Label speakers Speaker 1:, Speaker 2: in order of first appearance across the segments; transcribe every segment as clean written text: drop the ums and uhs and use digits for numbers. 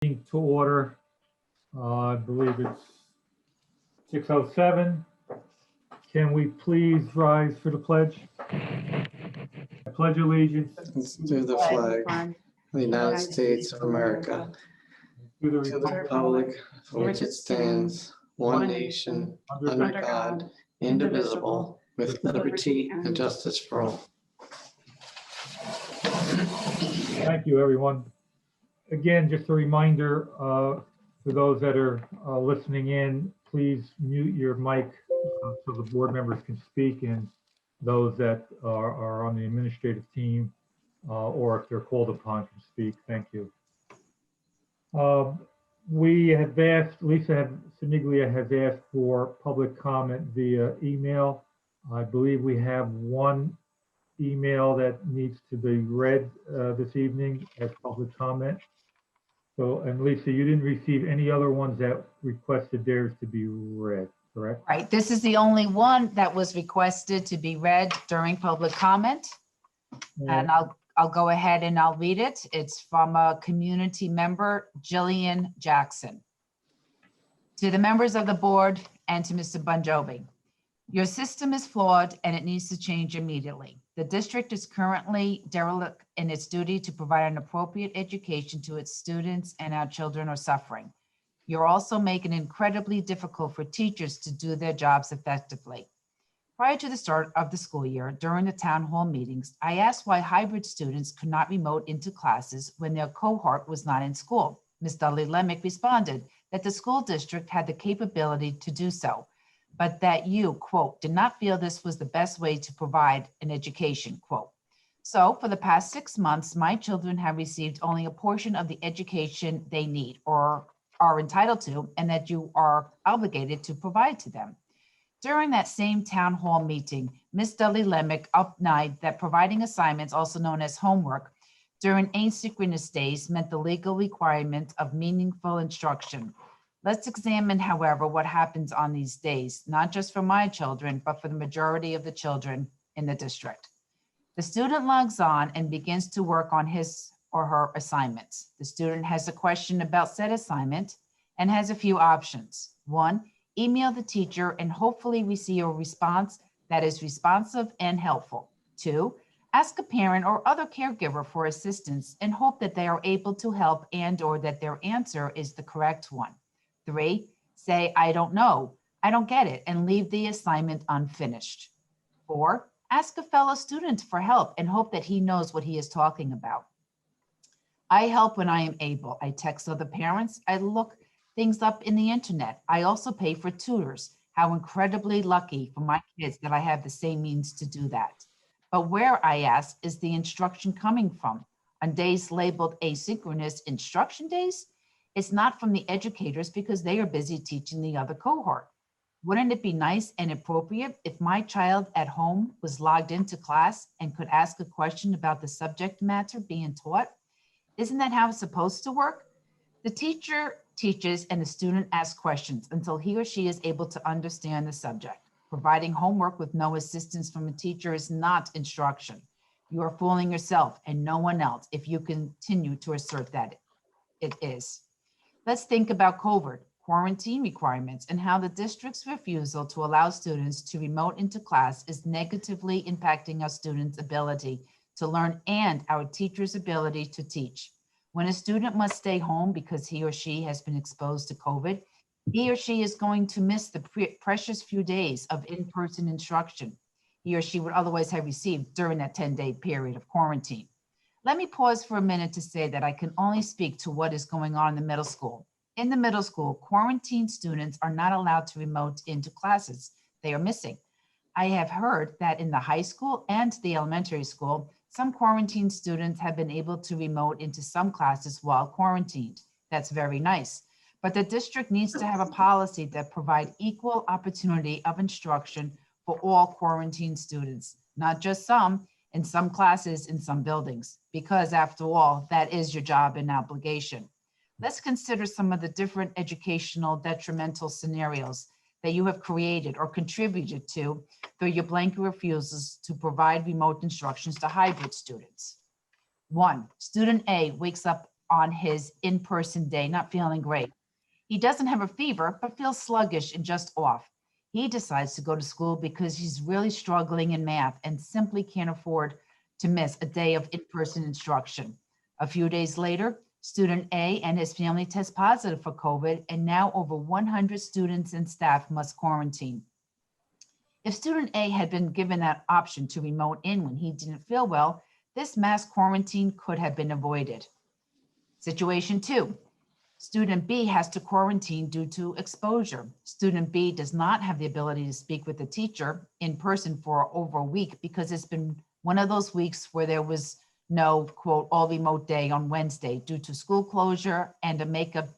Speaker 1: To order. I believe it's 6:07. Can we please rise for the pledge? I pledge allegiance
Speaker 2: To the flag of the United States of America,
Speaker 1: to
Speaker 2: to the republic for which it stands, one nation, under God, indivisible, with liberty and justice for all.
Speaker 1: Thank you, everyone. Again, just a reminder for those that are listening in, please mute your mic so the board members can speak, and those that are on the administrative team or if they're called upon can speak. Thank you. We have asked, Lisa Siniglia has asked for public comment via email. I believe we have one email that needs to be read this evening as public comment. So, and Lisa, you didn't receive any other ones that requested theirs to be read, correct?
Speaker 3: Right, this is the only one that was requested to be read during public comment. And I'll go ahead and I'll read it. It's from a community member, Jillian Jackson. To the members of the board and to Mr. Bon Jovi. Your system is flawed and it needs to change immediately. The district is currently derelict in its duty to provide an appropriate education to its students, and our children are suffering. You're also making it incredibly difficult for teachers to do their jobs effectively. Prior to the start of the school year, during the town hall meetings, I asked why hybrid students could not remote into classes when their cohort was not in school. Ms. Dudley Lemick responded that the school district had the capability to do so, but that you, quote, did not feel this was the best way to provide an education, quote. So for the past 6 months, my children have received only a portion of the education they need or are entitled to, and that you are obligated to provide to them. During that same town hall meeting, Ms. Dudley Lemick denied that providing assignments, also known as homework, during asynchronous days meant the legal requirement of meaningful instruction. Let's examine, however, what happens on these days, not just for my children, but for the majority of the children in the district. The student logs on and begins to work on his or her assignments. The student has a question about said assignment and has a few options. 1, email the teacher and hopefully receive a response that is responsive and helpful. 2, ask a parent or other caregiver for assistance and hope that they are able to help and or that their answer is the correct one. 3, say, I don't know, I don't get it, and leave the assignment unfinished. 4, ask a fellow student for help and hope that he knows what he is talking about. I help when I am able. I text other parents. I look things up in the internet. I also pay for tutors. How incredibly lucky for my kids that I have the same means to do that. But where, I ask, is the instruction coming from? On days labeled asynchronous instruction days, it's not from the educators because they are busy teaching the other cohort. Wouldn't it be nice and appropriate if my child at home was logged into class and could ask a question about the subject matter being taught? Isn't that how it's supposed to work? The teacher teaches and the student asks questions until he or she is able to understand the subject. Providing homework with no assistance from a teacher is not instruction. You are fooling yourself and no one else if you continue to assert that it is. Let's think about Covert, quarantine requirements, and how the district's refusal to allow students to remote into class is negatively impacting our students' ability to learn and our teachers' ability to teach. When a student must stay home because he or she has been exposed to COVID, he or she is going to miss the precious few days of in-person instruction he or she would otherwise have received during that 10-day period of quarantine. Let me pause for a minute to say that I can only speak to what is going on in the middle school. In the middle school, quarantined students are not allowed to remote into classes. They are missing. I have heard that in the high school and the elementary school, some quarantined students have been able to remote into some classes while quarantined. That's very nice. But the district needs to have a policy that provides equal opportunity of instruction for all quarantined students, not just some, in some classes in some buildings, because after all, that is your job and obligation. Let's consider some of the different educational detrimental scenarios that you have created or contributed to through your blanket refusals to provide remote instructions to hybrid students. 1, student A wakes up on his in-person day, not feeling great. He doesn't have a fever, but feels sluggish and just off. He decides to go to school because he's really struggling in math and simply can't afford to miss a day of in-person instruction. A few days later, student A and his family test positive for COVID, and now over 100 students and staff must quarantine. If student A had been given that option to remote in when he didn't feel well, this mass quarantine could have been avoided. Situation 2. Student B has to quarantine due to exposure. Student B does not have the ability to speak with the teacher in person for over a week because it's been one of those weeks where there was no, quote, all remote day on Wednesday due to school closure and a makeup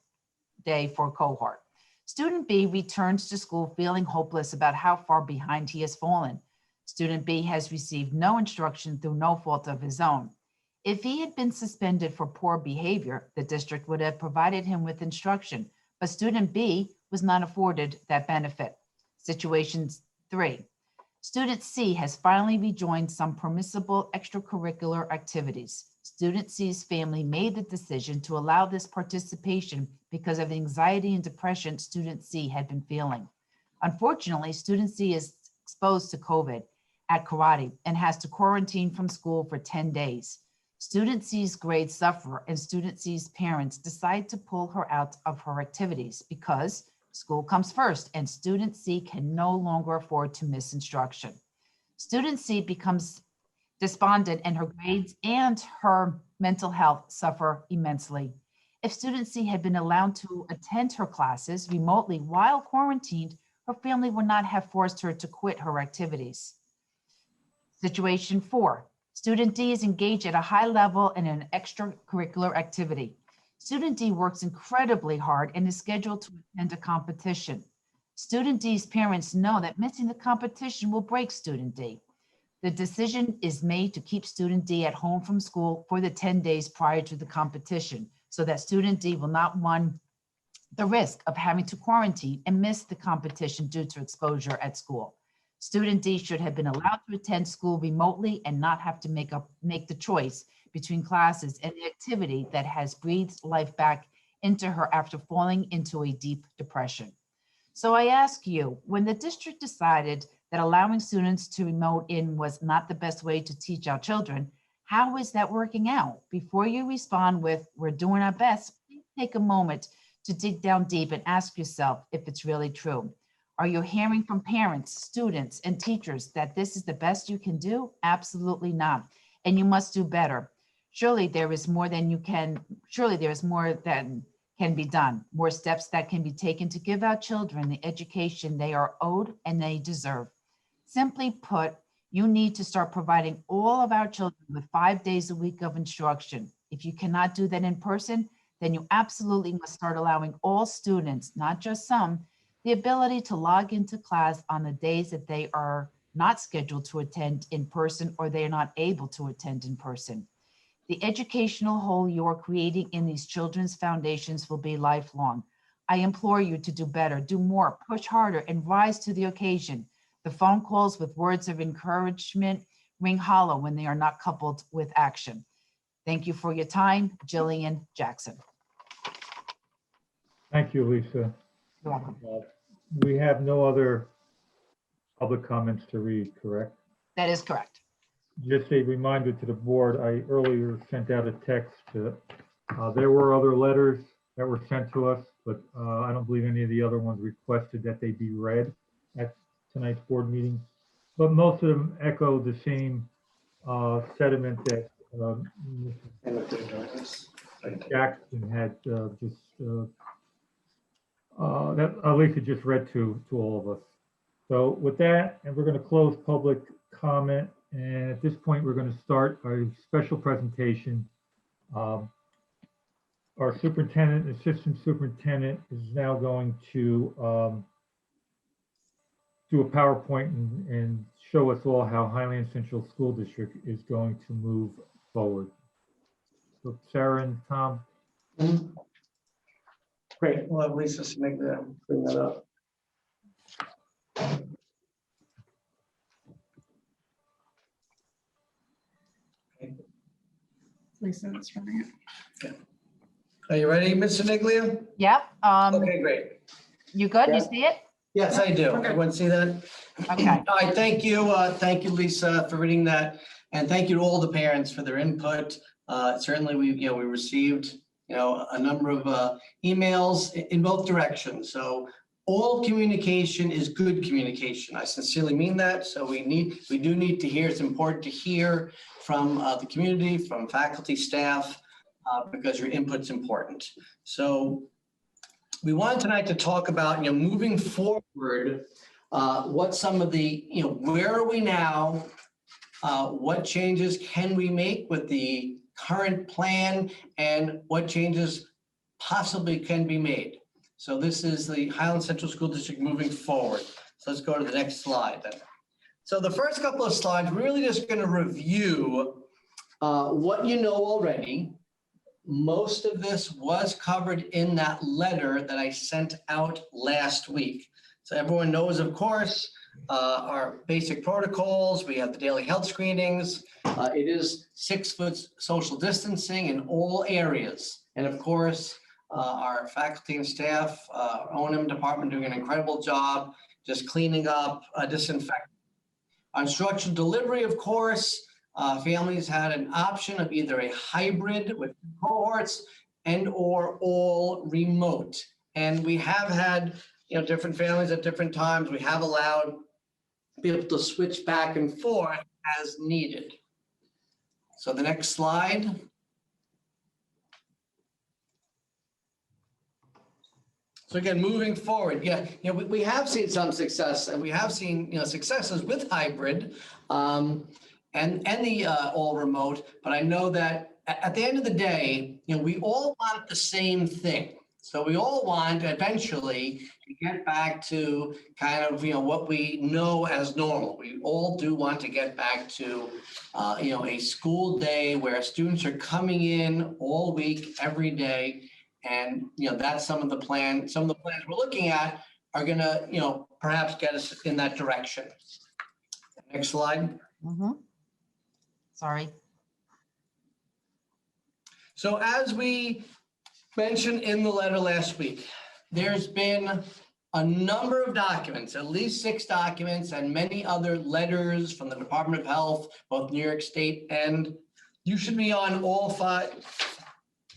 Speaker 3: day for cohort. Student B returns to school feeling hopeless about how far behind he has fallen. Student B has received no instruction through no fault of his own. If he had been suspended for poor behavior, the district would have provided him with instruction, but student B was not afforded that benefit. Situation 3. Student C has finally rejoined some permissible extracurricular activities. Student C's family made the decision to allow this participation because of the anxiety and depression student C had been feeling. Unfortunately, student C is exposed to COVID at karate and has to quarantine from school for 10 days. Student C's grades suffer and student C's parents decide to pull her out of her activities because school comes first and student C can no longer afford to miss instruction. Student C becomes despondent and her grades and her mental health suffer immensely. If student C had been allowed to attend her classes remotely while quarantined, her family would not have forced her to quit her activities. Situation 4. Student D is engaged at a high level in an extracurricular activity. Student D works incredibly hard and is scheduled to attend a competition. Student D's parents know that missing the competition will break student D. The decision is made to keep student D at home from school for the 10 days prior to the competition so that student D will not run the risk of having to quarantine and miss the competition due to exposure at school. Student D should have been allowed to attend school remotely and not have to make the choice between classes and the activity that has breathed life back into her after falling into a deep depression. So I ask you, when the district decided that allowing students to remote in was not the best way to teach our children, how is that working out? Before you respond with, we're doing our best, please take a moment to dig down deep and ask yourself if it's really true. Are you hearing from parents, students, and teachers that this is the best you can do? Absolutely not. And you must do better. Surely there is more than can be done, more steps that can be taken to give our children the education they are owed and they deserve. Simply put, you need to start providing all of our children with 5 days a week of instruction. If you cannot do that in person, then you absolutely must start allowing all students, not just some, the ability to log into class on the days that they are not scheduled to attend in person or they are not able to attend in person. The educational hole you are creating in these children's foundations will be lifelong. I implore you to do better, do more, push harder, and rise to the occasion. The phone calls with words of encouragement ring hollow when they are not coupled with action. Thank you for your time, Jillian Jackson.
Speaker 1: Thank you, Lisa.
Speaker 3: You're welcome.
Speaker 1: We have no other public comments to read, correct?
Speaker 3: That is correct.
Speaker 1: Just a reminder to the board, I earlier sent out a text. There were other letters that were sent to us, but I don't believe any of the other ones requested that they be read at tonight's board meeting. But most of them echo the same sentiment that Mrs. Jackson had that Lisa just read to all of us. So with that, and we're going to close public comment. And at this point, we're going to start our special presentation. Our superintendent and assistant superintendent is now going to do a PowerPoint and show us all how Highland Central School District is going to move forward. So Sarah and Tom.
Speaker 2: Great, we'll have Lisa bring that up.
Speaker 4: Lisa, that's running it.
Speaker 2: Are you ready, Mr. Niglia?
Speaker 3: Yep.
Speaker 2: Okay, great.
Speaker 3: You good?
Speaker 2: Yeah.
Speaker 3: You see it?
Speaker 2: Yes, I do.
Speaker 3: Okay.
Speaker 2: Everyone see that?
Speaker 3: Okay.
Speaker 2: All right, thank you. Thank you, Lisa, for reading that. And thank you to all the parents for their input. Certainly, we received, a number of emails in both directions. So all communication is good communication. I sincerely mean that. So we do need to hear. It's important to hear from the community, from faculty, staff, because your input's important. So we wanted tonight to talk about, moving forward, what some of the, where are we now? What changes can we make with the current plan, and what changes possibly can be made? So this is the Highland Central School District moving forward. So let's go to the next slide then. So the first couple of slides, we're really just going to review what you know already. Most of this was covered in that letter that I sent out last week. So everyone knows, of course, our basic protocols. We have the daily health screenings. It is 6 foot social distancing in all areas. And of course, our faculty and staff, our O&M department doing an incredible job just cleaning up, disinfecting. On instructional delivery, of course, families had an option of either a hybrid with cohorts and or all remote. And we have had, different families at different times. We have allowed people to switch back and forth as needed. So the next slide. So again, moving forward, we have seen some success, and we have seen successes with hybrid and the all remote. But I know that at the end of the day, we all want the same thing. So we all want eventually to get back to kind of what we know as normal. We all do want to get back to a school day where students are coming in all week, every day. And, that's some of the plans we're looking at are going to, perhaps get us in that direction. Next slide.
Speaker 3: Mm-hmm. Sorry.
Speaker 2: So as we mentioned in the letter last week, there's been a number of documents, at least 6 documents, and many other letters from the Department of Health, both New York State, and you should be on all 5.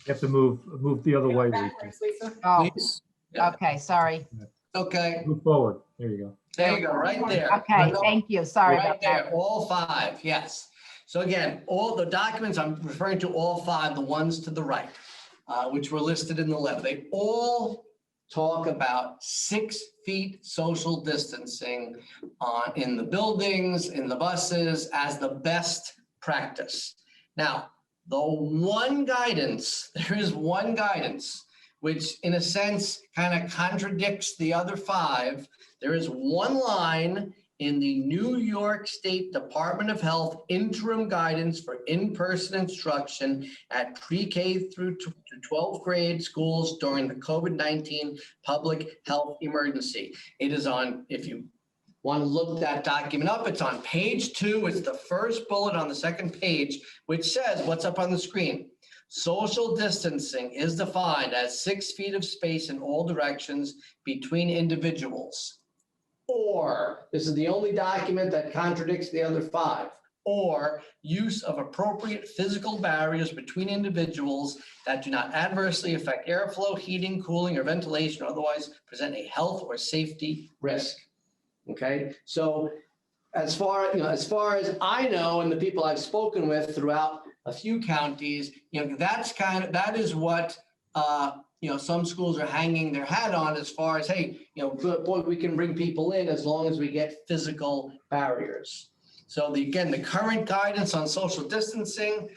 Speaker 1: You have to move the other way, Lisa.
Speaker 3: Oh,
Speaker 2: Please. Yeah.
Speaker 3: okay, sorry.
Speaker 2: Okay.
Speaker 1: Move forward. There you go.
Speaker 2: There you go, right there.
Speaker 3: Okay, thank you. Sorry
Speaker 2: Right
Speaker 3: about
Speaker 2: there,
Speaker 3: that.
Speaker 2: all 5, yes. So again, all the documents, I'm referring to all 5, the ones to the right, which were listed in the letter. They all talk about 6 feet social distancing in the buildings, in the buses, as the best practice. Now, there is one guidance, which in a sense kind of contradicts the other 5. There is one line in the New York State Department of Health interim guidance for in-person instruction at pre-K through 12th grade schools during the COVID-19 public health emergency. It is on, if you want to look that document up, it's on page 2. It's the first bullet on the second page, which says what's up on the screen. Social distancing is defined as 6 feet of space in all directions between individuals. Or, this is the only document that contradicts the other 5, or use of appropriate physical barriers between individuals that do not adversely affect airflow, heating, cooling, or ventilation, or otherwise present a health or safety risk. Okay, so as far as I know, and the people I've spoken with throughout a few counties, that is what some schools are hanging their hat on, as far as, hey, boy, we can bring people in as long as we get physical barriers. So the current guidance on social distancing,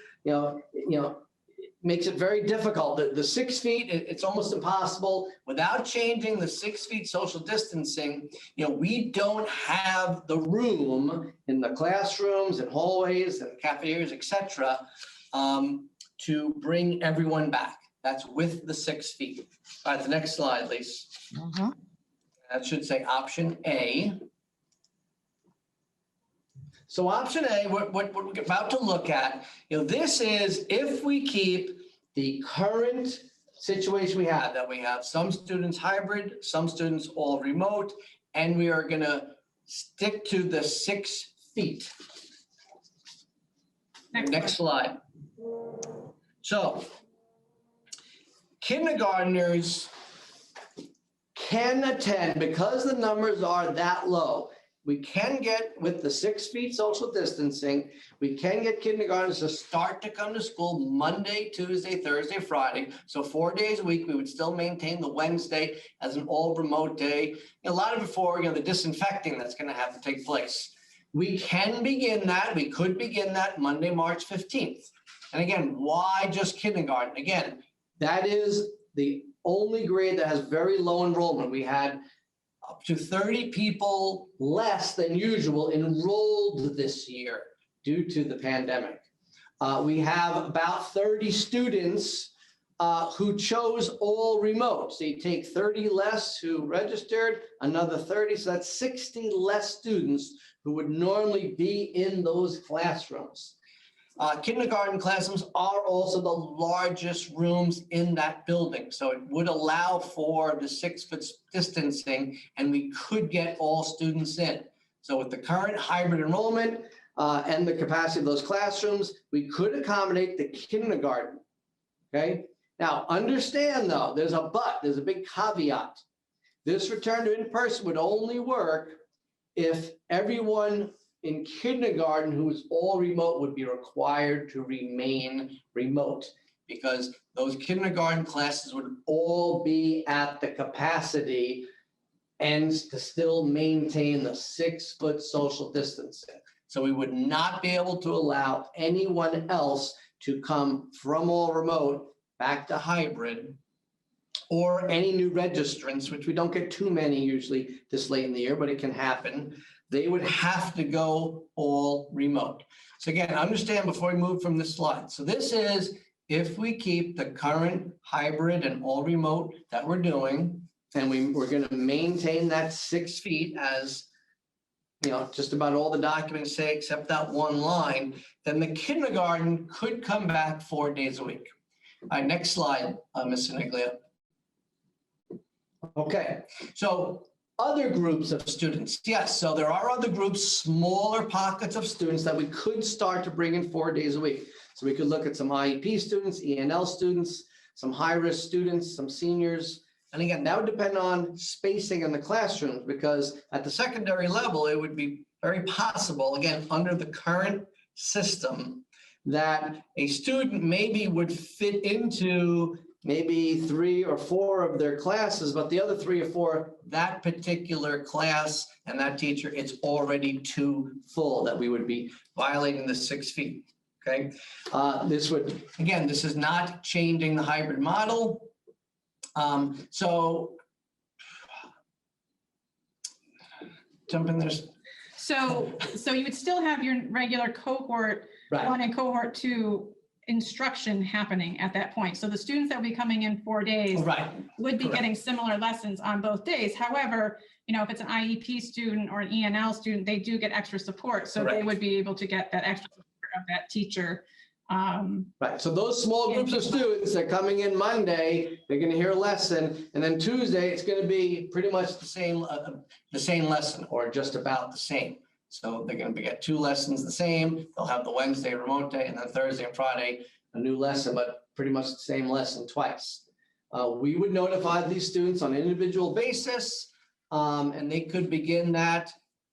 Speaker 2: makes it very difficult. The 6 feet, it's almost impossible. Without changing the 6 feet social distancing, we don't have the room in the classrooms and hallways and cafeterias, etc., to bring everyone back. That's with the 6 feet. All right, the next slide, Lisa.
Speaker 3: Mm-hmm.
Speaker 2: That should say option A. So option A, what we're about to look at, this is if we keep the current situation we have, that we have some students hybrid, some students all remote, and we are going to stick to the 6 feet. Next slide. So kindergartners can attend, because the numbers are that low, we can get, with the 6 feet social distancing, we can get kindergartners to start to come to school Monday, Tuesday, Thursday, Friday. So 4 days a week. We would still maintain the Wednesday as an all remote day. A lot of it for, the disinfecting that's going to have to take place. We can begin that. We could begin that Monday, March 15th. And again, why just kindergarten? Again, that is the only grade that has very low enrollment. We had up to 30 people less than usual enrolled this year due to the pandemic. We have about 30 students who chose all remote. So you take 30 less who registered, another 30, so that's 60 less students who would normally be in those classrooms. Kindergarten classrooms are also the largest rooms in that building. So it would allow for the 6 foot distancing, and we could get all students in. So with the current hybrid enrollment and the capacity of those classrooms, we could accommodate the kindergarten, okay? Now, understand though, there's a but, there's a big caveat. This return to in-person would only work if everyone in kindergarten who is all remote would be required to remain remote, because those kindergarten classes would all be at the capacity and to still maintain the 6 foot social distancing. So we would not be able to allow anyone else to come from all remote back to hybrid, or any new registrants, which we don't get too many usually this late in the year, but it can happen. They would have to go all remote. So again, understand before we move from this slide. So this is if we keep the current hybrid and all remote that we're doing, and we're going to maintain that 6 feet as, just about all the documents say, except that one line, then the kindergarten could come back 4 days a week. All right, next slide, Ms. Siniglia. Okay, so other groups of students. Yes, so there are other groups, smaller pockets of students that we could start to bring in 4 days a week. So we could look at some IEP students, ENL students, some high-risk students, some seniors. And again, that would depend on spacing in the classrooms, because at the secondary level, it would be very possible, again, under the current system, that a student maybe would fit into maybe 3 or 4 of their classes, but the other 3 or 4, that particular class and that teacher, it's already too full, that we would be violating the 6 feet, okay? This would, again, this is not changing the hybrid model. So jump in there.
Speaker 4: So you would still have your regular cohort 1 and cohort 2 instruction happening at that point. So the students that will be coming in 4 days would be getting similar lessons on both days. However, if it's an IEP student or an ENL student, they do get extra support. So they would be able to get that extra support of that teacher.
Speaker 2: Right. So those small groups of students that are coming in Monday, they're going to hear a lesson, and then Tuesday it's going to be pretty much the same lesson, or just about the same. So they're going to get 2 lessons the same. They'll have the Wednesday remote day, and then Thursday and Friday a new lesson, but pretty much the same lesson twice. We would notify these students on an individual basis, and they could begin that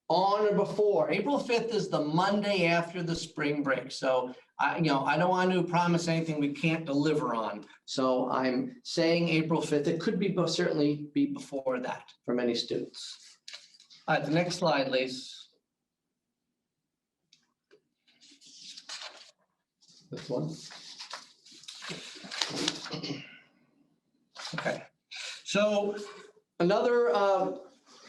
Speaker 2: on or before. April 5th is the Monday after the spring break. So I don't want to promise anything we can't deliver on. So I'm saying April 5th. It could be certainly be before that for many students. All right, the next slide, please. This one. Okay. So another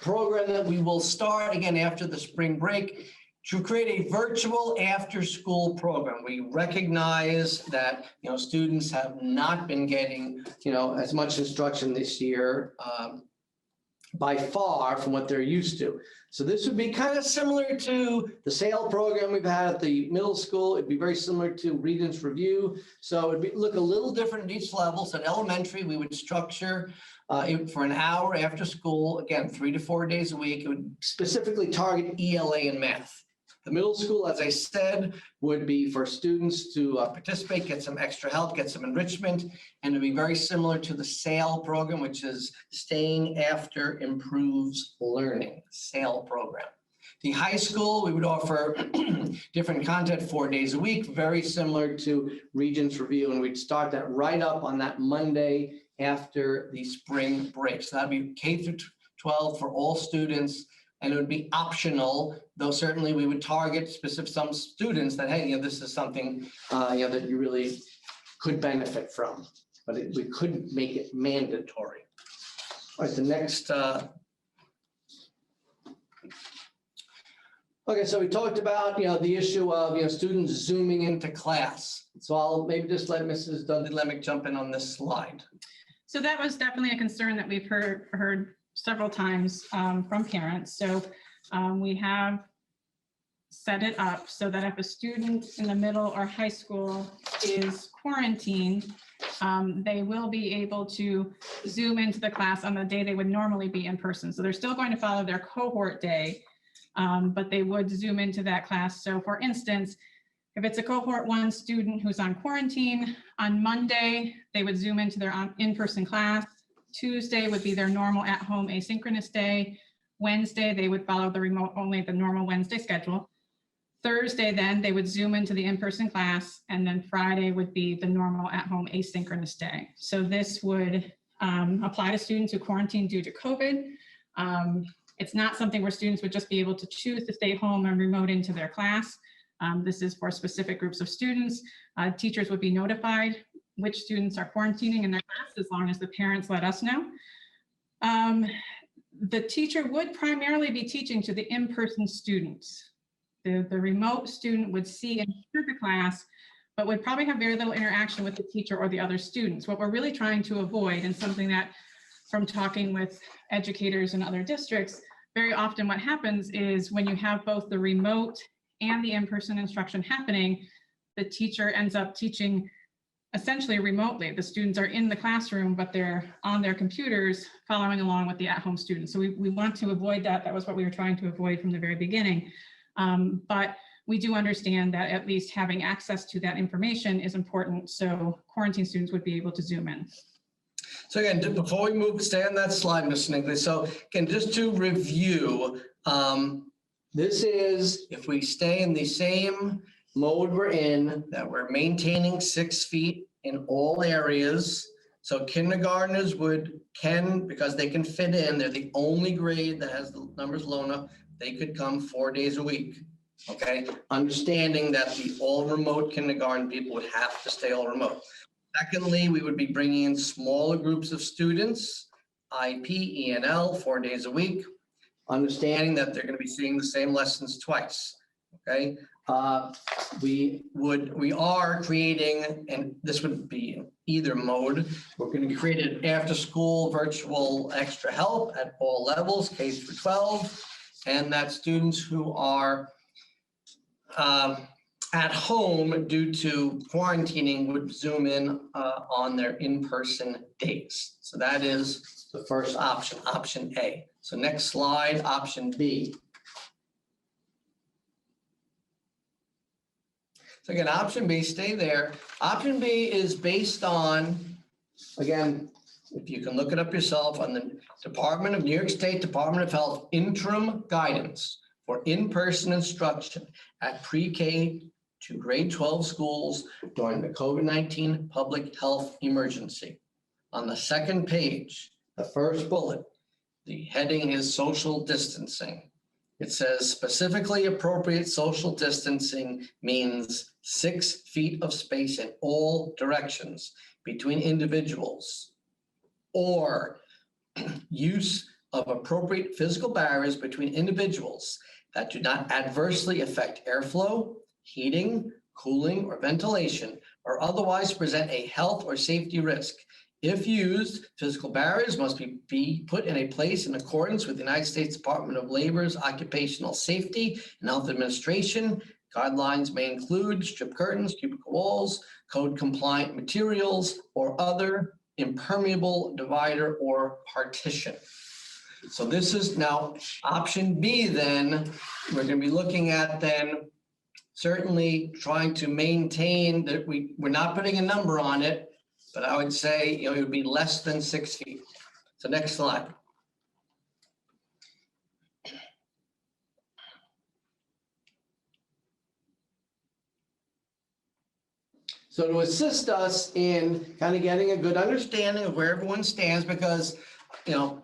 Speaker 2: program that we will start again after the spring break, to create a virtual after-school program. We recognize that students have not been getting as much instruction this year by far from what they're used to. So this would be kind of similar to the SAIL program we've had at the middle school. It'd be very similar to Regents Review. So it'd look a little different at each level. So at elementary, we would structure for an hour after school, again, 3 to 4 days a week. It would specifically target ELA and math. The middle school, as I said, would be for students to participate, get some extra help, get some enrichment, and it'd be very similar to the SAIL program, which is Staying After Improves Learning, SAIL program. The high school, we would offer different content 4 days a week, very similar to Regents Review, and we'd start that right up on that Monday after the spring break. So that'd be K through 12 for all students. And it would be optional, though certainly we would target some students that, hey, this is something, that you really could benefit from, but we couldn't make it mandatory. All right, the next. Okay, so we talked about, the issue of, students zooming into class. So I'll maybe just let Mrs. Dudley-Lemick jump in on this slide.
Speaker 4: So that was definitely a concern that we've heard several times from parents. So we have set it up so that if a student in the middle or high school is quarantined, they will be able to Zoom into the class on the day they would normally be in person. So they're still going to follow their cohort day, but they would Zoom into that class. So for instance, if it's a cohort 1 student who's on quarantine, on Monday, they would Zoom into their in-person class. Tuesday would be their normal at-home asynchronous day. Wednesday, they would follow the remote only, the normal Wednesday schedule. Thursday, then they would Zoom into the in-person class, and then Friday would be the normal at-home asynchronous day. So this would apply to students who quarantine due to COVID. It's not something where students would just be able to choose to stay home and remote into their class. This is for specific groups of students. Teachers would be notified which students are quarantining in their class as long as the parents let us know. The teacher would primarily be teaching to the in-person students. The remote student would see and hear the class, but would probably have very little interaction with the teacher or the other students. What we're really trying to avoid, and something that from talking with educators in other districts, very often what happens is when you have both the remote and the in-person instruction happening, the teacher ends up teaching essentially remotely. The students are in the classroom, but they're on their computers following along with the at-home students. So we want to avoid that. That was what we were trying to avoid from the very beginning. But we do understand that at least having access to that information is important. So quarantine students would be able to Zoom in.
Speaker 2: So again, before we stay on that slide, Ms. Snigley. So again, just to review, this is if we stay in the same mode we're in, that we're maintaining 6 feet in all areas. So kindergartners can, because they can fit in, they're the only grade that has the numbers low enough, they could come 4 days a week. Okay, understanding that the all remote kindergarten people would have to stay all remote. Secondly, we would be bringing in smaller groups of students, IP, ENL, 4 days a week, understanding that they're going to be seeing the same lessons twice. Okay, we are creating, and this would be in either mode, we're going to create an after school virtual extra help at all levels, K through 12, and that students who are at home due to quarantining would Zoom in on their in-person days. So that is the first option, option A. So next slide, option B. So again, option B, stay there. Option B is based on, again, if you can look it up yourself, on the New York State Department of Health interim guidance for in-person instruction at pre-K to grade 12 schools during the COVID-19 public health emergency. On the second page, the first bullet, the heading is social distancing. It says specifically appropriate social distancing means 6 feet of space in all directions between individuals, or use of appropriate physical barriers between individuals that do not adversely affect airflow, heating, cooling, or ventilation, or otherwise present a health or safety risk If used, physical barriers must be put in a place in accordance with the United States Department of Labor's Occupational Safety and Health Administration. Guidelines may include strip curtains, cubicle walls, code compliant materials, or other impermeable divider or partition. So this is now option B. Then we're going to be looking at then certainly trying to maintain that we're not putting a number on it, but I would say, it would be less than 6 feet. So next slide. So to assist us in kind of getting a good understanding of where everyone stands, because,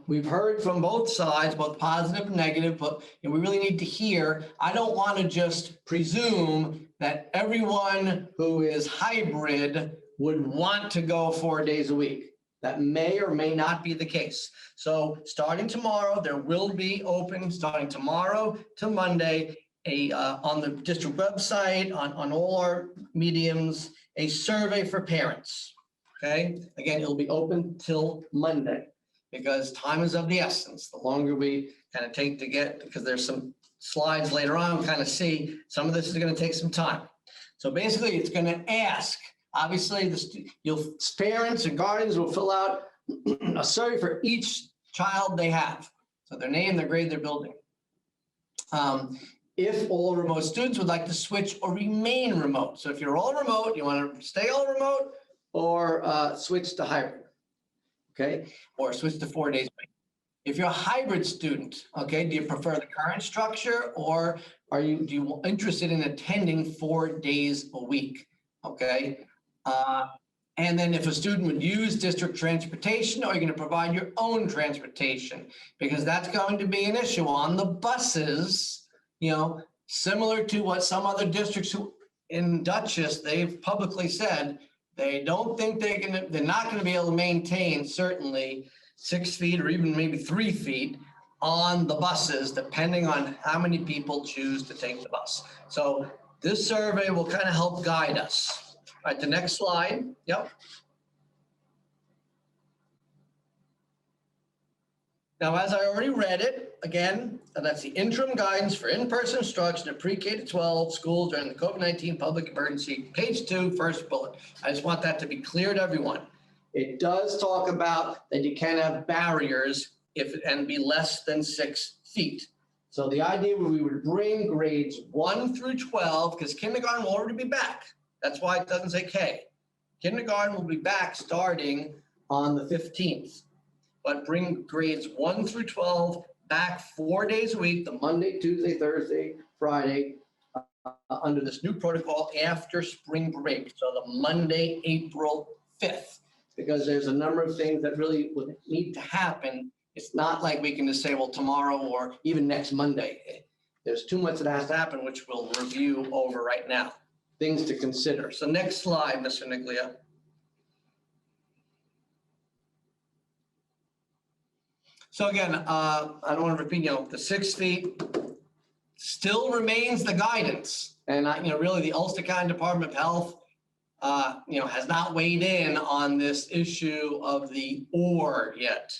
Speaker 2: we've heard from both sides, both positive and negative, but we really need to hear. I don't want to just presume that everyone who is hybrid would want to go 4 days a week. That may or may not be the case. So starting tomorrow, there will be open, starting tomorrow to Monday, on the district website, on all our mediums, a survey for parents. Okay, again, it'll be open till Monday because time is of the essence. The longer we kind of take to get, because there's some slides later on, kind of see some of this is going to take some time. So basically, it's going to ask. Obviously, parents and guardians will fill out a survey for each child they have. So their name, their grade, their building. If all remote students would like to switch or remain remote. So if you're all remote, you want to stay all remote or switch to hybrid, okay? Or switch to 4 days a week. If you're a hybrid student, okay, do you prefer the current structure or do you interested in attending 4 days a week, okay? And then if a student would use district transportation, are you going to provide your own transportation? Because that's going to be an issue on the buses. Similar to what some other districts in Dutchess, they've publicly said, they don't think they're not going to be able to maintain certainly 6 feet or even maybe 3 feet on the buses, depending on how many people choose to take the bus. So this survey will kind of help guide us. All right, the next slide. Yep. Now, as I already read it, again, that's the interim guidance for in-person instruction at pre-K to 12 schools during the COVID-19 public emergency, page 2, first bullet. I just want that to be clear to everyone. It does talk about that you can have barriers and be less than 6 feet. So the idea where we would bring grades 1 through 12, because kindergarten will already be back. That's why it doesn't say K. Kindergarten will be back starting on the 15th. But bring grades 1 through 12 back 4 days a week, the Monday, Tuesday, Thursday, Friday, under this new protocol after spring break. So the Monday, April 5th, because there's a number of things that really would need to happen. It's not like we can just say, well, tomorrow or even next Monday. There's too much that has to happen, which we'll review over right now. Things to consider. So next slide, Mr. Niglia. So again, I don't want to repeat, the 6 feet still remains the guidance. And, really the Ulster County Department of Health, has not weighed in on this issue of the or yet.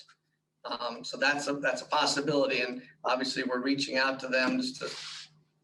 Speaker 2: So that's a possibility. And obviously we're reaching out to them just to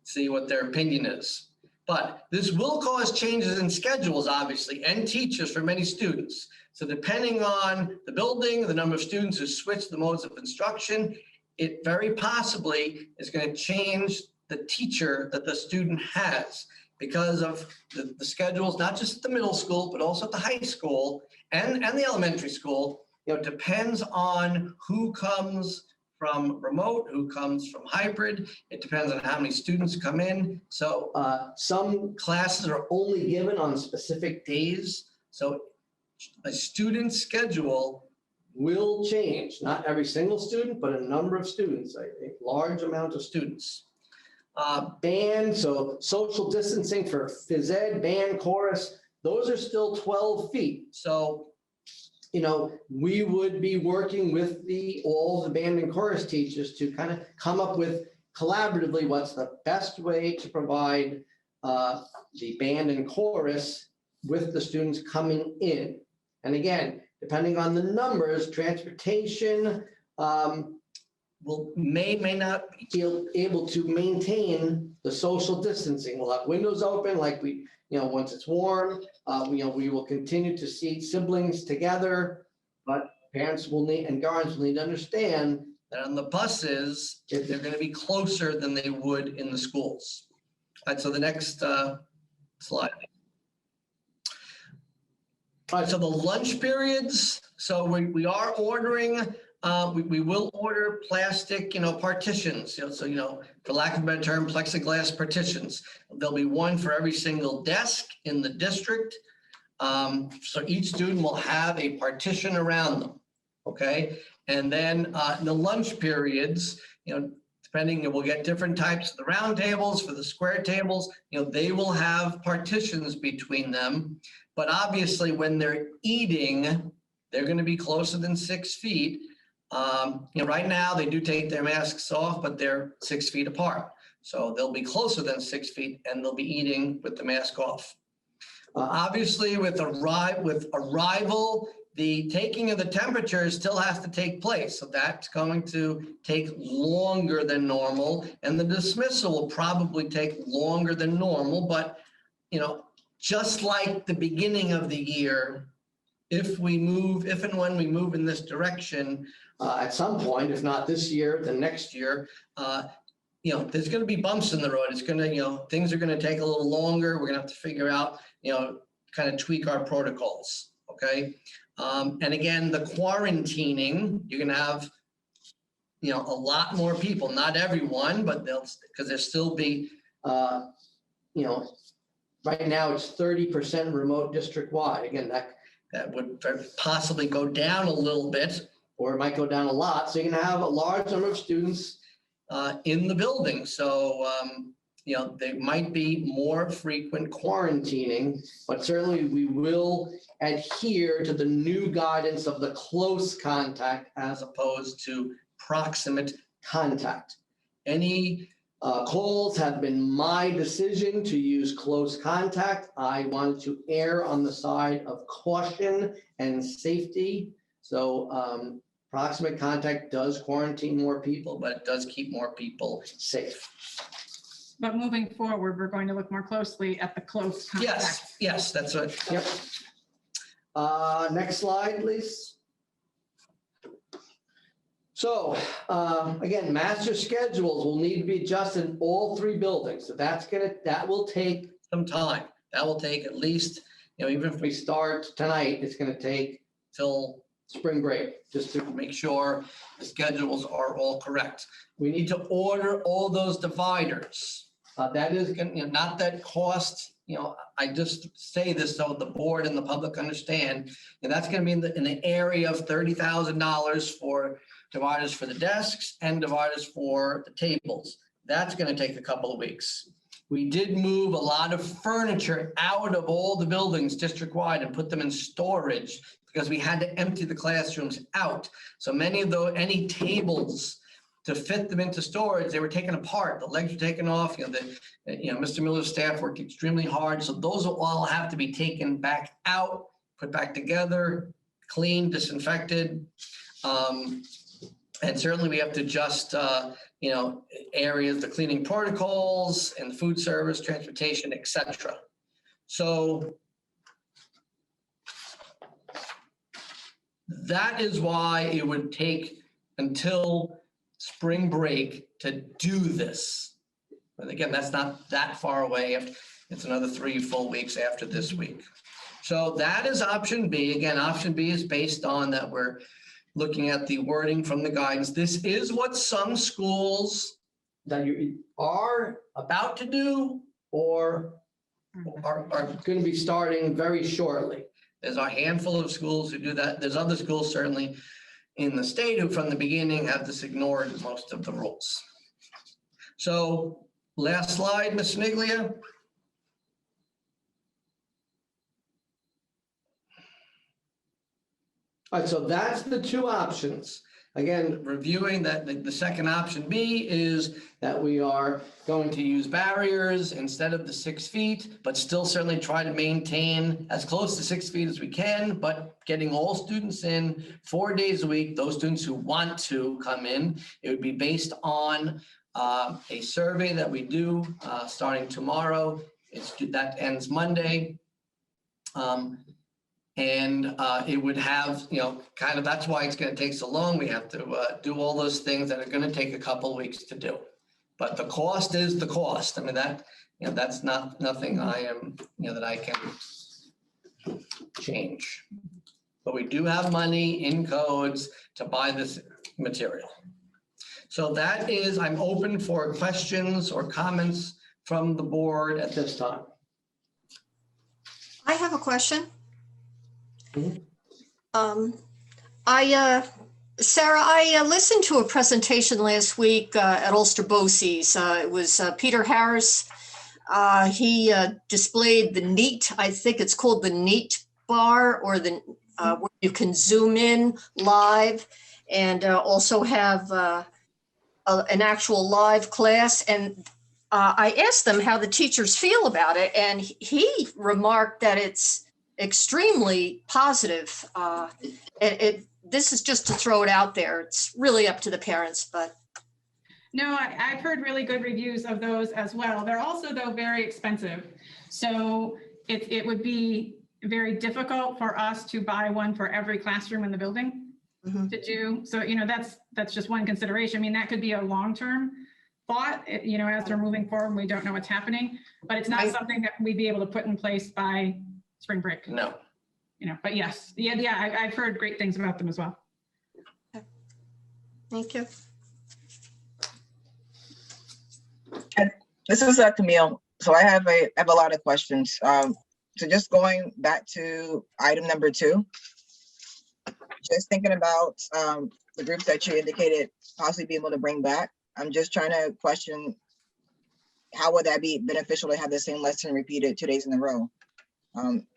Speaker 2: see what their opinion is. But this will cause changes in schedules, obviously, and teachers for many students. So depending on the building, the number of students who switch the modes of instruction, it very possibly is going to change the teacher that the student has because of the schedules, not just at the middle school, but also at the high school and the elementary school. It depends on who comes from remote, who comes from hybrid. It depends on how many students come in. So some classes are only given on specific days. So a student's schedule will change. Not every single student, but a number of students, a large amount of students. Band, so social distancing for phys ed, band, chorus, those are still 12 feet. So we would be working with all the band and chorus teachers to kind of come up with collaboratively what's the best way to provide the band and chorus with the students coming in. And again, depending on the numbers, transportation may not be able to maintain the social distancing. We'll have windows open like we, once it's warm, we will continue to see siblings together, but parents will need, and guardians will need to understand that on the buses, they're going to be closer than they would in the schools. All right, so the next slide. All right, so the lunch periods. So we are ordering, we will order plastic, partitions. So, for lack of a better term, plexiglass partitions. There'll be one for every single desk in the district. So each student will have a partition around them. Okay, and then the lunch periods, depending, we'll get different types of the round tables. For the square tables, they will have partitions between them. But obviously, when they're eating, they're going to be closer than 6 feet. Right now, they do take their masks off, but they're 6 feet apart. So they'll be closer than 6 feet, and they'll be eating with the mask off. Obviously, with arrival, the taking of the temperature still has to take place. So that's going to take longer than normal. And the dismissal will probably take longer than normal. But, just like the beginning of the year, if and when we move in this direction, at some point, if not this year, then next year, there's going to be bumps in the road. It's going to, things are going to take a little longer. We're going to have to figure out, kind of tweak our protocols. Okay. And again, the quarantining, you're going to have, a lot more people, not everyone, but because there'll still be, right now it's 30% remote district-wide. Again, that would possibly go down a little bit, or it might go down a lot. So you're going to have a large number of students in the building. So, there might be more frequent quarantining, but certainly we will adhere to the new guidance of the close contact as opposed to proximate contact. Any calls have been my decision to use close contact. I wanted to err on the side of caution and safety. So proximate contact does quarantine more people, but it does keep more people safe.
Speaker 4: But moving forward, we're going to look more closely at the close contact.
Speaker 2: Yes, that's it. Yep. Next slide, please. So again, master schedules will need to be adjusted in all 3 buildings. So that will take some time. That will take at least, even if we start tonight, it's going to take till spring break, just to make sure the schedules are all correct. We need to order all those dividers. That is, not that cost, I just say this so the board and the public understand, and that's going to be in the area of $30,000 for dividers for the desks and dividers for the tables. That's going to take a couple of weeks. We did move a lot of furniture out of all the buildings district-wide and put them in storage because we had to empty the classrooms out. So many of any tables to fit them into storage, they were taken apart. The legs were taken off. Mr. Miller's staff worked extremely hard. So those will all have to be taken back out, put back together, cleaned, disinfected. And certainly we have to adjust, areas, the cleaning protocols and food service, transportation, etc. So that is why it would take until spring break to do this. But again, that's not that far away. It's another 3 full weeks after this week. So that is option B. Again, option B is based on that we're looking at the wording from the guidance. This is what some schools that you are about to do or are going to be starting very shortly. There's a handful of schools who do that. There's other schools certainly in the state who from the beginning have just ignored most of the rules. So last slide, Ms. Sniglia. All right, so that's the 2 options. again, reviewing that the second option B is that we are going to use barriers instead of the 6 feet, but still certainly try to maintain as close to 6 feet as we can, but getting all students in 4 days a week, those students who want to come in. It would be based on a survey that we do starting tomorrow. That ends Monday. It would have, kind of, that's why it's going to take so long. We have to do all those things that are going to take a couple of weeks to do. But the cost is the cost. I mean, that's nothing I am, that I can change. But we do have money in codes to buy this material. So that is, I'm open for questions or comments from the board at this time.
Speaker 5: I have a question.
Speaker 2: Mhm.
Speaker 5: Sarah, I listened to a presentation last week at Ulster BOCES. It was Peter Harris. He displayed the NEAT, I think it's called the NEAT bar, or the where you can zoom in live and also have an actual live class. And I asked them how the teachers feel about it, and he remarked that it's extremely positive. This is just to throw it out there. It's really up to the parents, but.
Speaker 4: No, I've heard really good reviews of those as well. They're also, though, very expensive. So it would be very difficult for us to buy one for every classroom in the building to do. So, that's just one consideration. I mean, that could be a long-term thought, as we're moving forward and we don't know what's happening, but it's not something that we'd be able to put in place by spring break.
Speaker 2: No.
Speaker 4: But yes, I've heard great things about them as well.
Speaker 5: Thank you.
Speaker 6: This is Camille. So I have a lot of questions. So just going back to item number 2, just thinking about the groups that you indicated possibly be able to bring back. I'm just trying to question, how would that be beneficial to have the same lesson repeated 2 days in a row?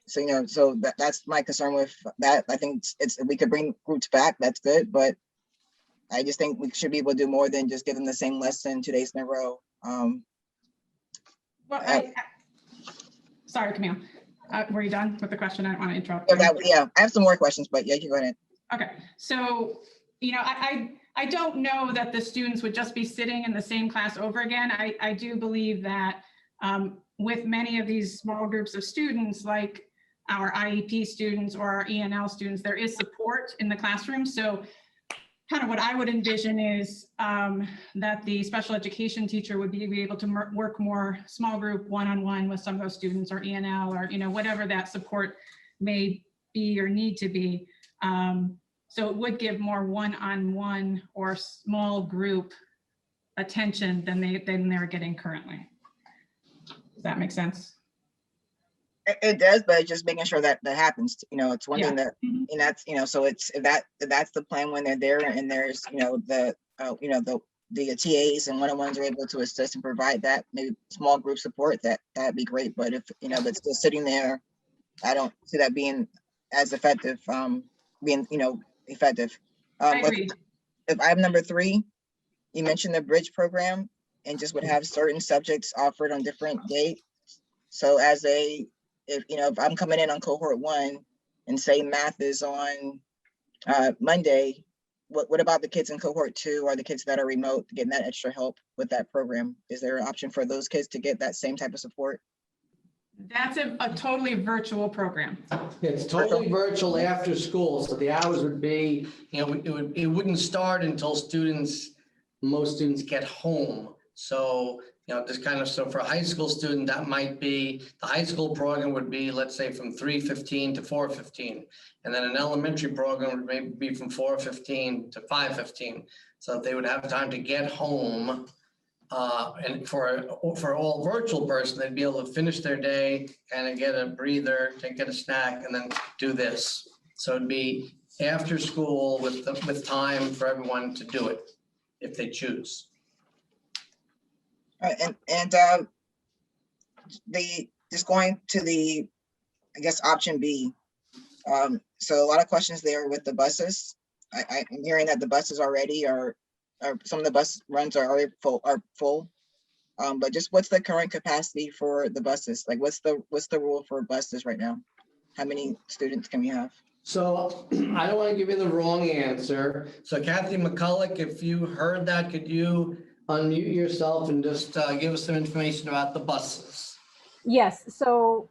Speaker 6: So that's my concern with that. I think it's we could bring groups back, that's good, but I just think we should be able to do more than just give them the same lesson 2 days in a row.
Speaker 4: Well, sorry, Camille. Were you done with the question? I don't want to interrupt.
Speaker 6: Yeah, I have some more questions, but yeah, you go ahead.
Speaker 4: Okay, so, I don't know that the students would just be sitting in the same class over again. I do believe that with many of these small groups of students, like our IEP students or our ENL students, there is support in the classroom. So kind of what I would envision is that the special education teacher would be able to work more small group one-on-one with some of those students, or ENL, or whatever that support may be or need to be. So it would give more one-on-one or small group attention than they're getting currently. Does that make sense?
Speaker 6: It does, but just making sure that happens. It's one thing that,
Speaker 4: Mhm.
Speaker 6: and that's, so it's if that's the plan when they're there, and there's, the TAs and one-on-ones are able to assist and provide that maybe small group support, that'd be great. But if it's just sitting there, I don't see that being as effective. Effective.
Speaker 4: I agree.
Speaker 6: If item number 3, you mentioned the bridge program and just would have certain subjects offered on different dates. So if I'm coming in on cohort 1 and say math is on Monday, what about the kids in cohort 2 or the kids that are remote getting that extra help with that program? Is there an option for those kids to get that same type of support?
Speaker 4: That's a totally virtual program.
Speaker 2: It's totally virtual after school. So the hours would be, it wouldn't start until most students get home. So, so for a high school student, that might be, the high school program would be, let's say, from 3:15 to 4:15. And then an elementary program would maybe be from 4:15 to 5:15. So they would have time to get home. And for all virtual person, they'd be able to finish their day, kind of get a breather, get a snack, and then do this. So it'd be after school with time for everyone to do it if they choose.
Speaker 6: And just going to the, I guess, option B. So a lot of questions there with the buses. I'm hearing that the buses already are some of the bus runs are already full. But just what's the current capacity for the buses? Like what's the rule for buses right now? How many students can we have?
Speaker 2: So I don't want to give you the wrong answer. So Kathy McCulloch, if you heard that, could you unmute yourself and just give us some information about the buses?
Speaker 7: Yes, so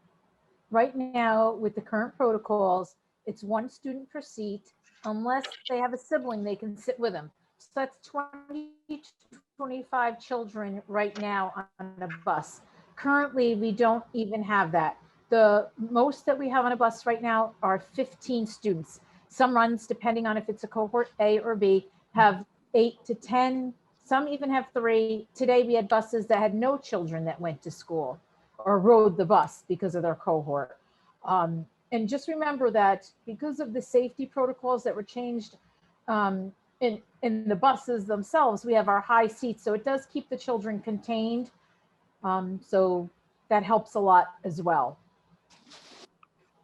Speaker 7: right now with the current protocols, it's 1 student per seat. Unless they have a sibling, they can sit with them. So that's 20 to 25 children right now on a bus. Currently, we don't even have that. The most that we have on a bus right now are 15 students. Some runs, depending on if it's a cohort A or B, have 8 to 10. Some even have 3. Today, we had buses that had no children that went to school or rode the bus because of their cohort. And just remember that because of the safety protocols that were changed in the buses themselves, we have our high seats. So it does keep the children contained. So that helps a lot as well.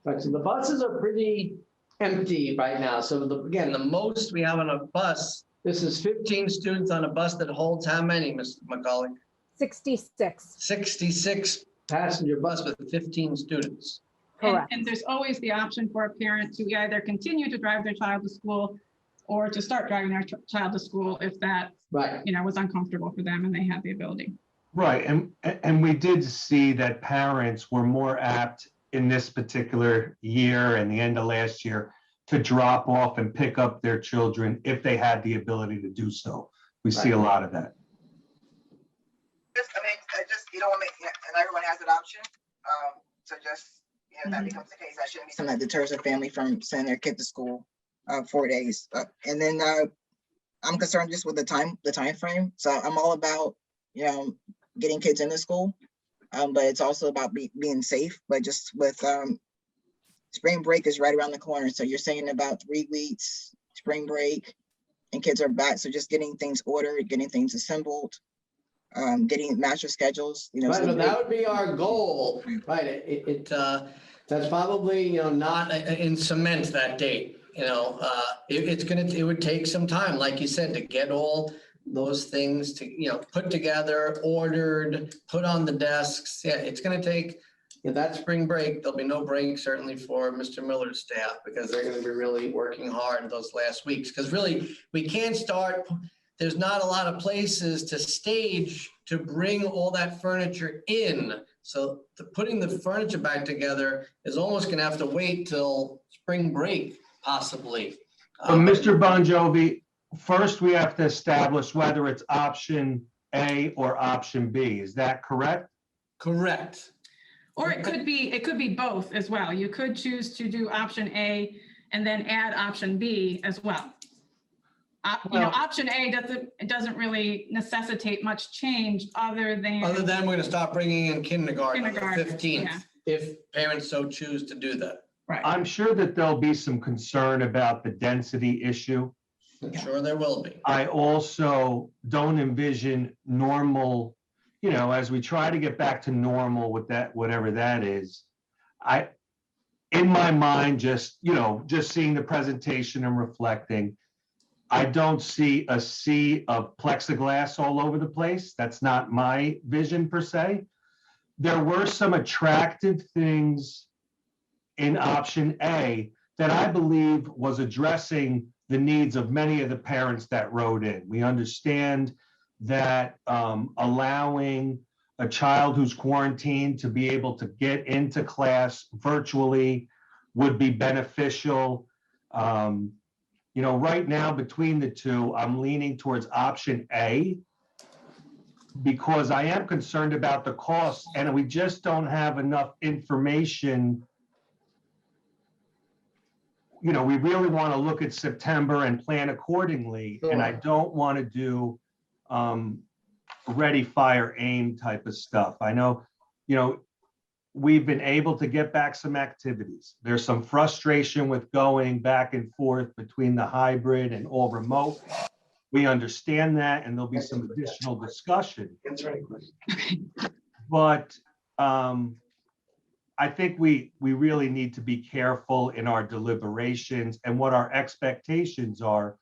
Speaker 2: Right, so the buses are pretty empty right now. So again, the most we have on a bus, this is 15 students on a bus that holds how many, Mr. McCulloch?
Speaker 7: 66.
Speaker 2: 66 passenger bus with 15 students.
Speaker 7: Correct.
Speaker 4: And there's always the option for a parent to either continue to drive their child to school or to start driving their child to school if that,
Speaker 2: Right.
Speaker 4: was uncomfortable for them and they had the ability.
Speaker 8: Right, and we did see that parents were more apt in this particular year and the end of last year to drop off and pick up their children if they had the ability to do so. We see a lot of that.
Speaker 6: You don't want to make, and everyone has that option. So just, if that becomes the case, that shouldn't be something that deters a family from sending their kid to school 4 days. And then I'm concerned just with the time frame. So I'm all about, getting kids into school, but it's also about being safe. But just with spring break is right around the corner. So you're saying about 3 weeks, spring break, and kids are back. So just getting things ordered, getting things assembled, getting master schedules,
Speaker 2: Right, no, that would be our goal, right? That's probably, not in cement that date, it would take some time, like you said, to get all those things to, put together, ordered, put on the desks. Yeah, it's going to take that spring break. There'll be no break certainly for Mr. Miller's staff because they're going to be really working hard those last weeks. Because really, we can't start. There's not a lot of places to stage to bring all that furniture in. So putting the furniture back together is almost going to have to wait till spring break, possibly.
Speaker 8: Mr. Bon Jovi, first we have to establish whether it's option A or option B. Is that correct?
Speaker 2: Correct.
Speaker 4: Or it could be both as well. You could choose to do option A and then add option B as well. Option A doesn't really necessitate much change other than
Speaker 2: we're going to stop bringing in kindergarten on the 15th,
Speaker 4: yeah.
Speaker 2: if parents so choose to do that.
Speaker 4: Right.
Speaker 8: I'm sure that there'll be some concern about the density issue.
Speaker 2: I'm sure there will be.
Speaker 8: I also don't envision normal, as we try to get back to normal with that, whatever that is. In my mind, just seeing the presentation and reflecting, I don't see a sea of plexiglass all over the place. That's not my vision per se. There were some attractive things in option A that I believe was addressing the needs of many of the parents that wrote in. We understand that allowing a child who's quarantined to be able to get into class virtually would be beneficial. Right now between the two, I'm leaning towards option A because I am concerned about the costs and we just don't have enough information. We really want to look at September and plan accordingly.
Speaker 2: Sure.
Speaker 8: And I don't want to do ready, fire, aim type of stuff. I know, we've been able to get back some activities. There's some frustration with going back and forth between the hybrid and all remote. We understand that, and there'll be some additional discussion. But I think we really need to be careful in our deliberations and what our expectations are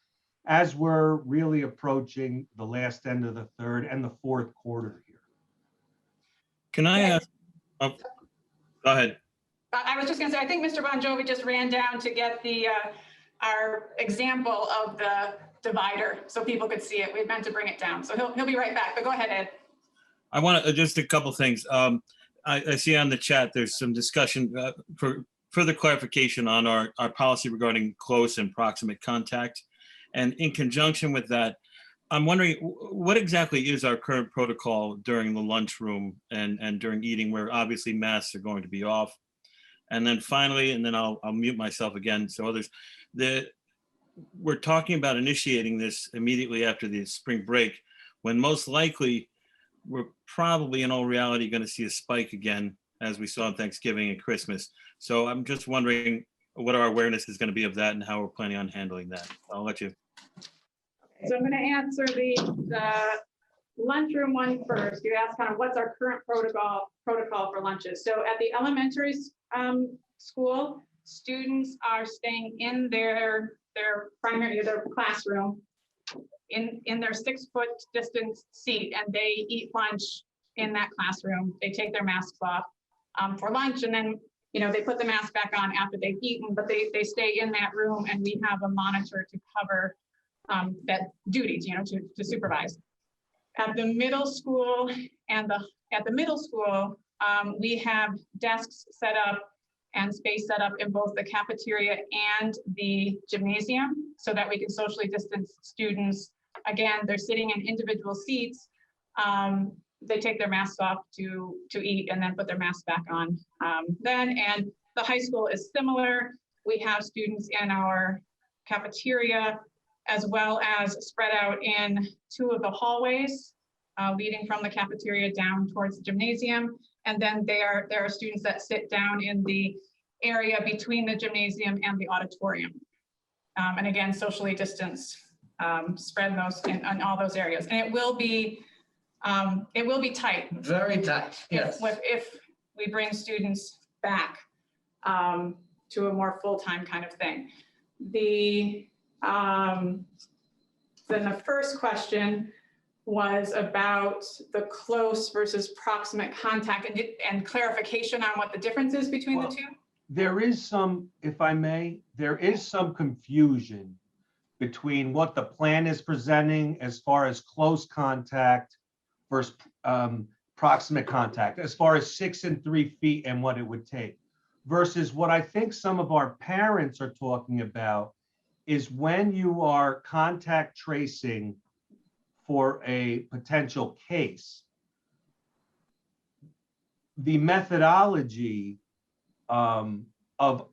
Speaker 8: as we're really approaching the last end of the third and the fourth quarter here.
Speaker 9: Can I ask? Oh, go ahead.
Speaker 4: I was just going to say, I think Mr. Bon Jovi just ran down to get the our example of the divider so people could see it. We meant to bring it down, so he'll be right back. But go ahead, Ed.
Speaker 9: I want to just a couple things. I see on the chat there's some discussion for further clarification on our policy regarding close and proximate contact. And in conjunction with that, I'm wondering what exactly is our current protocol during the lunchroom and during eating, where obviously masks are going to be off. And then finally, and then I'll mute myself again so others, we're talking about initiating this immediately after the spring break, when most likely we're probably in all reality going to see a spike again, as we saw on Thanksgiving and Christmas. So I'm just wondering what our awareness is going to be of that and how we're planning on handling that. I'll let you.
Speaker 4: So I'm going to answer the lunchroom one first. You asked kind of what's our current protocol for lunches. So at the elementary school, students are staying in their classroom in their 6-foot distance seat, and they eat lunch in that classroom. They take their masks off for lunch, and then they put the mask back on after they've eaten, but they stay in that room, and we have a monitor to cover that duties, to supervise. At the middle school we have desks set up and space set up in both the cafeteria and the gymnasium so that we can socially distance students. Again, they're sitting in individual seats. They take their masks off to eat and then put their masks back on and the high school is similar. We have students in our cafeteria as well as spread out in 2 of the hallways leading from the cafeteria down towards the gymnasium. And then there are students that sit down in the area between the gymnasium and the auditorium. And again, socially distanced, spread those in all those areas. And it will be tight.
Speaker 2: Very tight, yes.
Speaker 4: If we bring students back to a more full-time kind of thing. Then the first question was about the close versus proximate contact and clarification on what the difference is between the two.
Speaker 8: There is some, if I may, there is some confusion between what the plan is presenting as far as close contact versus proximate contact, as far as 6 and 3 feet and what it would take, versus what I think some of our parents are talking about is when you are contact tracing for a potential case, the methodology of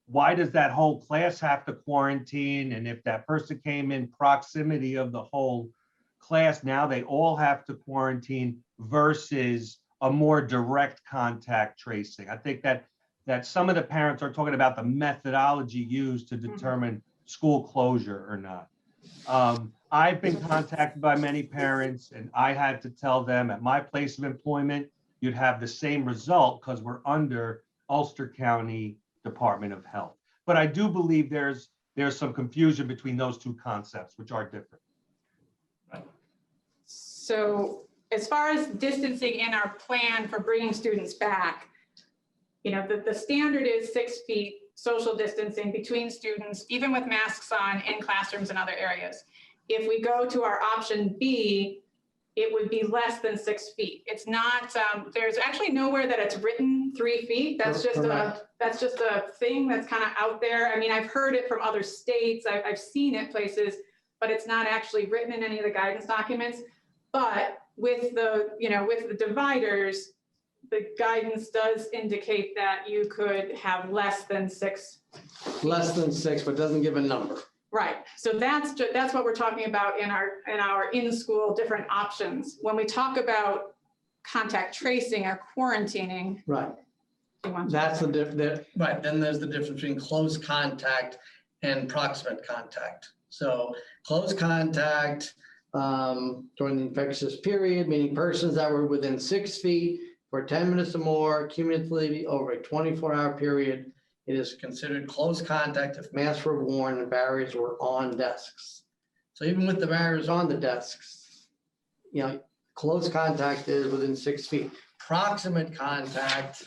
Speaker 8: why does that whole class have to quarantine, and if that person came in proximity of the whole class, now they all have to quarantine, versus a more direct contact tracing. I think that some of the parents are talking about the methodology used to determine school closure or not. I've been contacted by many parents, and I had to tell them at my place of employment, you'd have the same result because we're under Ulster County Department of Health. But I do believe there's some confusion between those two concepts, which are different.
Speaker 4: So as far as distancing in our plan for bringing students back, the standard is 6 feet social distancing between students, even with masks on in classrooms and other areas. If we go to our option B, it would be less than 6 feet. It's not, there's actually nowhere that it's written 3 feet. That's just a thing that's kind of out there. I mean, I've heard it from other states. I've seen it places, but it's not actually written in any of the guidance documents. But with the dividers, the guidance does indicate that you could have less than 6.
Speaker 2: Less than 6, but doesn't give a number.
Speaker 4: Right. So that's what we're talking about in our in-school different options. When we talk about contact tracing or quarantining.
Speaker 2: Right. That's the difference. Right. Then there's the difference between close contact and proximate contact. So close contact during the infectious period, meaning persons that were within 6 feet for 10 minutes or more cumulatively over a 24-hour period, it is considered close contact if masks were worn and barriers were on desks. So even with the barriers on the desks, close contact is within 6 feet. Proximate contact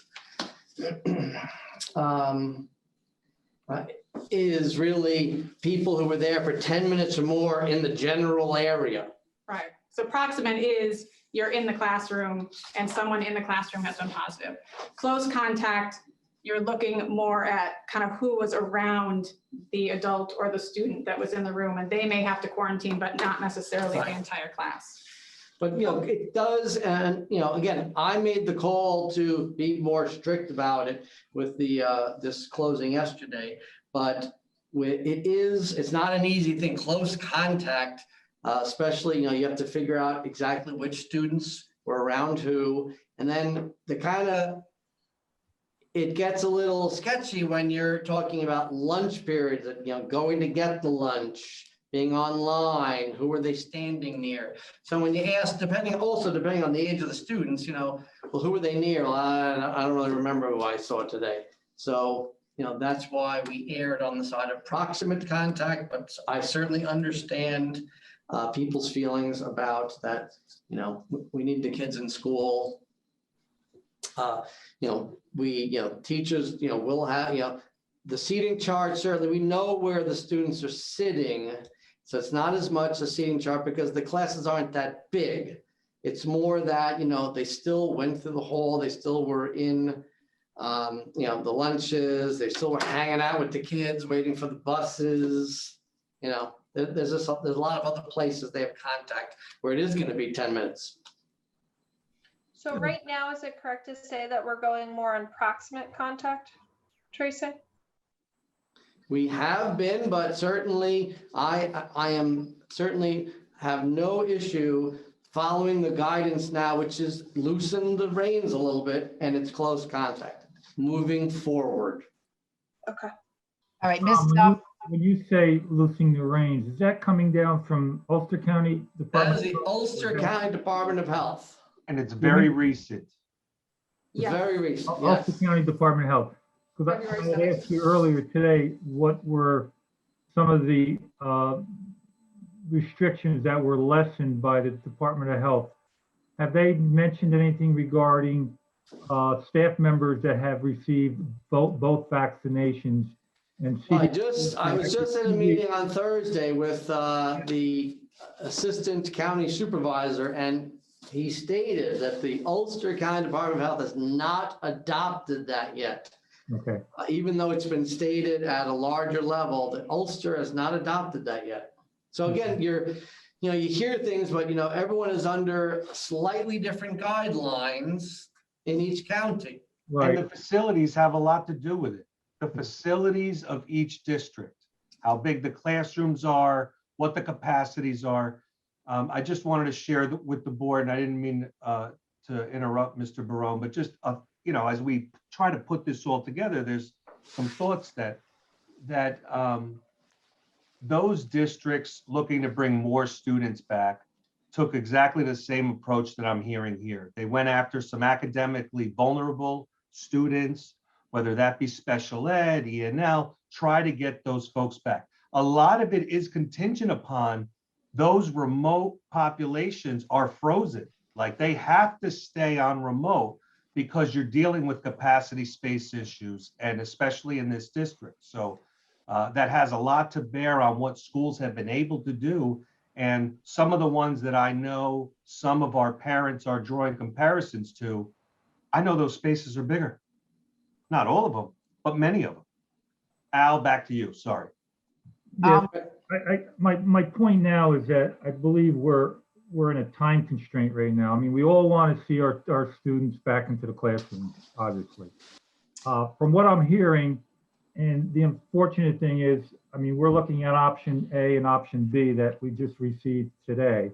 Speaker 2: is really people who were there for 10 minutes or more in the general area.
Speaker 4: Right. So proximate is you're in the classroom and someone in the classroom has been positive. Close contact, you're looking more at kind of who was around the adult or the student that was in the room, and they may have to quarantine, but not necessarily the entire class.
Speaker 2: But, it does, and, again, I made the call to be more strict about it with the, this closing yesterday, but it's not an easy thing, close contact, especially, you have to figure out exactly which students were around who, and then it gets a little sketchy when you're talking about lunch periods, going to get the lunch, being online, who were they standing near? So when you ask, depending on the age of the students, well, who were they near? Well, I don't really remember who I saw today. So, that's why we erred on the side of proximate contact, but I certainly understand people's feelings about that. We need the kids in school. Teachers, will have, the seating chart, certainly we know where the students are sitting. So it's not as much a seating chart because the classes aren't that big. It's more that, they still went through the hall. They still were in, the lunches. They still were hanging out with the kids, waiting for the buses. There's a lot of other places they have contact where it is going to be 10 minutes.
Speaker 10: So right now, is it correct to say that we're going more on proximate contact, Tracy?
Speaker 2: We have been, but certainly I am certainly have no issue following the guidance now, which is loosen the reins a little bit, and it's close contact moving forward.
Speaker 10: Okay.
Speaker 3: All right,
Speaker 1: When you say loosening the reins, is that coming down from Ulster County Department?
Speaker 2: That is the Ulster County Department of Health.
Speaker 8: And it's very recent.
Speaker 4: Yes.
Speaker 2: Very recent,
Speaker 1: Ulster
Speaker 2: yes.
Speaker 1: County Department of Health. Because I had asked you earlier today, what were some of the restrictions that were lessened by the Department of Health? Have they mentioned anything regarding staff members that have received both vaccinations? And
Speaker 2: I was just at a meeting on Thursday with the assistant county supervisor, and he stated that the Ulster County Department of Health has not adopted that yet.
Speaker 1: Okay.
Speaker 2: Even though it's been stated at a larger level, that Ulster has not adopted that yet. So again, you hear things, but everyone is under slightly different guidelines in each county.
Speaker 1: Right.
Speaker 8: And the facilities have a lot to do with it. The facilities of each district, how big the classrooms are, what the capacities are. I just wanted to share with the board, and I didn't mean to interrupt Mr. Barone, but just, as we try to put this all together, there's some thoughts that those districts looking to bring more students back took exactly the same approach that I'm hearing here. They went after some academically vulnerable students, whether that be special ed, ENL, try to get those folks back. A lot of it is contingent upon those remote populations are frozen. Like they have to stay on remote because you're dealing with capacity space issues, and especially in this district. So that has a lot to bear on what schools have been able to do. And some of the ones that I know some of our parents are drawing comparisons to, I know those spaces are bigger. Not all of them, but many of them. Al, back to you, sorry.
Speaker 1: Yeah, my point now is that I believe we're in a time constraint right now. I mean, we all want to see our students back into the classroom, obviously. From what I'm hearing, and the unfortunate thing is, I mean, we're looking at option A and option B that we just received today.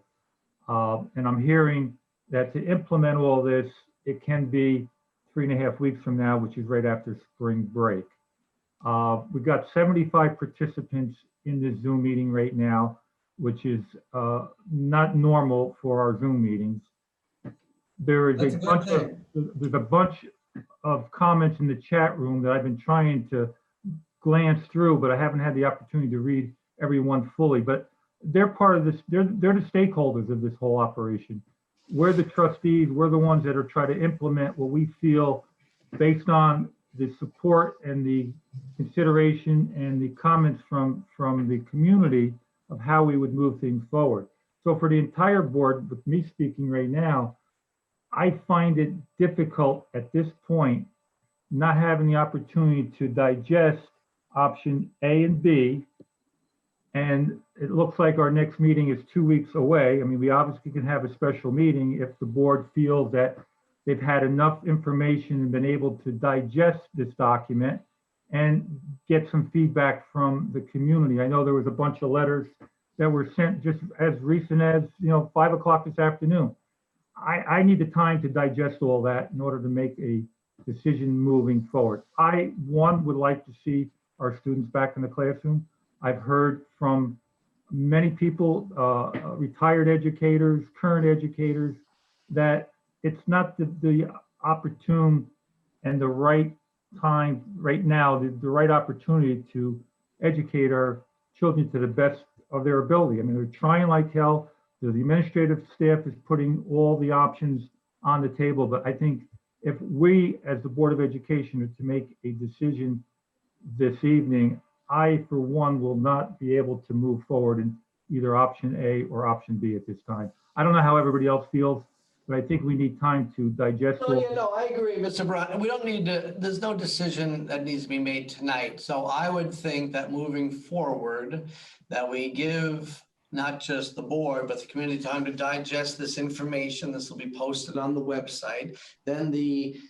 Speaker 1: And I'm hearing that to implement all this, it can be 3.5 weeks from now, which is right after spring break. We've got 75 participants in this Zoom meeting right now, which is not normal for our Zoom meetings. There is
Speaker 2: That's
Speaker 1: a
Speaker 2: a good
Speaker 1: bunch of,
Speaker 2: thing.
Speaker 1: there's a bunch of comments in the chat room that I've been trying to glance through, but I haven't had the opportunity to read everyone fully. But they're part of this, they're the stakeholders of this whole operation. We're the trustees, we're the ones that are trying to implement what we feel based on the support and the consideration and the comments from the community of how we would move things forward. So for the entire board, with me speaking right now, I find it difficult at this point, not having the opportunity to digest option A and B. And it looks like our next meeting is 2 weeks away. I mean, we obviously can have a special meeting if the board feels that they've had enough information and been able to digest this document and get some feedback from the community. I know there was a bunch of letters that were sent just as recent as, 5 o'clock this afternoon. I need the time to digest all that in order to make a decision moving forward. I, one, would like to see our students back in the classroom. I've heard from many people, retired educators, current educators, that it's not the opportune and the right time right now, the right opportunity to educate our children to the best of their ability. I mean, they're trying like hell. The administrative staff is putting all the options on the table, but I think if we, as the Board of Education, are to make a decision this evening, I, for one, will not be able to move forward in either option A or option B at this time. I don't know how everybody else feels, but I think we need time to digest.
Speaker 2: No, I agree, Mr. Brown. We don't need to, there's no decision that needs to be made tonight. So I would think that moving forward, that we give not just the board, but the community time to digest this information. This will be posted on the website. Then the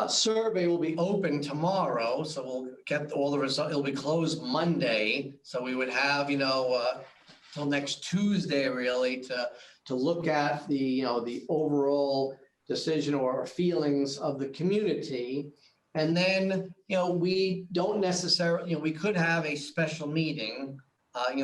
Speaker 2: survey will be open tomorrow, so we'll get all the results. It'll be closed Monday, so we would have, till next Tuesday really to look at the the overall decision or feelings of the community, and then we don't necessarily we could have a special meeting.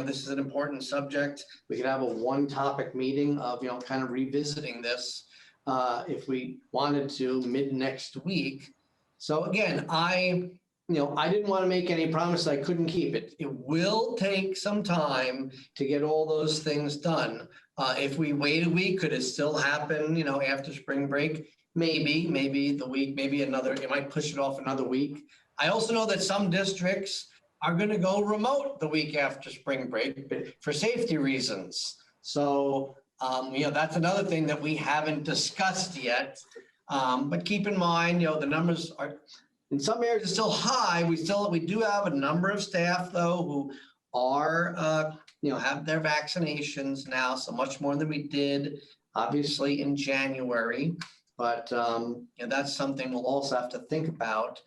Speaker 2: This is an important subject. We could have a one-topic meeting of kind of revisiting this. If we wanted to mid next week. So again, I didn't want to make any promise I couldn't keep. It will take some time to get all those things done. If we wait a week, could it still happen, after spring break? Maybe the week, maybe another, it might push it off another week. I also know that some districts are going to go remote the week after spring break for safety reasons. So that's another thing that we haven't discussed yet. But keep in mind, the numbers are in some areas still high. We do have a number of staff though who are have their vaccinations now, so much more than we did obviously in January. But that's something we'll also have to think about.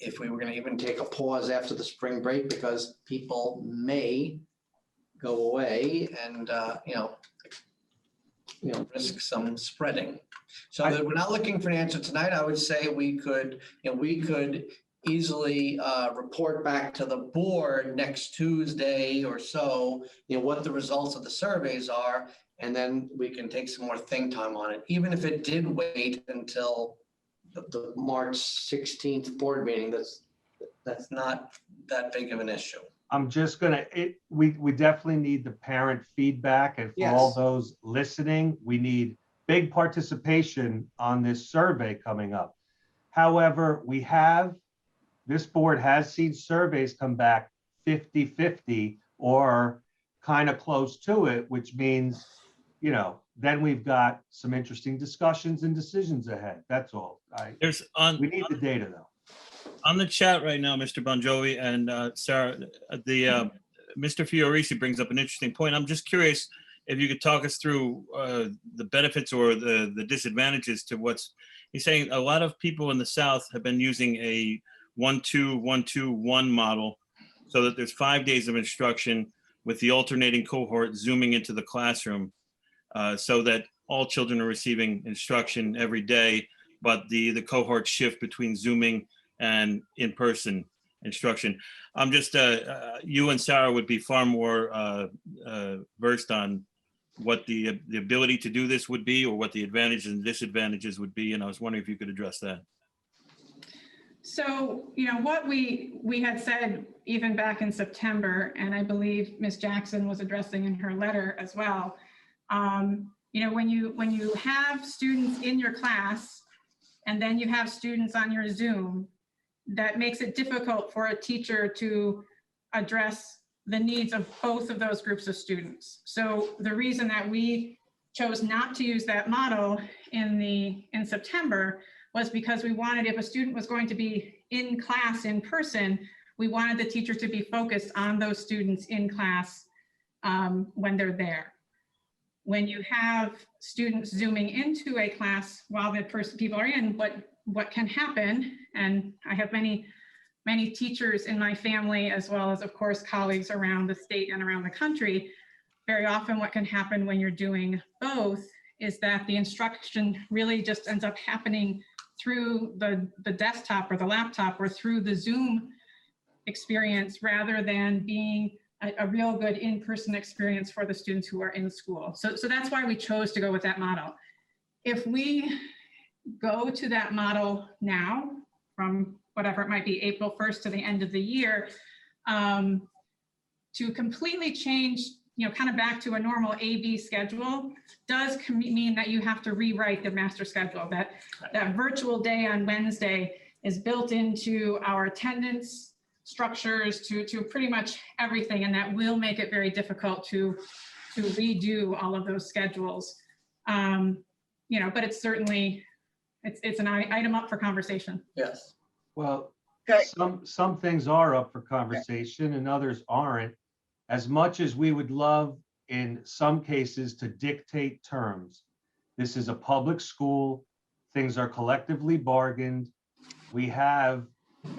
Speaker 2: If we were going to even take a pause after the spring break, because people may go away and risk some spreading. So that we're not looking for an answer tonight. I would say we could easily report back to the board next Tuesday or so, what the results of the surveys are, and then we can take some more think time on it. Even if it did wait until the March 16th board meeting, that's not that big of an issue.
Speaker 8: I'm just gonna, we definitely need the parent feedback, and for all those listening, we need big participation on this survey coming up. However, this board has seen surveys come back 50-50 or kind of close to it, which means, then we've got some interesting discussions and decisions ahead. That's all. We need the data though.
Speaker 9: On the chat right now, Mr. Bon Jovi and Sarah, Mr. Fiorisi brings up an interesting point. I'm just curious if you could talk us through the benefits or the disadvantages to he's saying. A lot of people in the South have been using a 1-2-1-2-1 model, so that there's 5 days of instruction with the alternating cohort zooming into the classroom, so that all children are receiving instruction every day, but the cohort shift between zooming and in-person instruction. I'm just, you and Sarah would be far more versed on what the ability to do this would be, or what the advantages and disadvantages would be. And I was wondering if you could address that.
Speaker 4: So, what we had said even back in September, and I believe Ms. Jackson was addressing in her letter as well, when you have students in your class and then you have students on your Zoom, that makes it difficult for a teacher to address the needs of both of those groups of students. So the reason that we chose not to use that model in September was because we wanted, if a student was going to be in class in person, we wanted the teachers to be focused on those students in class when they're there. When you have students zooming into a class while the people are in, what can happen, and I have many teachers in my family, as well as, of course, colleagues around the state and around the country, very often what can happen when you're doing both is that the instruction really just ends up happening through the desktop or the laptop or through the Zoom experience, rather than being a real good in-person experience for the students who are in school. So that's why we chose to go with that model. If we go to that model now, from whatever it might be, April 1st to the end of the year, to completely change, kind of back to a normal A/B schedule, does mean that you have to rewrite the master schedule. That virtual day on Wednesday is built into our attendance structures, to pretty much everything, and that will make it very difficult to redo all of those schedules. But it's certainly, it's an item up for conversation.
Speaker 2: Yes.
Speaker 8: Well,
Speaker 6: Okay.
Speaker 8: some things are up for conversation and others aren't. As much as we would love in some cases to dictate terms, this is a public school, things are collectively bargained. We have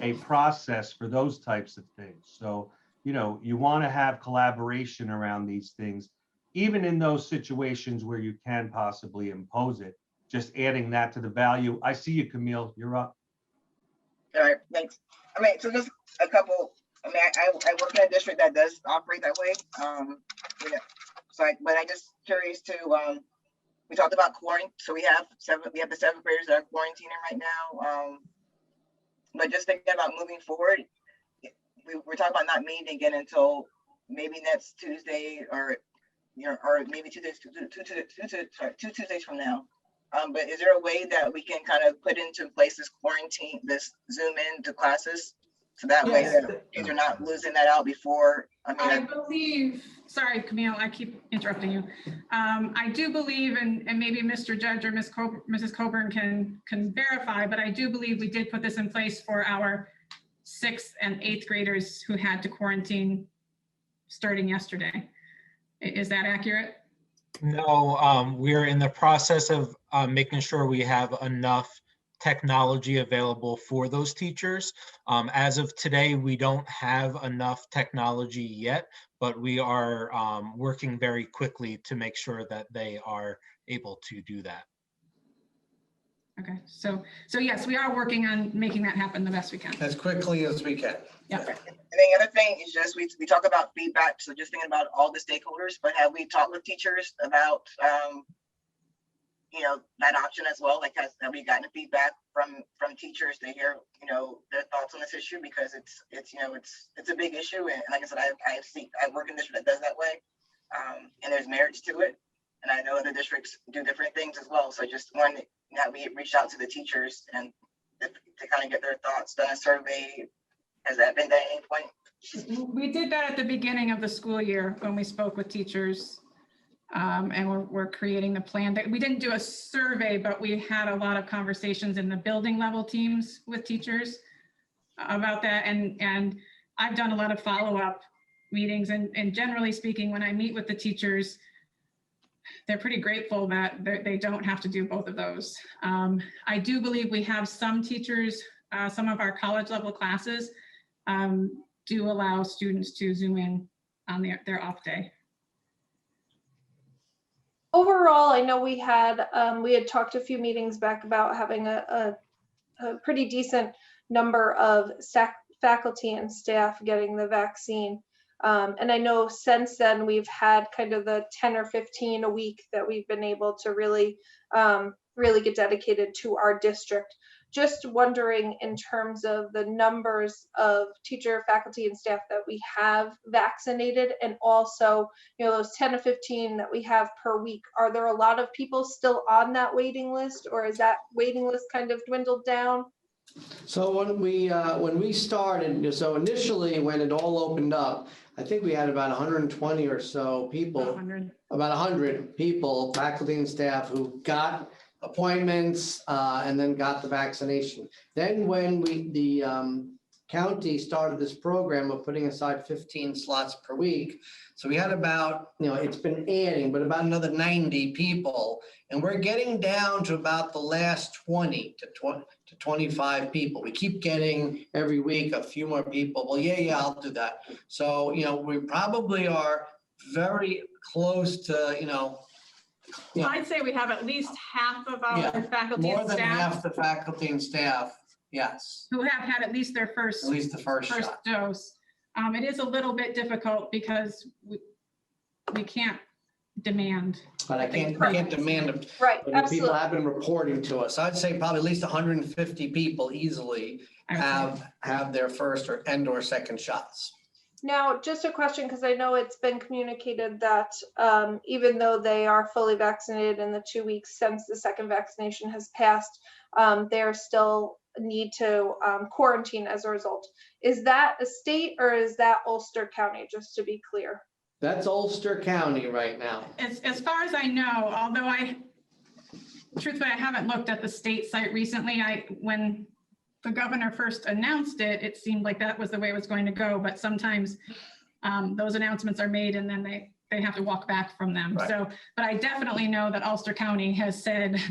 Speaker 8: a process for those types of things. So, you want to have collaboration around these things, even in those situations where you can possibly impose it, just adding that to the value. I see you, Camille, you're up.
Speaker 6: All right, thanks. So just a couple, I work in a district that does operate that way. But I just curious to, we talked about quarantine. So we have the seventh graders that are quarantining right now. But just thinking about moving forward, we're talking about not meeting again until maybe next Tuesday, or maybe two Tuesdays from now. But is there a way that we can kind of put into place this Zoom into classes, so that way that kids are not losing that out before?
Speaker 4: I believe, sorry, Camille, I keep interrupting you. I do believe, and maybe Mr. Judge or Mrs. Coburn can verify, but I do believe we did put this in place for our 6th and 8th graders who had to quarantine starting yesterday. Is that accurate?
Speaker 11: No, we're in the process of making sure we have enough technology available for those teachers. As of today, we don't have enough technology yet, but we are working very quickly to make sure that they are able to do that.
Speaker 4: Okay, so yes, we are working on making that happen the best we can.
Speaker 2: As quickly as we can.
Speaker 4: Yeah.
Speaker 6: And the other thing is just, we talk about feedback. So just thinking about all the stakeholders, but have we talked with teachers about, that option as well? Like, have we gotten feedback from teachers to hear, their thoughts on this issue? Because it's a big issue. And like I said, I work in a district that does that way. And there's merits to it. And I know other districts do different things as well. So I just wanted that we reached out to the teachers and to kind of get their thoughts, done a survey. Has that been done at any point?
Speaker 4: We did that at the beginning of the school year when we spoke with teachers, and we're creating the plan. We didn't do a survey, but we had a lot of conversations in the building level teams with teachers about that. And I've done a lot of follow-up meetings, and generally speaking, when I meet with the teachers, they're pretty grateful that they don't have to do both of those. I do believe we have some teachers, some of our college level classes do allow students to Zoom in on their off day.
Speaker 10: Overall, I know we had talked a few meetings back about having a pretty decent number of faculty and staff getting the vaccine. And I know since then we've had kind of the 10 or 15 a week that we've been able to really, really get dedicated to our district. Just wondering in terms of the numbers of teacher, faculty, and staff that we have vaccinated, and also, you know, those 10 to 15 that we have per week, are there a lot of people still on that waiting list, or is that waiting list kind of dwindled down?
Speaker 2: So when we started, so initially when it all opened up, I think we had about 120 or so people, about 100 people, faculty and staff, who got appointments and then got the vaccination. Then when the county started this program of putting aside 15 slots per week, so we had about, you know, it's been adding, but about another 90 people, and we're getting down to about the last 20 to 25 people. We keep getting every week a few more people. Well, yeah, I'll do that. So, you know, we probably are very close to, you know,
Speaker 4: I'd say we have at least half of our faculty
Speaker 2: more
Speaker 4: and
Speaker 2: than half
Speaker 4: staff
Speaker 2: the faculty and staff, yes,
Speaker 4: who have had at least their
Speaker 2: at
Speaker 4: first
Speaker 2: least the first shot.
Speaker 4: dose. It is a little bit difficult because we can't demand.
Speaker 2: But I can't demand them.
Speaker 10: Right,
Speaker 2: But the people
Speaker 10: absolutely.
Speaker 2: have been reporting to us. I'd say probably at least 150 people easily have their first or second shots.
Speaker 10: Now, just a question, because I know it's been communicated that even though they are fully vaccinated in the 2 weeks since the second vaccination has passed, they still need to quarantine as a result. Is that a state or is that Ulster County, just to be clear?
Speaker 2: That's Ulster County right now.
Speaker 4: As far as I know, although truthfully, I haven't looked at the state site recently. When the governor first announced it, it seemed like that was the way it was going to go, but sometimes those announcements are made and then they have to walk back from them.
Speaker 2: Right.
Speaker 4: So, but I definitely know that Ulster County has said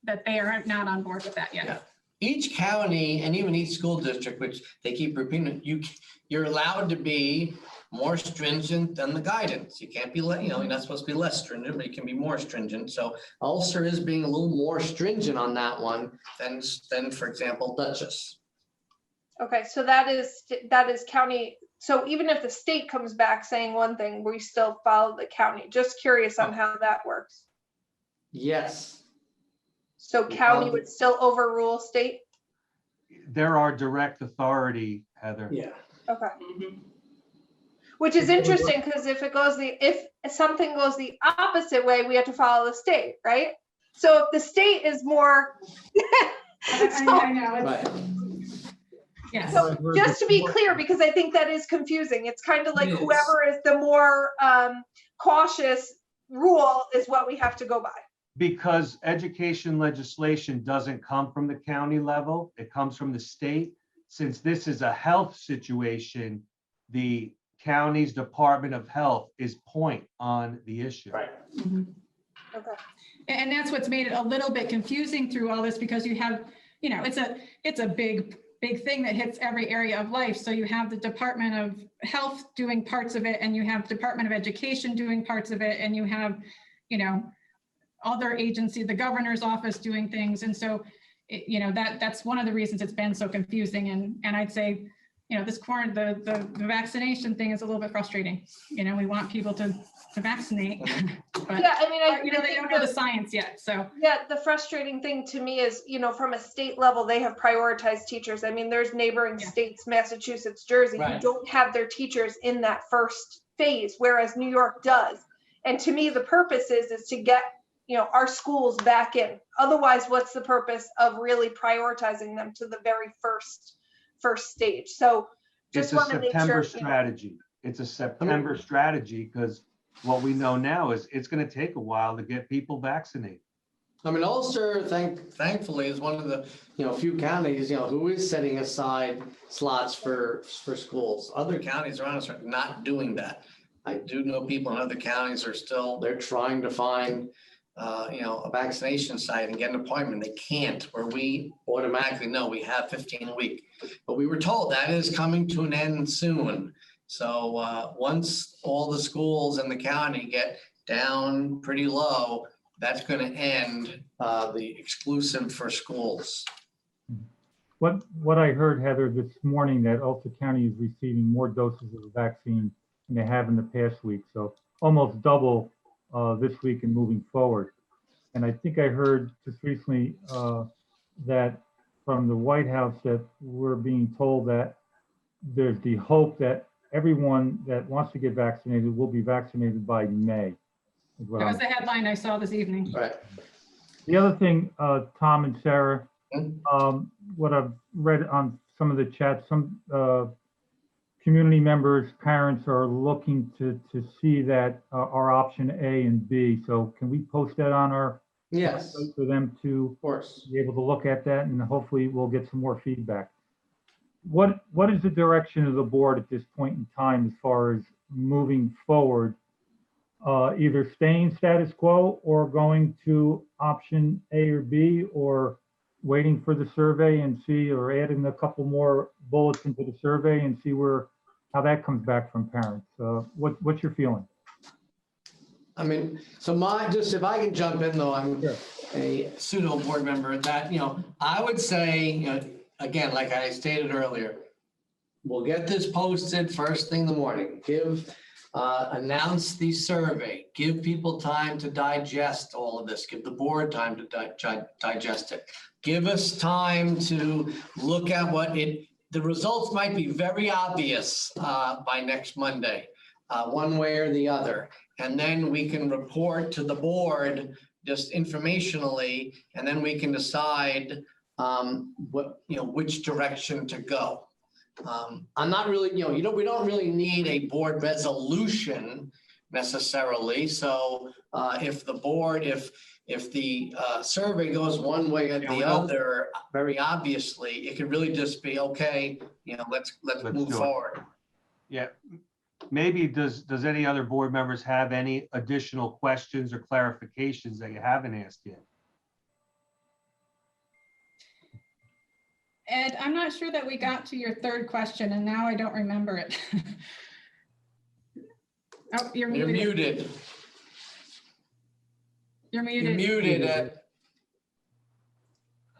Speaker 4: that they are not on board with that yet.
Speaker 2: Yeah. Each county and even each school district, which they keep repeating, you're allowed to be more stringent than the guidance. You can't be, you're not supposed to be less stringent, but you can be more stringent. So Ulster is being a little more stringent on that one than for example, Dutchess.
Speaker 10: Okay, so that is county. So even if the state comes back saying one thing, we still follow the county. Just curious on how that works.
Speaker 2: Yes.
Speaker 10: So county would still overrule state?
Speaker 8: There are direct authority, Heather.
Speaker 2: Yeah.
Speaker 10: Okay. Which is interesting because if something goes the opposite way, we have to follow the state, right? So if the state is more.
Speaker 4: I know.
Speaker 2: Right.
Speaker 4: Yes.
Speaker 10: So just to be clear, because I think that is confusing. It's kind of like whoever is the more cautious rule is what we have to go by.
Speaker 8: Because education legislation doesn't come from the county level, it comes from the state. Since this is a health situation, the county's Department of Health is point on the issue.
Speaker 2: Right.
Speaker 10: Okay.
Speaker 4: And that's what's made it a little bit confusing through all this, because you have, it's a big thing that hits every area of life. So you have the Department of Health doing parts of it, and you have Department of Education doing parts of it, and you have, other agencies, the governor's office doing things. And so, that's one of the reasons it's been so confusing. And I'd say, the vaccination thing is a little bit frustrating. We want people to vaccinate, but
Speaker 10: Yeah, I mean,
Speaker 4: they don't know the science yet. So
Speaker 10: yeah, the frustrating thing to me is, from a state level, they have prioritized teachers. I mean, there's neighboring states, Massachusetts, Jersey, who don't have their teachers in that first phase, whereas New York does. And to me, the purpose is to get our schools back in. Otherwise, what's the purpose of really prioritizing them to the very first stage? So just want to make sure.
Speaker 8: It's a September strategy. It's a September strategy because what we know now is it's going to take a while to get people vaccinated.
Speaker 2: I mean, Ulster, thankfully, is one of the few counties who is setting aside slots for schools. Other counties around us are not doing that. I do know people in other counties they're trying to find a vaccination site and get an appointment. They can't, where we automatically know we have 15 a week. But we were told that is coming to an end soon. So once all the schools in the county get down pretty low, that's going to end the exclusive for schools.
Speaker 1: What I heard, Heather, this morning, that Ulster County is receiving more doses of the vaccine than they have in the past week. So almost double this week and moving forward. And I think I heard just recently that from the White House that we're being told that there's the hope that everyone that wants to get vaccinated will be vaccinated by May. Is what
Speaker 4: That was
Speaker 1: I'm-
Speaker 4: the headline I saw this evening.
Speaker 2: Right.
Speaker 1: The other thing, Tom and Sarah, what I've read on some of the chats, some community members, parents are looking to see that our option A and B. So can we post that on our
Speaker 2: Yes,
Speaker 1: website
Speaker 2: of
Speaker 1: for them to
Speaker 2: course.
Speaker 1: be able to look at that, and hopefully we'll get some more feedback. What is the direction of the board at this point in time as far as moving forward? Either staying status quo or going to option A or B, or waiting for the survey and see, or adding a couple more bullets into the survey and see how that comes back from parents. What's your feeling?
Speaker 2: I mean, so just if I can jump in though, I'm a pseudo board member that, I would say, again, like I stated earlier, we'll get this posted first thing in the morning, announce the survey, give people time to digest all of this, give the board time to digest it. Give us time to look at the results might be very obvious by next Monday, one way or the other. And then we can report to the board just informationally, and then we can decide which direction to go. I'm not really, we don't really need a board resolution necessarily. So if the survey goes one way or the other, very obviously, it could really just be, okay, let's move forward.
Speaker 8: Yeah. Maybe does any other board members have any additional questions or clarifications that you haven't asked yet?
Speaker 4: Ed, I'm not sure that we got to your third question, and now I don't remember it. Oh, you're muted.
Speaker 2: You're muted.
Speaker 4: You're muted.
Speaker 2: You're muted, Ed.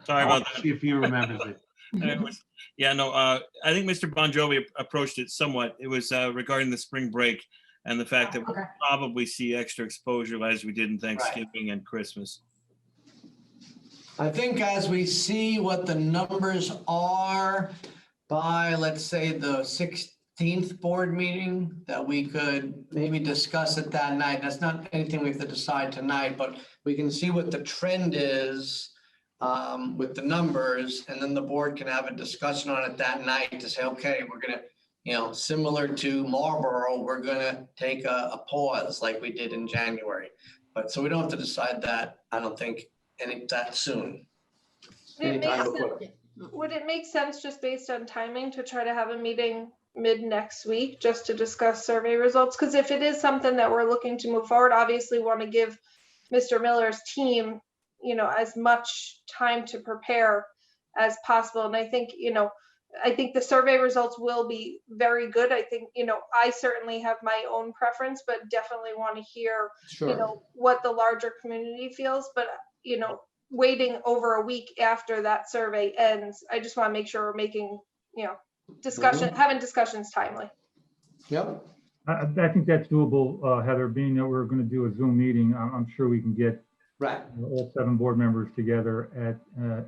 Speaker 9: Sorry about that.
Speaker 8: See if you remembers it.
Speaker 9: I think Mr. Bon Jovi approached it somewhat. It was regarding the spring break and the fact that we'll probably see extra exposure as we did in Thanksgiving and Christmas.
Speaker 2: I think as we see what the numbers are by, let's say, the 16th board meeting, that we could maybe discuss it that night. That's not anything we have to decide tonight, but we can see what the trend is with the numbers, and then the board can have a discussion on it that night to say, okay, we're gonna, similar to Marlboro, we're gonna take a pause like we did in January. But so we don't have to decide that, I don't think, that soon.
Speaker 10: Would it make sense just based on timing to try to have a meeting mid next week just to discuss survey results? Because if it is something that we're looking to move forward, obviously want to give Mr. Miller's team, as much time to prepare as possible. And I think, I think the survey results will be very good. I think, I certainly have my own preference, but definitely want to hear, what the larger community feels. But, waiting over a week after that survey ends, I just want to make sure we're making, having discussions timely.
Speaker 2: Yep.
Speaker 1: I think that's doable, Heather, being that we're going to do a Zoom meeting. I'm sure we can get all 7 board members together at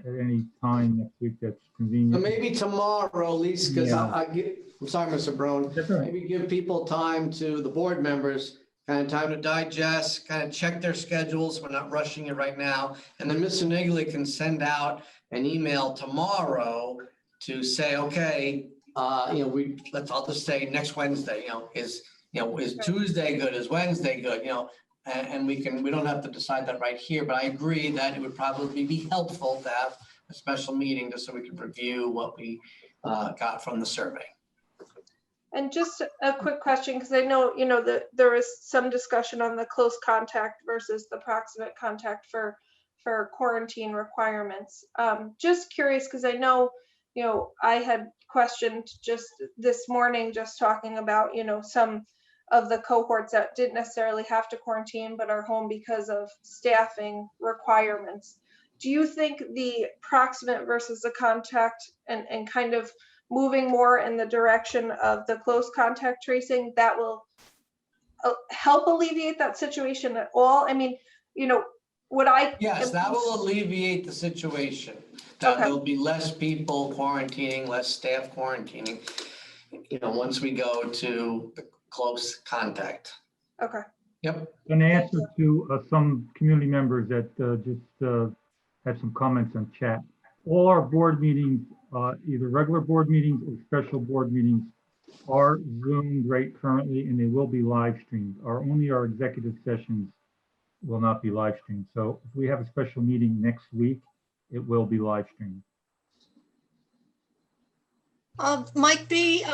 Speaker 1: any time next week that's convenient.
Speaker 2: So maybe tomorrow, Lisa, because I'm sorry, Mr. Brown, maybe give people time to the board members, kind of time to digest, kind of check their schedules. We're not rushing it right now. And then Mr. Nigley can send out an email tomorrow to say, okay, I'll just say next Wednesday, is Tuesday good? Is Wednesday good? And we don't have to decide that right here, but I agree that it would probably be helpful to have a special meeting just so we can review what we got from the survey.
Speaker 10: And just a quick question, because I know, that there was some discussion on the close contact versus the proximate contact for quarantine requirements. Just curious, because I know, I had questioned just this morning, just talking about, some of the cohorts that didn't necessarily have to quarantine, but are home because of staffing requirements. Do you think the proximate versus the contact and kind of moving more in the direction of the close contact tracing, that will help alleviate that situation at all? I mean, you know,
Speaker 2: Yes, that will alleviate the situation. That
Speaker 10: Okay.
Speaker 2: there'll be less people quarantining, less staff quarantining, you know, once we go to the close contact.
Speaker 10: Okay.
Speaker 2: Yep.
Speaker 1: An answer to some community members that just had some comments on chat. All our board meetings, either regular board meetings or special board meetings, are Zoomed right currently, and they will be live streamed. Only our executive sessions will not be live streamed. So if we have a special meeting next week, it will be live streamed.
Speaker 5: Mike B.,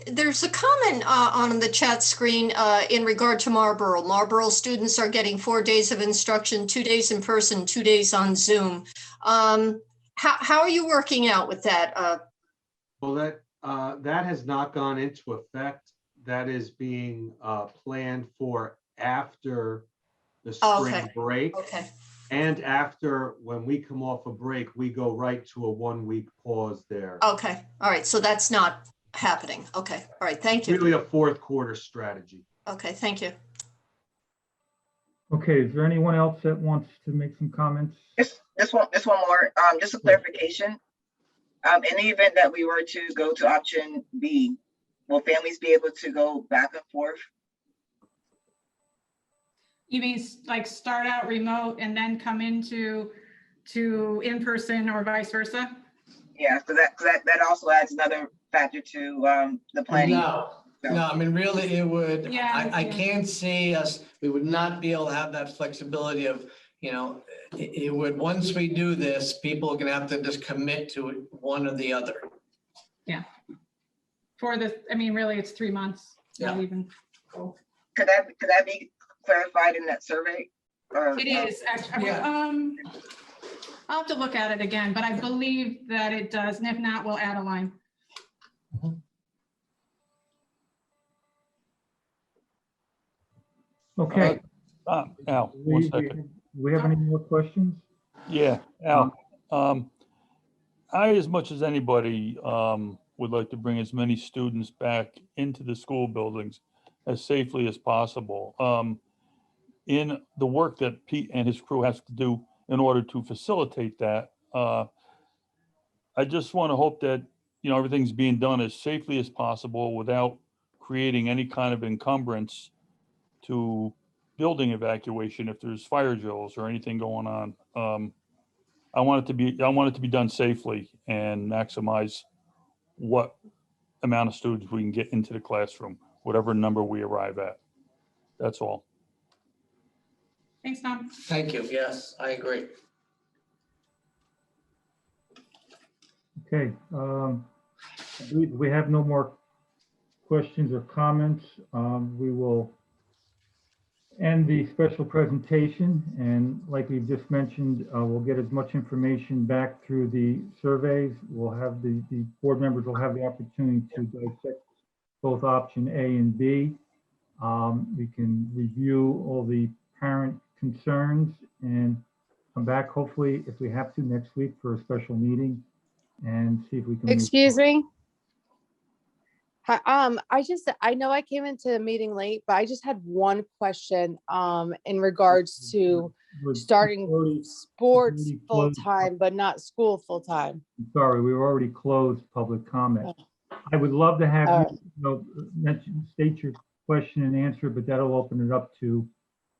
Speaker 5: there's a comment on the chat screen in regard to Marlboro. Marlboro students are getting 4 days of instruction, 2 days in person, 2 days on Zoom. How are you working out with that?
Speaker 8: Well, that has not gone into effect. That is being planned for after the spring break.
Speaker 5: Okay.
Speaker 8: And after, when we come off a break, we go right to a 1 week pause there.
Speaker 5: Okay. All right. So that's not happening. Okay. All right. Thank you.
Speaker 8: Really a fourth quarter strategy.
Speaker 5: Okay. Thank you.
Speaker 1: Okay, is there anyone else that wants to make some comments?
Speaker 6: Just one more, just a clarification. In the event that we were to go to option B, will families be able to go back and forth?
Speaker 4: You mean like start out remote and then come into in-person or vice versa?
Speaker 6: Yeah, so that also adds another factor to the planning.
Speaker 2: No, I mean, really, it would,
Speaker 4: Yeah.
Speaker 2: I can't see us, we would not be able to have that flexibility of, you know, it would, once we do this, people are gonna have to just commit to one or the other.
Speaker 4: Yeah. I mean, really, it's 3 months. Not
Speaker 2: Yeah.
Speaker 4: even.
Speaker 6: Could that be clarified in that survey?
Speaker 4: It is actually.
Speaker 2: Yeah.
Speaker 4: I'll have to look at it again, but I believe that it does. And if not, we'll add a line.
Speaker 1: Okay.
Speaker 12: Al, one second.
Speaker 1: We have any more questions?
Speaker 12: Yeah, Al, I, as much as anybody, would like to bring as many students back into the school buildings as safely as possible. In the work that Pete and his crew has to do in order to facilitate that, I just want to hope that, you know, everything's being done as safely as possible without creating any kind of encumbrance to building evacuation if there's fire drills or anything going on. I want it to be done safely and maximize what amount of students we can get into the classroom, whatever number we arrive at. That's all.
Speaker 4: Thanks, Tom.
Speaker 2: Thank you, yes, I agree.
Speaker 1: Okay, I believe we have no more questions or comments. We will end the special presentation, and like we've just mentioned, we'll get as much information back through the surveys. We'll have the board members will have the opportunity to dissect both option A and B. We can review all the parent concerns and come back hopefully if we have to next week for a special meeting and see if we can.
Speaker 13: Excuse me. Hi, I know I came into the meeting late, but I just had one question in regards to starting sports full time, but not school full time.
Speaker 1: Sorry, we were already closed public comment. I would love to have state your question and answer, but that'll open it up to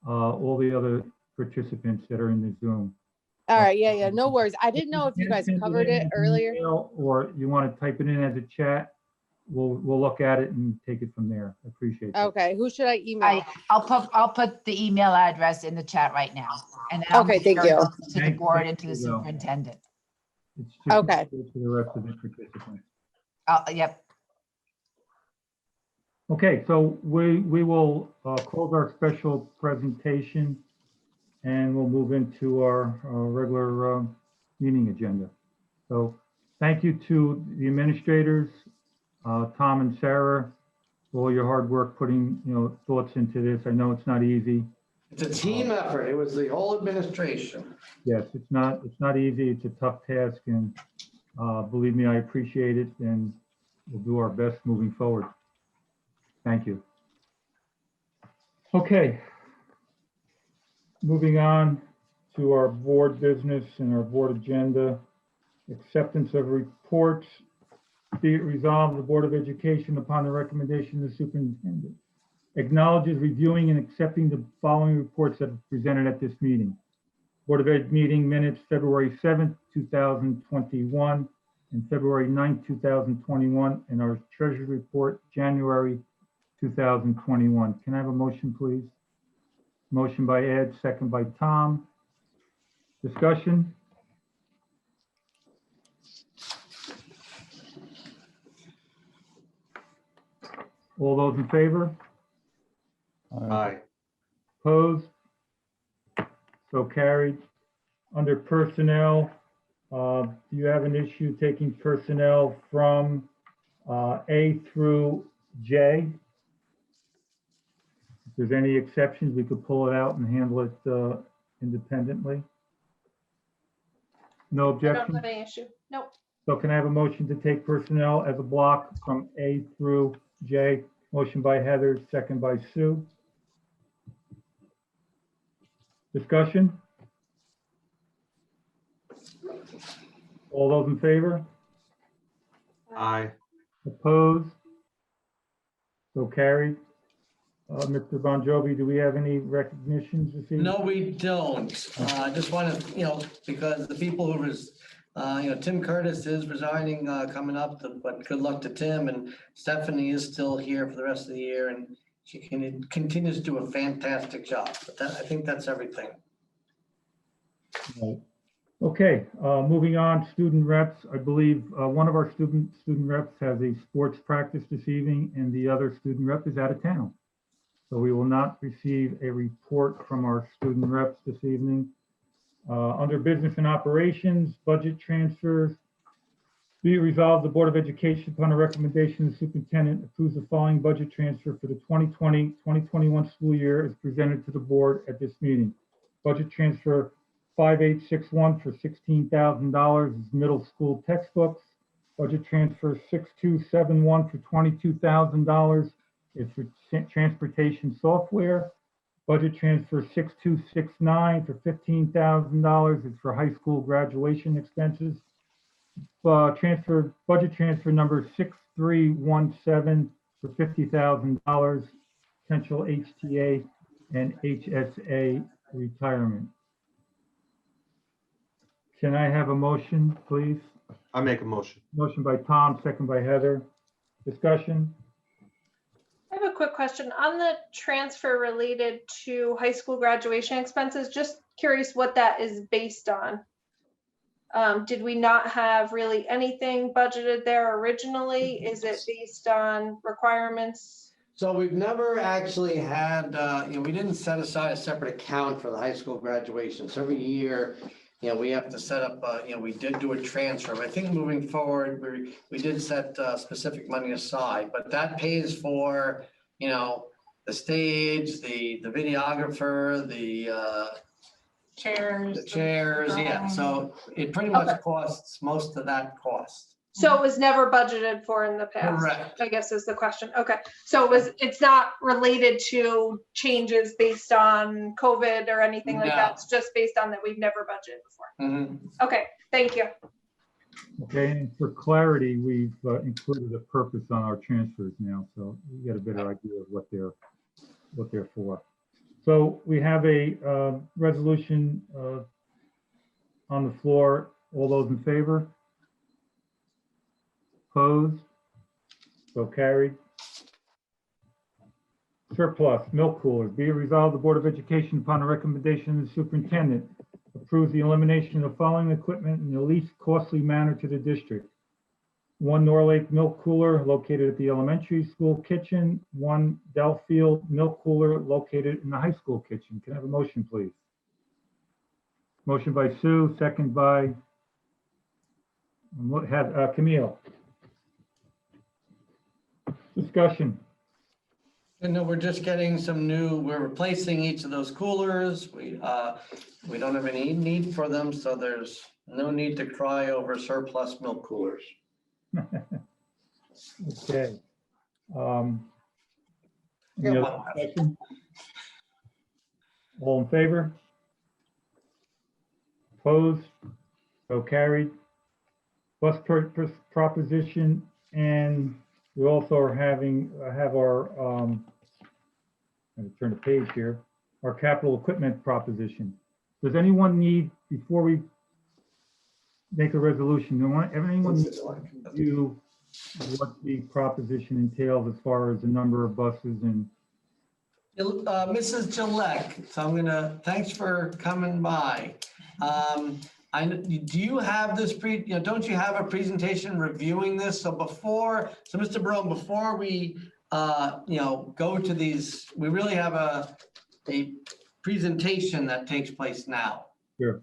Speaker 1: all the other participants that are in the Zoom.
Speaker 13: All right, yeah, no worries. I didn't know if you guys covered it earlier.
Speaker 1: Or you want to type it in as a chat, we'll look at it and take it from there. I appreciate it.
Speaker 13: Okay, who should I email?
Speaker 3: I'll put the email address in the chat right now. And then I'll
Speaker 13: Okay,
Speaker 3: make
Speaker 13: thank
Speaker 3: sure it
Speaker 13: you.
Speaker 3: goes to the board and to the superintendent.
Speaker 1: It's just
Speaker 13: Okay.
Speaker 1: to the rest of the participants.
Speaker 3: Yep.
Speaker 1: Okay, so we will close our special presentation and we'll move into our regular meeting agenda. So thank you to the administrators, Tom and Sarah, for all your hard work putting, thoughts into this. I know it's not easy.
Speaker 2: It's a team effort. It was the whole administration.
Speaker 1: Yes, it's not easy. It's a tough task, and believe me, I appreciate it. And we'll do our best moving forward. Thank you. Okay. Moving on to our board business and our board agenda. Acceptance of reports. Be it resolved, the Board of Education, upon the recommendation of the superintendent, acknowledges reviewing and accepting the following reports that are presented at this meeting. Board of Ed meeting minutes, February 7th, 2021, and February 9th, 2021, and our treasury report, January 2021. Can I have a motion, please? Motion by Ed, second by Tom. Discussion? All those in favor?
Speaker 8: Aye.
Speaker 1: Opposed? So carried. Under personnel, do you have an issue taking personnel from A through J? If there's any exceptions, we could pull it out and handle it independently. No
Speaker 10: I don't
Speaker 1: objection?
Speaker 10: have any issue. Nope.
Speaker 1: So can I have a motion to take personnel as a block from A through J? Motion by Heather, second by Sue. Discussion? All those in favor?
Speaker 8: Aye.
Speaker 1: Opposed? So carried. Mr. Bon Jovi, do we have any recognitions this evening?
Speaker 2: No, we don't. I just want to, because the people who was, Tim Curtis is resigning coming up, but good luck to Tim, and Stephanie is still here for the rest of the year, and she continues to do a fantastic job. But I think that's everything.
Speaker 1: Right. Okay, moving on, student reps. I believe one of our student reps has a sports practice this evening, and the other student rep is out of town. So we will not receive a report from our student reps this evening. Under business and operations, budget transfers. Be it resolved, the Board of Education, upon a recommendation of the superintendent, approves the following budget transfer for the 2020-2021 school year as presented to the board at this meeting. Budget transfer 5861 for $16,000 is middle school textbooks. Budget transfer 6271 for $22,000 is for transportation software. Budget transfer 6269 for $15,000 is for high school graduation expenses. Budget transfer number 6317 for $50,000, potential HTA and HSA retirement. Can I have a motion, please?
Speaker 8: I make a motion.
Speaker 1: Motion by Tom, second by Heather. Discussion?
Speaker 10: I have a quick question on the transfer related to high school graduation expenses. Just curious what that is based on. Did we not have really anything budgeted there originally? Is it based on requirements?
Speaker 2: So we've never actually had, we didn't set aside a separate account for the high school graduation. So every year, we have to set up, we did do a transfer. I think moving forward, we did set specific money aside, but that pays for, the stage, the videographer, the chairs, yeah. So it pretty much costs most of that cost.
Speaker 10: So it was never budgeted for in the past?
Speaker 2: Correct.
Speaker 10: I guess is the question. Okay. So it's not related to changes based on COVID or anything like that? It's just based on that we've never budgeted before? Okay, thank you.
Speaker 1: Okay, and for clarity, we've included a purpose on our transfers now, so you get a better idea of what they're for. So we have a resolution on the floor. All those in favor? Opposed? So carried. Surplus, milk cooler. Be it resolved, the Board of Education, upon the recommendation of the superintendent, approves the elimination of the following equipment in the least costly manner to the district. One Norlake milk cooler located at the elementary school kitchen, one Delfield milk cooler located in the high school kitchen. Can I have a motion, please? Motion by Sue, second by Camille. Discussion.
Speaker 2: And no, we're just getting we're replacing each of those coolers. We don't have any need for them, so there's no need to cry over surplus milk coolers.
Speaker 1: Okay. Any other discussion? All in favor? Opposed? So carried. Bus purchase proposition, and we also are having, have our, I'm going to turn the page here, our capital equipment proposition. Does anyone need, before we make a resolution, anyone need to review what the proposition entails as far as the number of buses and
Speaker 2: Mrs. Gillette, so I'm gonna, thanks for coming by. Do you have this don't you have a presentation reviewing this? So Mr. Barone, before we, go to these, we really have a presentation that takes place now.
Speaker 1: Sure.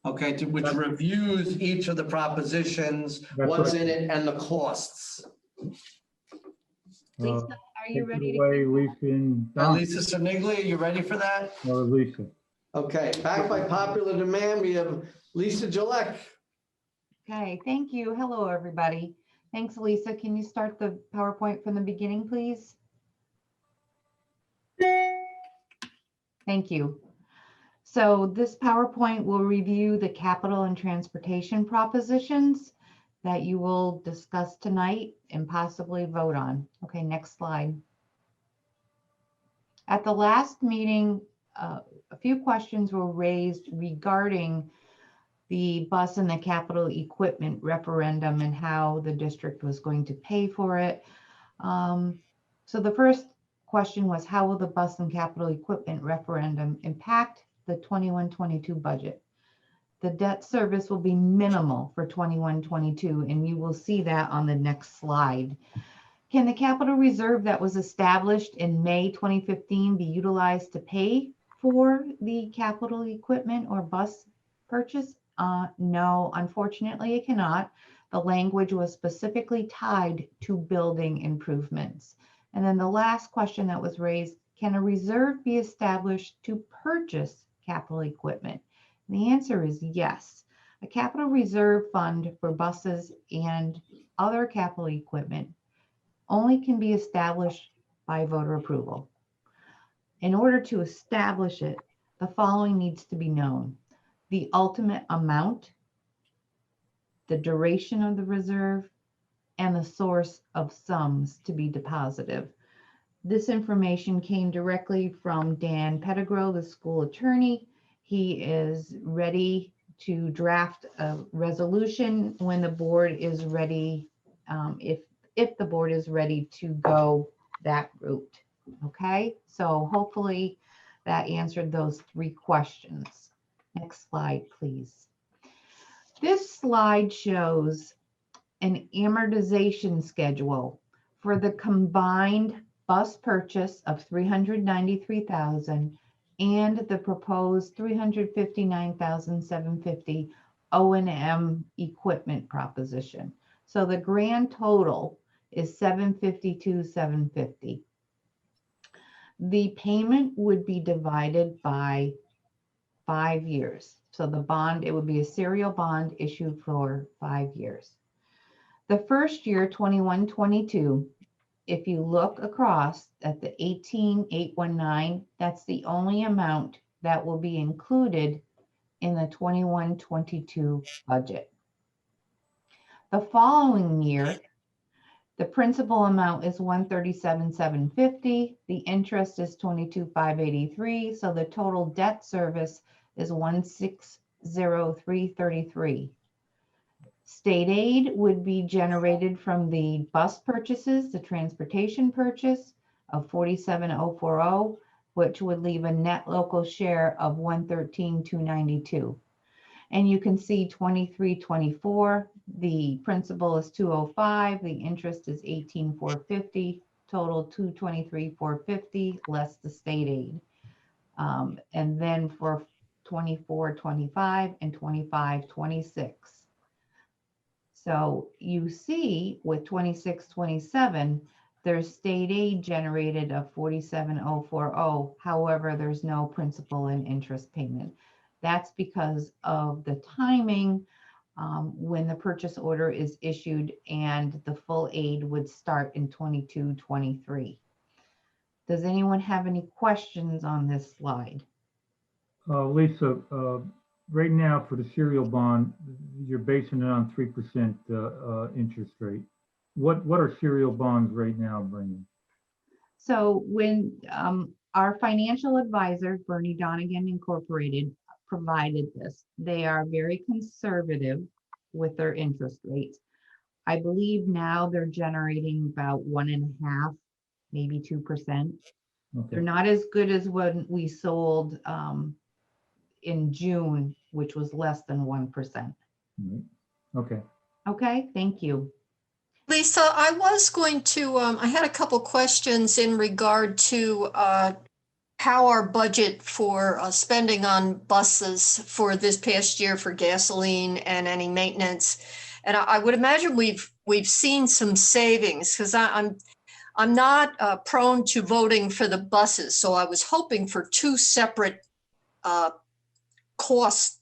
Speaker 2: Okay, which reviews each of the propositions, what's in it, and the costs.
Speaker 14: Lisa, are you ready to?
Speaker 2: Lisa Soniglia, you ready for that?
Speaker 1: Lisa.
Speaker 2: Okay, back by popular demand, we have Lisa Gillette.
Speaker 14: Okay, thank you. Hello, everybody. Thanks, Lisa. Can you start the PowerPoint from the beginning, please? Thank you. So this PowerPoint will review the capital and transportation propositions that you will discuss tonight and possibly vote on. Okay, next slide. At the last meeting, a few questions were raised regarding the bus and the capital equipment referendum and how the district was going to pay for it. So the first question was, how will the bus and capital equipment referendum impact the 21-22 budget? The debt service will be minimal for 21-22, and you will see that on the next slide. Can the capital reserve that was established in May 2015 be utilized to pay for the capital equipment or bus purchase? No, unfortunately it cannot. The language was specifically tied to building improvements. And then the last question that was raised, can a reserve be established to purchase capital equipment? And the answer is yes. A capital reserve fund for buses and other capital equipment only can be established by voter approval. In order to establish it, the following needs to be known: the ultimate amount, the duration of the reserve, and the source of sums to be deposited. This information came directly from Dan Pettigrew, the school attorney. He is ready to draft a resolution when the board is ready, if the board is ready to go that route. Okay, so hopefully that answered those three questions. Next slide, please. This slide shows an amortization schedule for the combined bus purchase of $393,000 and the proposed $359,750 O&M equipment proposition. So the grand total is $752,750. The payment would be divided by 5 years. So the bond, it would be a serial bond issued for 5 years. The first year, 21-22, if you look across at the 18,819, that's the only amount that will be included in the 21-22 budget. The following year, the principal amount is $137,750. The interest is $22,583. So the total debt service is $160,333. State aid would be generated from the bus purchases, the transportation purchase of $47,040, which would leave a net local share of $113,292. And you can see 23-24, the principal is $205, the interest is $18,450, total $223,450 less the state aid. And then for 24-25 and 25-26. So you see with 26-27, there's state aid generated of $47,040. However, there's no principal and interest payment. That's because of the timing when the purchase order is issued and the full aid would start in 22-23. Does anyone have any questions on this slide?
Speaker 1: Lisa, right now for the serial bond, you're basing it on 3% interest rate. What are serial bonds right now bringing?
Speaker 14: So when our financial advisor, Bernie Donegan Incorporated, provided this, they are very conservative with their interest rates. I believe now they're generating about 1.5%, maybe 2%.
Speaker 1: Okay.
Speaker 14: They're not as good as when we sold in June, which was less than 1%.
Speaker 1: Okay.
Speaker 14: Okay, thank you.
Speaker 5: Lisa, I was going to, I had a couple questions in regard to how our budget for spending on buses for this past year for gasoline and any maintenance. And I would imagine we've seen some savings because I'm not prone to voting for the buses. So I was hoping for two separate cost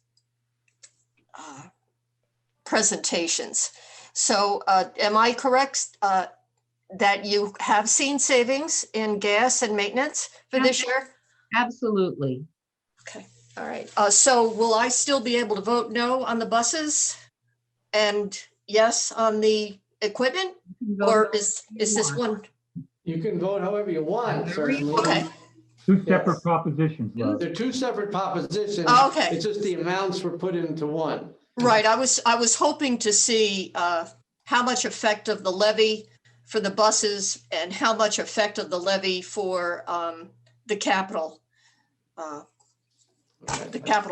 Speaker 5: presentations. So am I correct that you have seen savings in gas and maintenance for this year?
Speaker 14: Absolutely.
Speaker 5: Okay, all right. So will I still be able to vote no on the buses and yes on the equipment? Or is this one?
Speaker 2: You can vote however you want, certainly.
Speaker 5: Okay.
Speaker 1: Two separate propositions, Love.
Speaker 2: They're two separate propositions.
Speaker 5: Oh, okay.
Speaker 2: It's just the amounts were put into one.
Speaker 5: Right. I was hoping to see how much effect of the levy for the buses and how much effect of the levy for the capital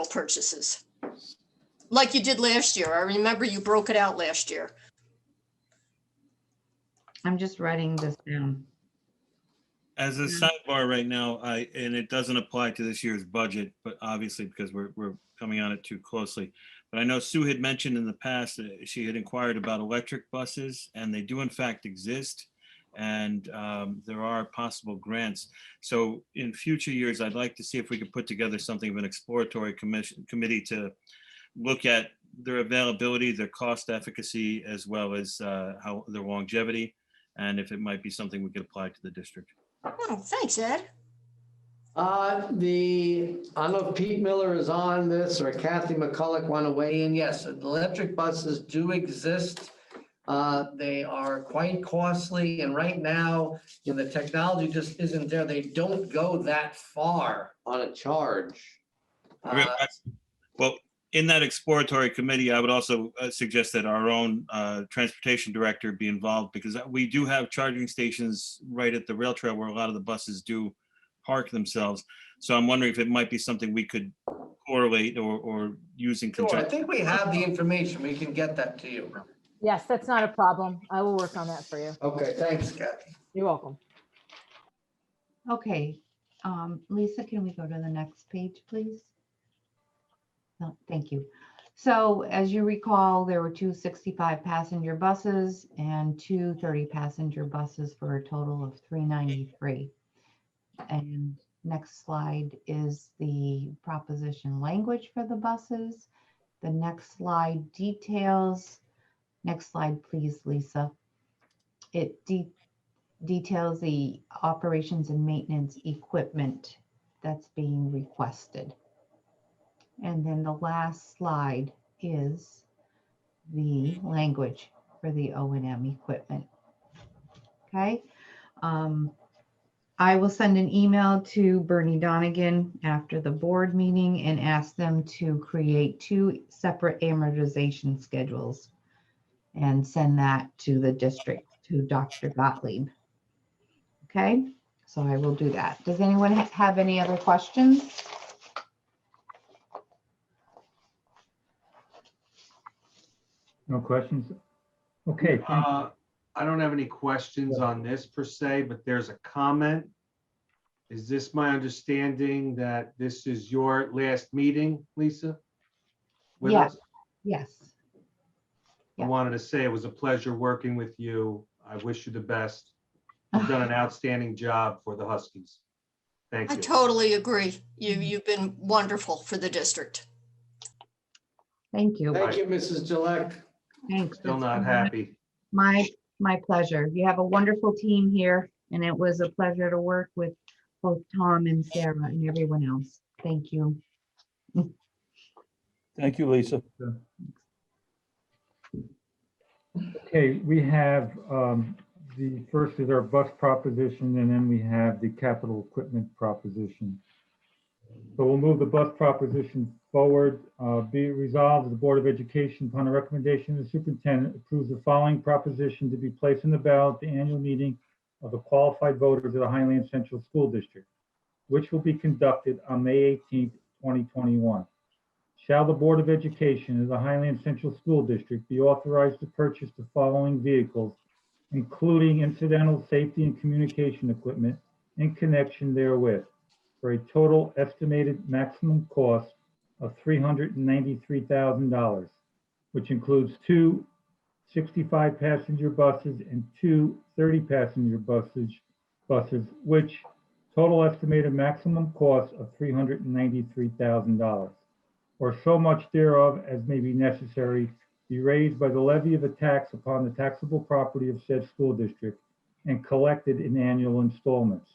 Speaker 5: purchases. Like you did last year. I remember you broke it out last year.
Speaker 14: I'm just writing this down.
Speaker 9: As a sidebar right now, and it doesn't apply to this year's budget, but obviously because we're coming on it too closely. But I know Sue had mentioned in the past that she had inquired about electric buses, and they do in fact exist, and there are possible grants. So in future years, I'd like to see if we could put together something of an exploratory committee to look at their availability, their cost efficacy, as well as how their longevity, and if it might be something we could apply to the district.
Speaker 5: Oh, thanks, Ed.
Speaker 2: I don't know if Pete Miller is on this or Kathy McCulloch want to weigh in. Yes, electric buses do exist. They are quite costly, and right now, the technology just isn't there. They don't go that far on a charge.
Speaker 9: Well, in that exploratory committee, I would also suggest that our own transportation director be involved, because we do have charging stations right at the rail trail where a lot of the buses do park themselves. So I'm wondering if it might be something we could correlate or use in
Speaker 2: Sure,
Speaker 9: conjunction.
Speaker 2: I think we have the information. We can get that to you.
Speaker 7: Yes, that's not a problem. I will work on that for you.
Speaker 2: Okay, thanks, Kathy.
Speaker 7: You're welcome.
Speaker 14: Okay, Lisa, can we go to the next page, please? No, thank you. So as you recall, there were two 65-passenger buses and two 30-passenger buses for a total of 393. And next slide is the proposition language for the buses. The next slide details, next slide please, Lisa. It details the operations and maintenance equipment that's being requested. And then the last slide is the language for the O&M equipment. Okay. I will send an email to Bernie Donegan after the board meeting and ask them to create two separate amortization schedules and send that to the district, to Dr. Gottlieb. Okay, so I will do that. Does anyone have any other questions?
Speaker 1: No questions? Okay.
Speaker 8: I don't have any questions on this per se, but there's a comment. Is this my understanding that this is your last meeting, Lisa? With
Speaker 14: Yes.
Speaker 8: us?
Speaker 14: Yes.
Speaker 8: I wanted to say it was a pleasure working with you. I wish you the best. You've done an outstanding job for the Huskies. Thank you.
Speaker 5: I totally agree. You've been wonderful for the district.
Speaker 14: Thank you.
Speaker 2: Thank you, Mrs. Gillette.
Speaker 14: Thanks.
Speaker 8: Still
Speaker 14: It's
Speaker 8: not
Speaker 14: been
Speaker 8: happy.
Speaker 14: My pleasure. You have a wonderful team here, and it was a pleasure to work with both Tom and Sarah and everyone else. Thank you.
Speaker 12: Thank you, Lisa.
Speaker 1: Okay, we have, the first is our bus proposition, and then we have the capital equipment proposition. So we'll move the bus proposition forward. Be it resolved, the Board of Education, upon the recommendation of the superintendent, approves the following proposition to be placed in the ballot at the annual meeting of the qualified voters of the Highland Central School District, which will be conducted on May 18th, 2021. Shall the Board of Education of the Highland Central School District be authorized to purchase the following vehicles, including incidental safety and communication equipment in connection therewith, for a total estimated maximum cost of $393,000, which includes two 65-passenger buses and two 30-passenger buses, which total estimated maximum cost of $393,000, or so much thereof as may be necessary, be raised by the levy of a tax upon the taxable property of said school district and collected in annual installments,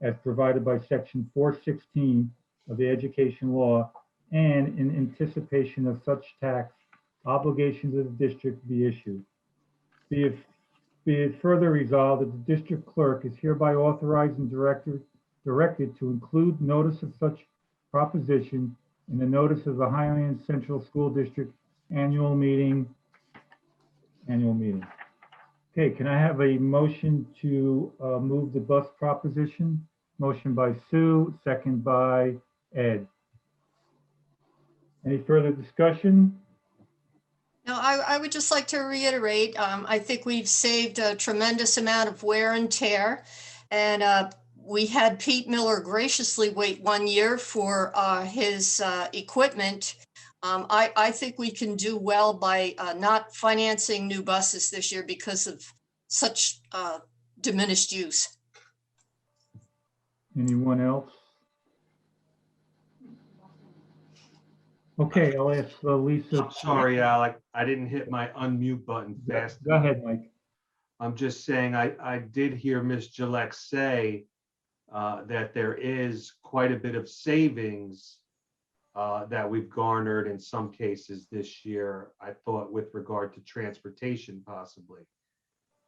Speaker 1: as provided by Section 416 of the Education Law, and in anticipation of such tax, obligations of the district be issued. Be it further resolved that the district clerk is hereby authorized and directed to include notice of such proposition in the notice of the Highland Central School District annual meeting. Okay, can I have a motion to move the bus proposition? Motion by Sue, second by Ed. Any further discussion?
Speaker 5: Now, I would just like to reiterate, I think we've saved a tremendous amount of wear and tear. And we had Pete Miller graciously wait 1 year for his equipment. I think we can do well by not financing new buses this year because of such diminished use.
Speaker 1: Anyone else? Okay, I'll ask Lisa.
Speaker 8: Sorry, Alec, I didn't hit my unmute button fast.
Speaker 1: Go ahead, Mike.
Speaker 8: I'm just saying, I did hear Ms. Gillette say that there is quite a bit of savings that we've garnered in some cases this year, I thought, with regard to transportation possibly.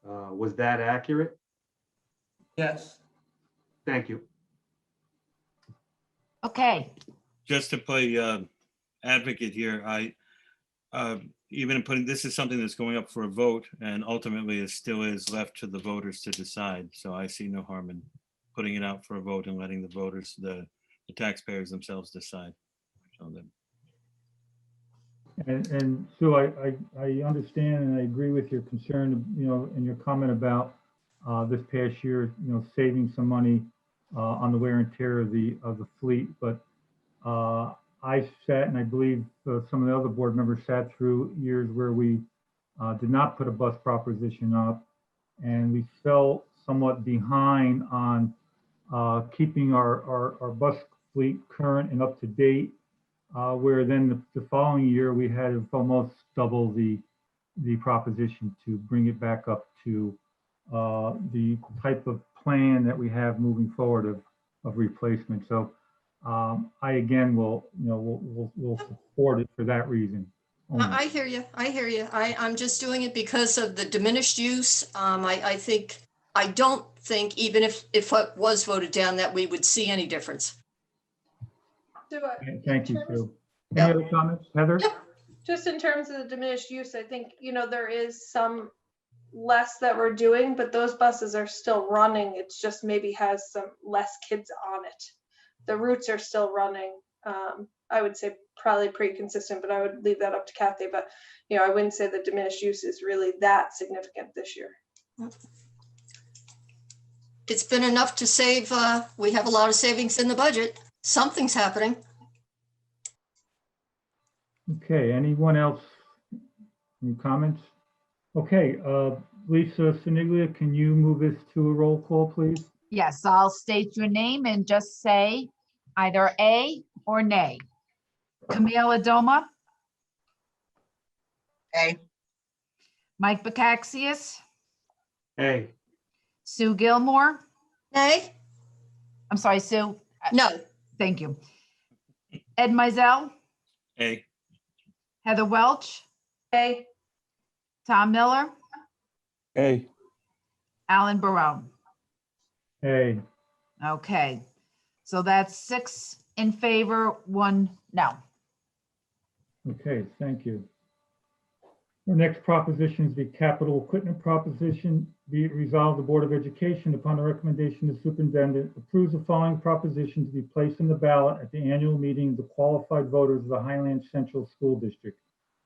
Speaker 8: Was that accurate?
Speaker 2: Yes.
Speaker 8: Thank you.
Speaker 3: Okay,
Speaker 9: Just to play advocate here, even putting, this is something that's going up for a vote, and ultimately it still is left to the voters to decide. So I see no harm in putting it out for a vote and letting the voters, the taxpayers themselves decide. So then,
Speaker 1: And Sue, I understand and I agree with your concern, and your comment about this past year, saving some money on the wear and tear of the fleet. But I sat, and I believe some of the other board members sat through years where we did not put a bus proposition up, and we fell somewhat behind on keeping our bus fleet current and up to date. Where then the following year we had almost double the proposition to bring it back up to the type of plan that we have moving forward of replacement. So I again will support it for that reason.
Speaker 5: I hear you. I'm just doing it because of the diminished use. I don't think even if it was voted down that we would see any difference.
Speaker 1: Thank you, Sue. Any other comments, Heather?
Speaker 10: Just in terms of the diminished use, I think, there is some less that we're doing, but those buses are still running. It's just maybe has some less kids on it. The routes are still running. I would say probably pretty consistent, but I would leave that up to Kathy. But, I wouldn't say the diminished use is really that significant this year.
Speaker 5: It's been enough to save. We have a lot of savings in the budget. Something's happening.
Speaker 1: Okay, anyone else? Any comments? Okay, Lisa Siniglia, can you move this to a roll call, please?
Speaker 3: yes, I'll state your name and just say either A or nay. Camille Adoma,
Speaker 6: A.
Speaker 3: Mike Bakaxias,
Speaker 8: Hey,
Speaker 3: Sue Gilmore.
Speaker 5: Nay?
Speaker 3: I'm sorry, Sue.
Speaker 5: No.
Speaker 3: Thank you. Ed Mizell,
Speaker 9: A.
Speaker 3: Heather Welch,
Speaker 10: A.
Speaker 3: Tom Miller,
Speaker 12: A.
Speaker 3: Alan Barone.
Speaker 1: A.
Speaker 3: Okay, so that's 6 in favor, 1 no.
Speaker 1: Okay, thank you. Our next proposition is the capital equipment proposition. Be it resolved, the Board of Education, upon the recommendation of the superintendent, approves the following proposition to be placed on the ballot at the annual meeting of the qualified voters of the Highlands Central School District,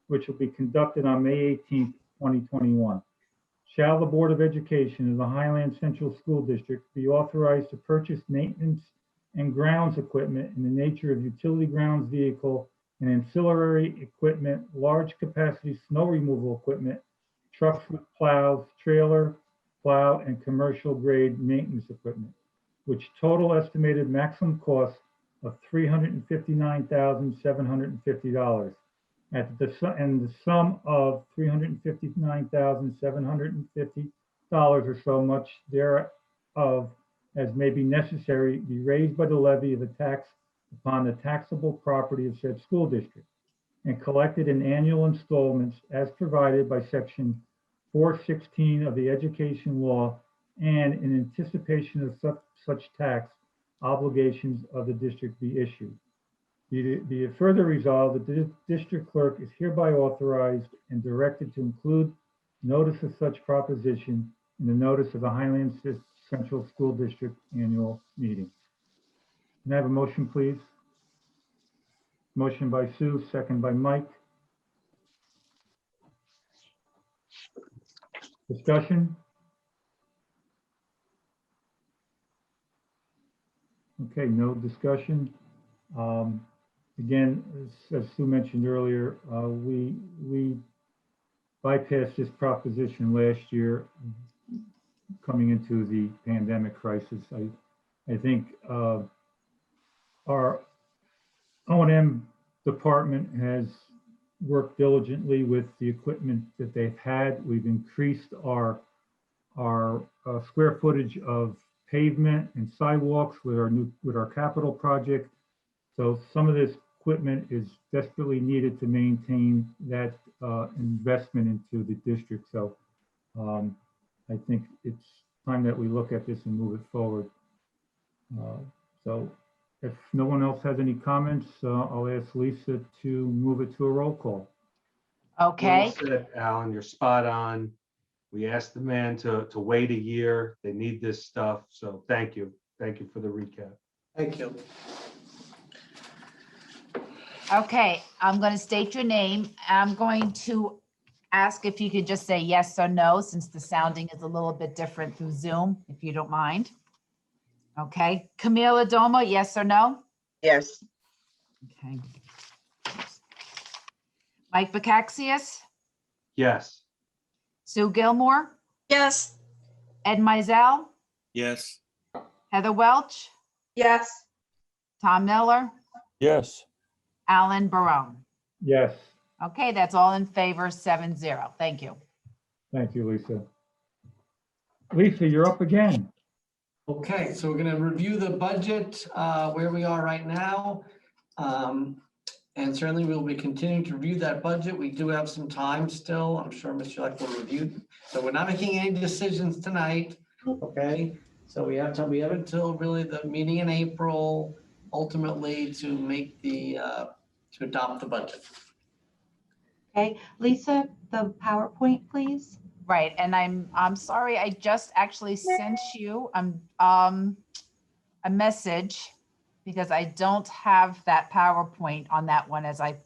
Speaker 1: which will be conducted on May 18th, 2021. Shall the Board of Education of the Highlands Central School District be authorized to purchase maintenance and grounds equipment in the nature of utility grounds vehicle and ancillary equipment, large capacity snow removal equipment, trucks with plows, trailer, plow, and commercial grade maintenance equipment, which total estimated maximum cost of $359,750 and the sum of $359,750 or so much thereof as may be necessary be raised by the levy of a tax upon the taxable property of said school district and collected in annual installments as provided by section 416 of the education law and in anticipation of such tax obligations of the district be issued. Be it further resolved that the district clerk is hereby authorized and directed to include notice of such proposition in the notice of the Highlands Central School District annual meeting. Can I have a motion, please? Motion by Sue, second by Mike. Discussion? Okay, no discussion. Again, as Sue mentioned earlier, we bypassed this proposition last year coming into the pandemic crisis. I think our O&M department has worked diligently with the equipment that they've had. We've increased our square footage of pavement and sidewalks with our capital project. So some of this equipment is desperately needed to maintain that investment into the district. So I think it's time that we look at this and move it forward. So if no one else has any comments, I'll ask Lisa to move it to a roll call.
Speaker 3: Okay.
Speaker 8: Well said, Alan, you're spot on. We asked the man to wait a year. They need this stuff. So thank you. Thank you for the recap.
Speaker 2: Thank you.
Speaker 3: Okay, I'm going to state your name. I'm going to ask if you could just say yes or no, since the sounding is a little bit different through Zoom, if you don't mind. Okay, Camille Adoma, yes or no?
Speaker 6: Yes.
Speaker 3: Okay. Mike Bakaxias,
Speaker 8: Yes.
Speaker 3: Sue Gilmore,
Speaker 5: Yes.
Speaker 3: Ed Mizell,
Speaker 9: Yes.
Speaker 3: Heather Welch,
Speaker 10: Yes.
Speaker 3: Tom Miller,
Speaker 12: Yes.
Speaker 3: Alan Barone.
Speaker 1: Yes,
Speaker 3: Okay, that's all in favor, 7-0. Thank you.
Speaker 1: thank you, Lisa. Lisa, you're up again.
Speaker 2: Okay, so we're going to review the budget, where we are right now. And certainly we'll be continuing to review that budget. We do have some time still. I'm sure Mr. Leck will review. So we're not making any decisions tonight, okay? So we have time, we have until really the meeting in April, ultimately to make the, to adopt the budget.
Speaker 14: Okay, Lisa, the PowerPoint, please.
Speaker 3: Right, and I'm sorry, I just actually sent you a message because I don't have that PowerPoint on that one as I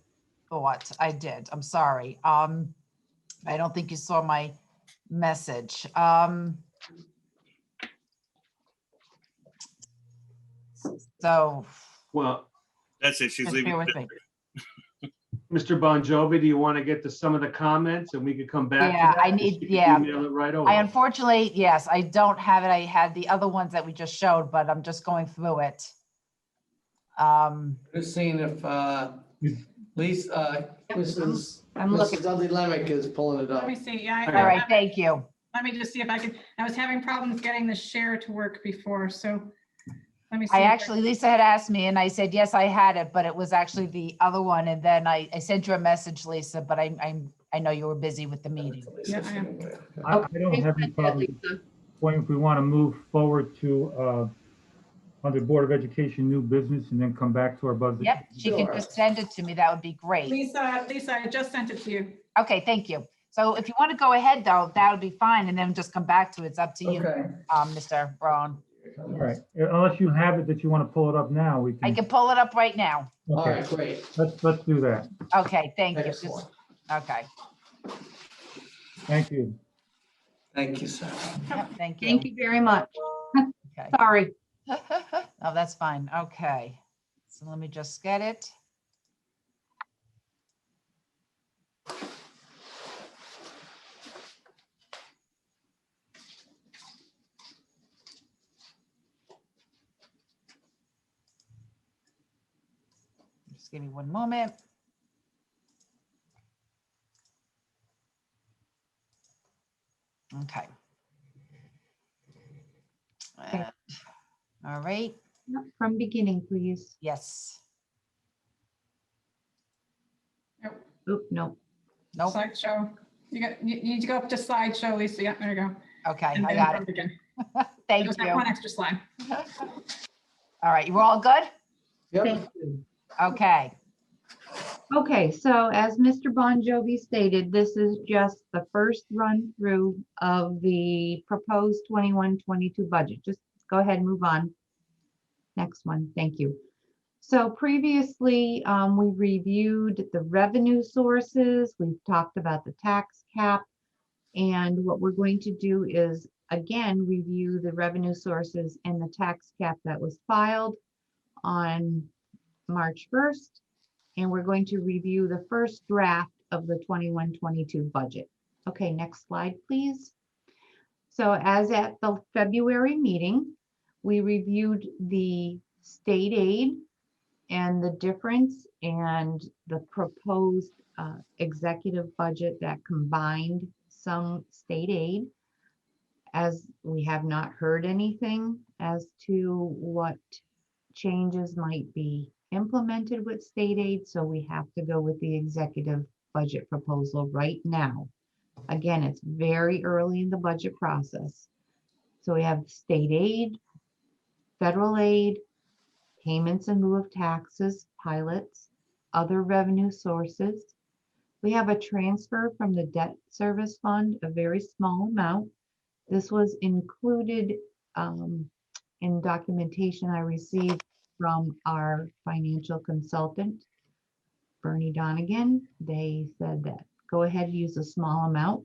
Speaker 3: thought I did. I'm sorry. I don't think you saw my message. So
Speaker 8: Well,
Speaker 9: That's it. She's
Speaker 3: just
Speaker 9: leaving.
Speaker 3: bear with me.
Speaker 8: Mr. Bon Jovi, do you want to get to some of the comments and we could come back to
Speaker 3: Yeah,
Speaker 8: that?
Speaker 3: I
Speaker 8: Just
Speaker 3: need-
Speaker 8: you can
Speaker 3: yeah.
Speaker 8: Email it right over.
Speaker 3: I unfortunately, yes, I don't have it. I had the other ones that we just showed, but I'm just going through it.
Speaker 2: Just seeing if, Lisa, Mrs.
Speaker 14: I'm looking.
Speaker 2: Mrs. Dudley Lemick is pulling it up.
Speaker 4: Let me see. Yeah.
Speaker 3: All right, thank you.
Speaker 4: Let me just see if I can, I was having problems getting the share to work before, so let me see.
Speaker 3: I
Speaker 4: if
Speaker 3: actually, Lisa had asked me and I said, yes, I had it, but it was actually the other one. And then I sent you a message, Lisa, but I know you were busy with the meeting.
Speaker 4: Yeah, I am.
Speaker 1: I don't have any problem. Point if we want to move forward to under Board of Education, new business, and then come back to our budget.
Speaker 3: Yep, she can just send it to me. That would be great.
Speaker 4: Lisa, I just sent it to you.
Speaker 3: Okay, thank you. So if you want to go ahead though, that would be fine. And then just come back to it. It's up to you,
Speaker 2: Okay.
Speaker 3: Mr. Braun.
Speaker 1: All right, unless you have it that you want to pull it up now, we
Speaker 3: I
Speaker 1: can.
Speaker 3: can pull it up right now.
Speaker 2: All
Speaker 1: Okay,
Speaker 2: right, great.
Speaker 1: let's do that.
Speaker 3: Okay, thank you.
Speaker 2: Excellent.
Speaker 3: Okay,
Speaker 1: Thank you.
Speaker 2: Thank you, Sarah.
Speaker 3: yep, thank you.
Speaker 14: Thank you very much.
Speaker 3: Okay.
Speaker 14: Sorry.
Speaker 3: Oh, that's fine. Okay. So let me just get it. Just give me one moment. Okay.
Speaker 14: Okay.
Speaker 3: All right.
Speaker 14: From beginning, please.
Speaker 3: Yes.
Speaker 14: Oop, no.
Speaker 3: Nope.
Speaker 4: Slideshow. You need to go up to slideshow, Lisa. Yeah, there you go.
Speaker 3: Okay,
Speaker 4: And
Speaker 3: I
Speaker 4: then
Speaker 3: got
Speaker 4: from
Speaker 3: it.
Speaker 4: begin.
Speaker 3: Thank
Speaker 4: Just
Speaker 3: you.
Speaker 4: that one extra slide.
Speaker 3: All right, you all good?
Speaker 2: Yep.
Speaker 14: Thank you.
Speaker 3: Okay.
Speaker 14: Okay, so as Mr. Bon Jovi stated, this is just the first run through of the proposed 21-22 budget. Just go ahead and move on. Next one, thank you. So previously, we reviewed the revenue sources. We've talked about the tax cap. And what we're going to do is, again, review the revenue sources and the tax cap that was filed on March 1st. And we're going to review the first draft of the 21-22 budget. Okay, next slide, please. So as at the February meeting, we reviewed the state aid and the difference and the proposed executive budget that combined some state aid. As we have not heard anything as to what changes might be implemented with state aid, so we have to go with the executive budget proposal right now. Again, it's very early in the budget process. So we have state aid, federal aid, payments in lieu of taxes, pilots, other revenue sources. We have a transfer from the debt service fund, a very small amount. This was included in documentation I received from our financial consultant, Bernie Donegan. They said that go ahead and use a small amount.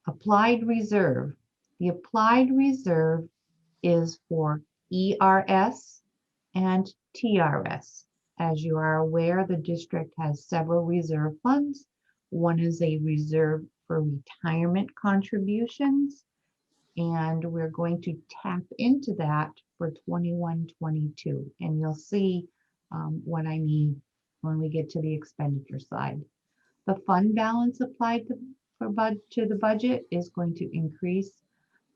Speaker 14: Applied reserve. The applied reserve is for ERS and TRS. As you are aware, the district has several reserve funds. One is a reserve for retirement contributions, and we're going to tap into that for 21-22. And you'll see what I mean when we get to the expenditure side. The fund balance applied to the budget is going to increase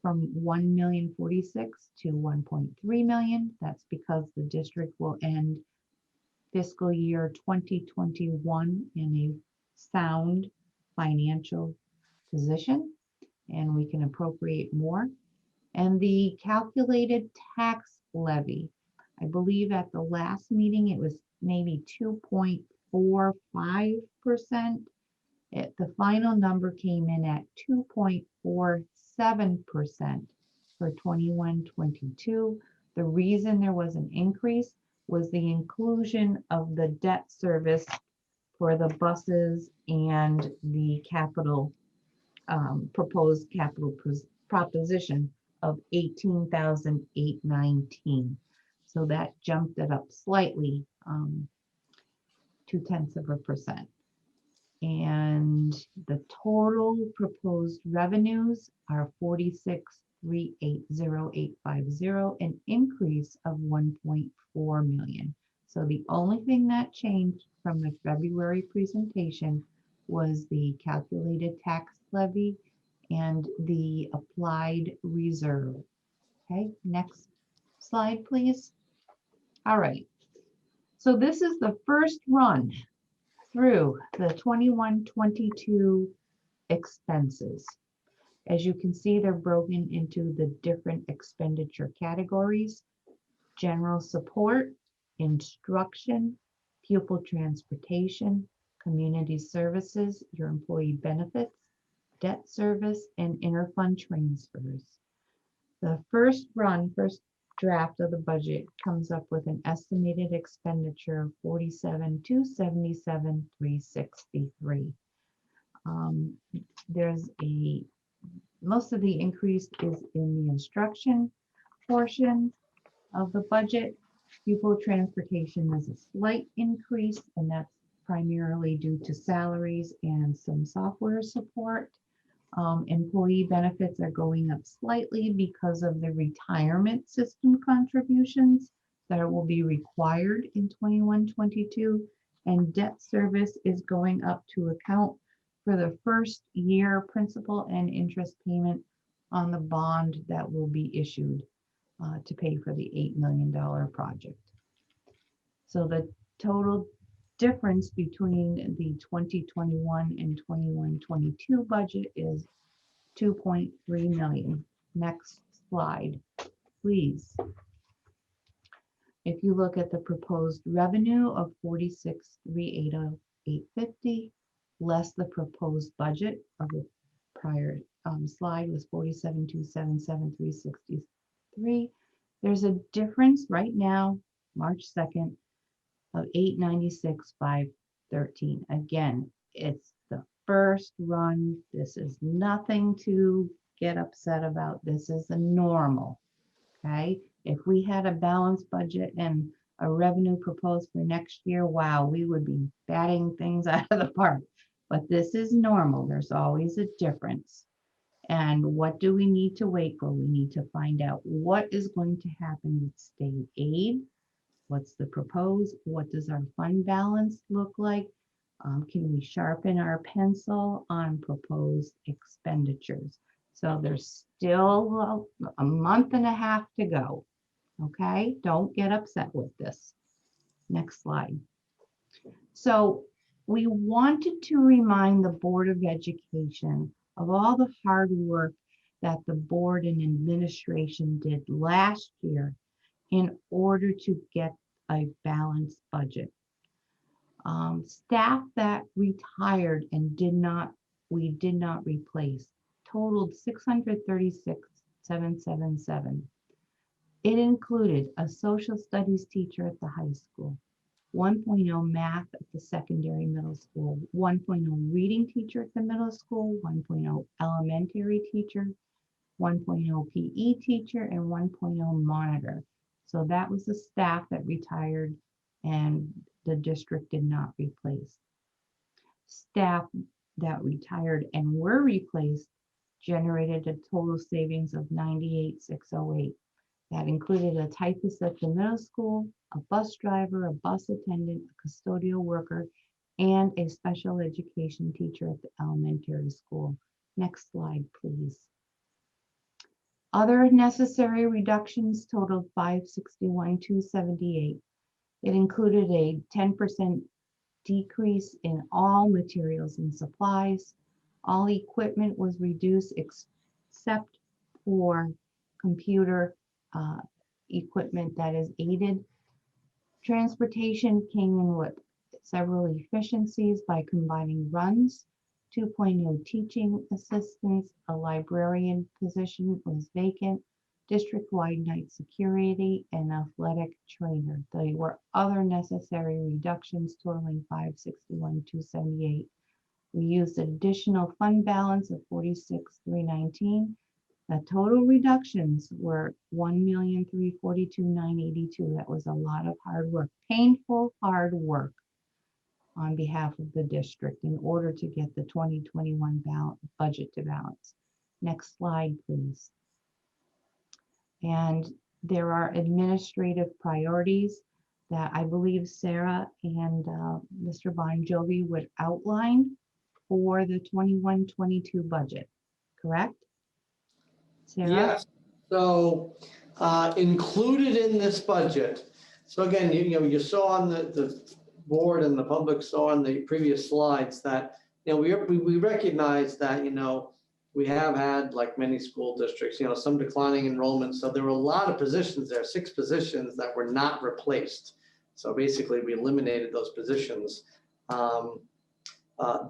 Speaker 14: from 1,046,000 to 1.3 million. That's because the district will end fiscal year 2021 in a sound financial position, and we can appropriate more. And the calculated tax levy, I believe at the last meeting it was maybe 2.45%. The final number came in at 2.47% for 21-22. The reason there was an increase was the inclusion of the debt service for the buses and the capital proposed capital proposition of 18,819. So that jumped it up slightly, 0.2%. And the total proposed revenues are 46,380,850, an increase of 1.4 million. So the only thing that changed from the February presentation was the calculated tax levy and the applied reserve. Okay, next slide, please. All right. So this is the first run through the 21-22 expenses. As you can see, they're broken into the different expenditure categories: general support, instruction, pupil transportation, community services, your employee benefits, debt service, and interfund transfers. The first draft of the budget comes up with an estimated expenditure of $47,277,363. There's most of the increase is in the instruction portion of the budget. Pupil transportation is a slight increase, and that's primarily due to salaries and some software support. Employee benefits are going up slightly because of the retirement system contributions that will be required in 21-22, and debt service is going up to account for the first year principal and interest payment on the bond that will be issued to pay for the $8 million project. So the total difference between the 2021 and 21-22 budget is $2.3 million. Next slide, please. If you look at the proposed revenue of $46,380,850 less the proposed budget of the prior slide was $47,277,363. There's a difference right now, March 2nd, of $896,513. Again, it's the first run. This is nothing to get upset about. This is a normal, okay? If we had a balanced budget and a revenue proposed for next year, wow, we would be batting things out of the park. But this is normal. There's always a difference. And what do we need to wait for? We need to find out what is going to happen with state aid. What's the proposed? What does our fund balance look like? Can we sharpen our pencil on proposed expenditures? So there's still a month and a half to go. Okay, don't get upset with this. Next slide. So we wanted to remind the Board of Education of all the hard work that the board and administration did last year in order to get a balanced budget. Staff that retired and we did not replace totaled 636,777. It included a social studies teacher at the high school, 1.0 math at the secondary middle school, 1.0 reading teacher at the middle school, 1.0 elementary teacher, 1.0 PE teacher, and 1.0 monitor. So that was the staff that retired and the district did not replace. Staff that retired and were replaced generated a total savings of $98,608. That included a typist at the middle school, a bus driver, a bus attendant, a custodial worker, and a special education teacher at the elementary school. Next slide, please. Other necessary reductions totaled $561,278. It included a 10% decrease in all materials and supplies. All equipment was reduced except for computer equipment that is aided. Transportation came in with several efficiencies by combining runs, 2.0 teaching assistants, a librarian position was vacant, district-wide night security, and athletic trainer. There were other necessary reductions totaling $561,278. We used an additional fund balance of $46,319. The total reductions were $1,342,982. That was a lot of hard work, painful hard work on behalf of the district in order to get the 2021 budget to balance. Next slide, please. And there are administrative priorities that I believe Sarah and Mr. Bon Jovi would outline. for the 21-22 budget, correct? Sarah?
Speaker 2: Yes, so included in this budget. So again, you saw on the board and the public saw on the previous slides that, we recognize that, we have had, like many school districts, some declining enrollment. So there were a lot of positions there, 6 positions that were not replaced. So basically we eliminated those positions.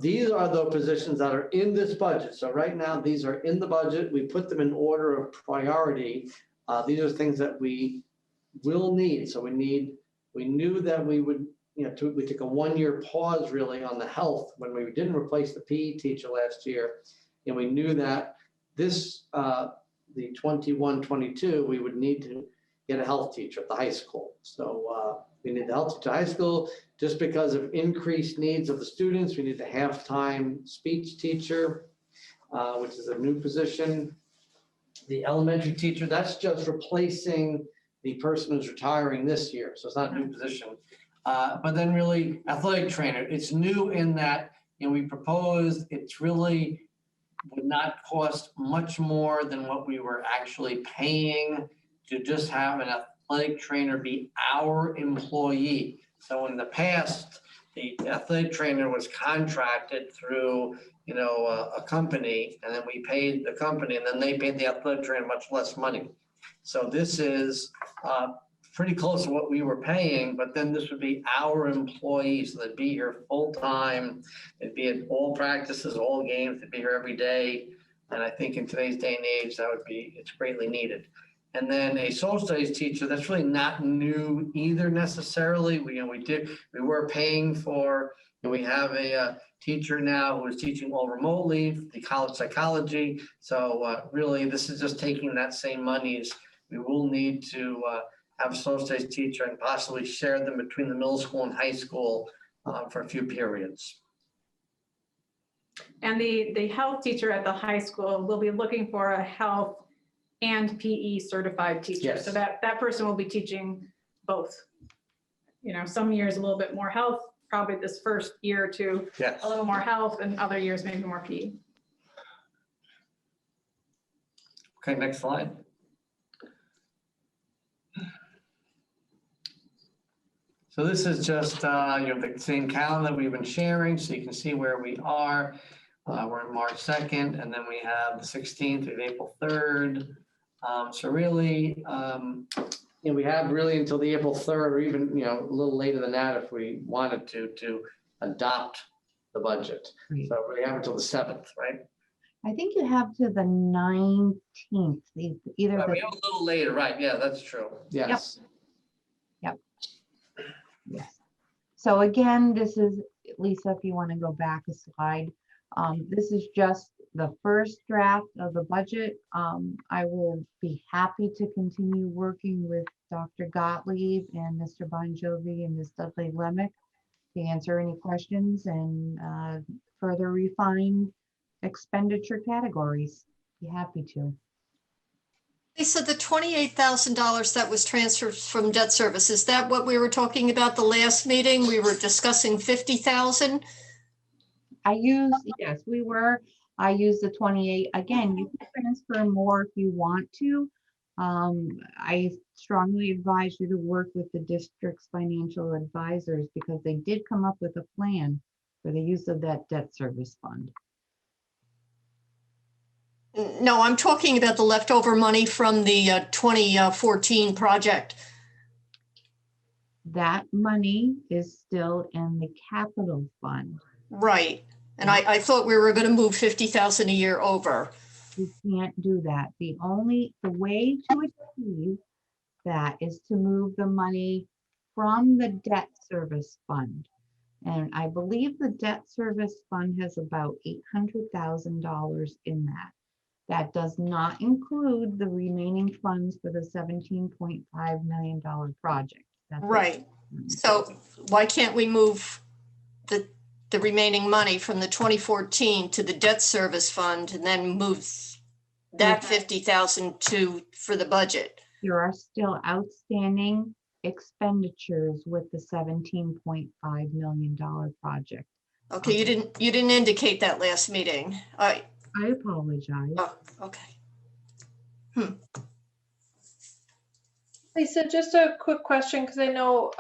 Speaker 2: These are the positions that are in this budget. So right now, these are in the budget. We put them in order of priority. These are things that we will need. So we knew that we would, we took a 1-year pause really on the health when we didn't replace the PE teacher last year. And we knew that this, the 21-22, we would need to get a health teacher at the high school. So we need the health teacher at high school just because of increased needs of the students. We need the half-time speech teacher, which is a new position. The elementary teacher, that's just replacing the person who's retiring this year. So it's not a new position. But then really athletic trainer, it's new in that, we proposed it's really would not cost much more than what we were actually paying to just have an athletic trainer be our employee. So in the past, the athletic trainer was contracted through, a company, and then we paid the company, and then they paid the athletic trainer much less money. So this is pretty close to what we were paying, but then this would be our employees. So they'd be here full time. They'd be at all practices, all games. They'd be here every day. And I think in today's day and age, it's greatly needed. And then a social studies teacher, that's really not new either necessarily. We were paying for, we have a teacher now who is teaching all remotely, the college psychology. So really, this is just taking that same monies. We will need to have a social studies teacher and possibly share them between the middle school and high school for a few periods.
Speaker 4: And the health teacher at the high school will be looking for a health and PE certified teacher.
Speaker 2: Yes.
Speaker 4: So that person will be teaching both. Some years a little bit more health, probably this first year or two,
Speaker 2: Yes.
Speaker 4: a little more health, and other years maybe more PE.
Speaker 2: Okay, next slide. So this is just the same calendar we've been sharing, so you can see where we are. We're on March 2nd, and then we have the 16th and April 3rd. So really, we have really until the April 3rd, or even a little later than that if we wanted to adopt the budget.
Speaker 14: Great.
Speaker 2: So we have until the 7th, right?
Speaker 14: I think you have to the 19th, either
Speaker 2: Right,
Speaker 14: the,
Speaker 2: we have a little later, right? Yeah, that's true. Yes.
Speaker 14: yes. So again, this is, Lisa, if you want to go back a slide, this is just the first draft of the budget. I will be happy to continue working with Dr. Gottlieb and Mr. Bon Jovi and Ms. Dudley Lemick to answer any questions and further refine expenditure categories. Be happy to.
Speaker 5: Lisa, the $28,000 that was transferred from debt service, is that what we were talking about the last meeting? We were discussing 50,000?
Speaker 14: Yes, we were. I used the 28. Again, you can transfer more if you want to. I strongly advise you to work with the district's financial advisors because they did come up with a plan for the use of that debt service fund.
Speaker 5: No, I'm talking about the leftover money from the 2014 project.
Speaker 14: That money is still in the capital fund.
Speaker 5: Right. And I thought we were going to move 50,000 a year over.
Speaker 14: You can't do that. The way to achieve that is to move the money from the debt service fund. And I believe the debt service fund has about $800,000 in that. That does not include the remaining funds for the $17.5 million project. That's
Speaker 5: Right. So why can't we move the remaining money from the 2014 to the debt service fund and then move that 50,000 for the budget?
Speaker 14: There are still outstanding expenditures with the $17.5 million project.
Speaker 5: Okay, you didn't indicate that last meeting.
Speaker 14: I apologize.
Speaker 5: Oh, okay.
Speaker 10: Lisa, just a quick question, because I know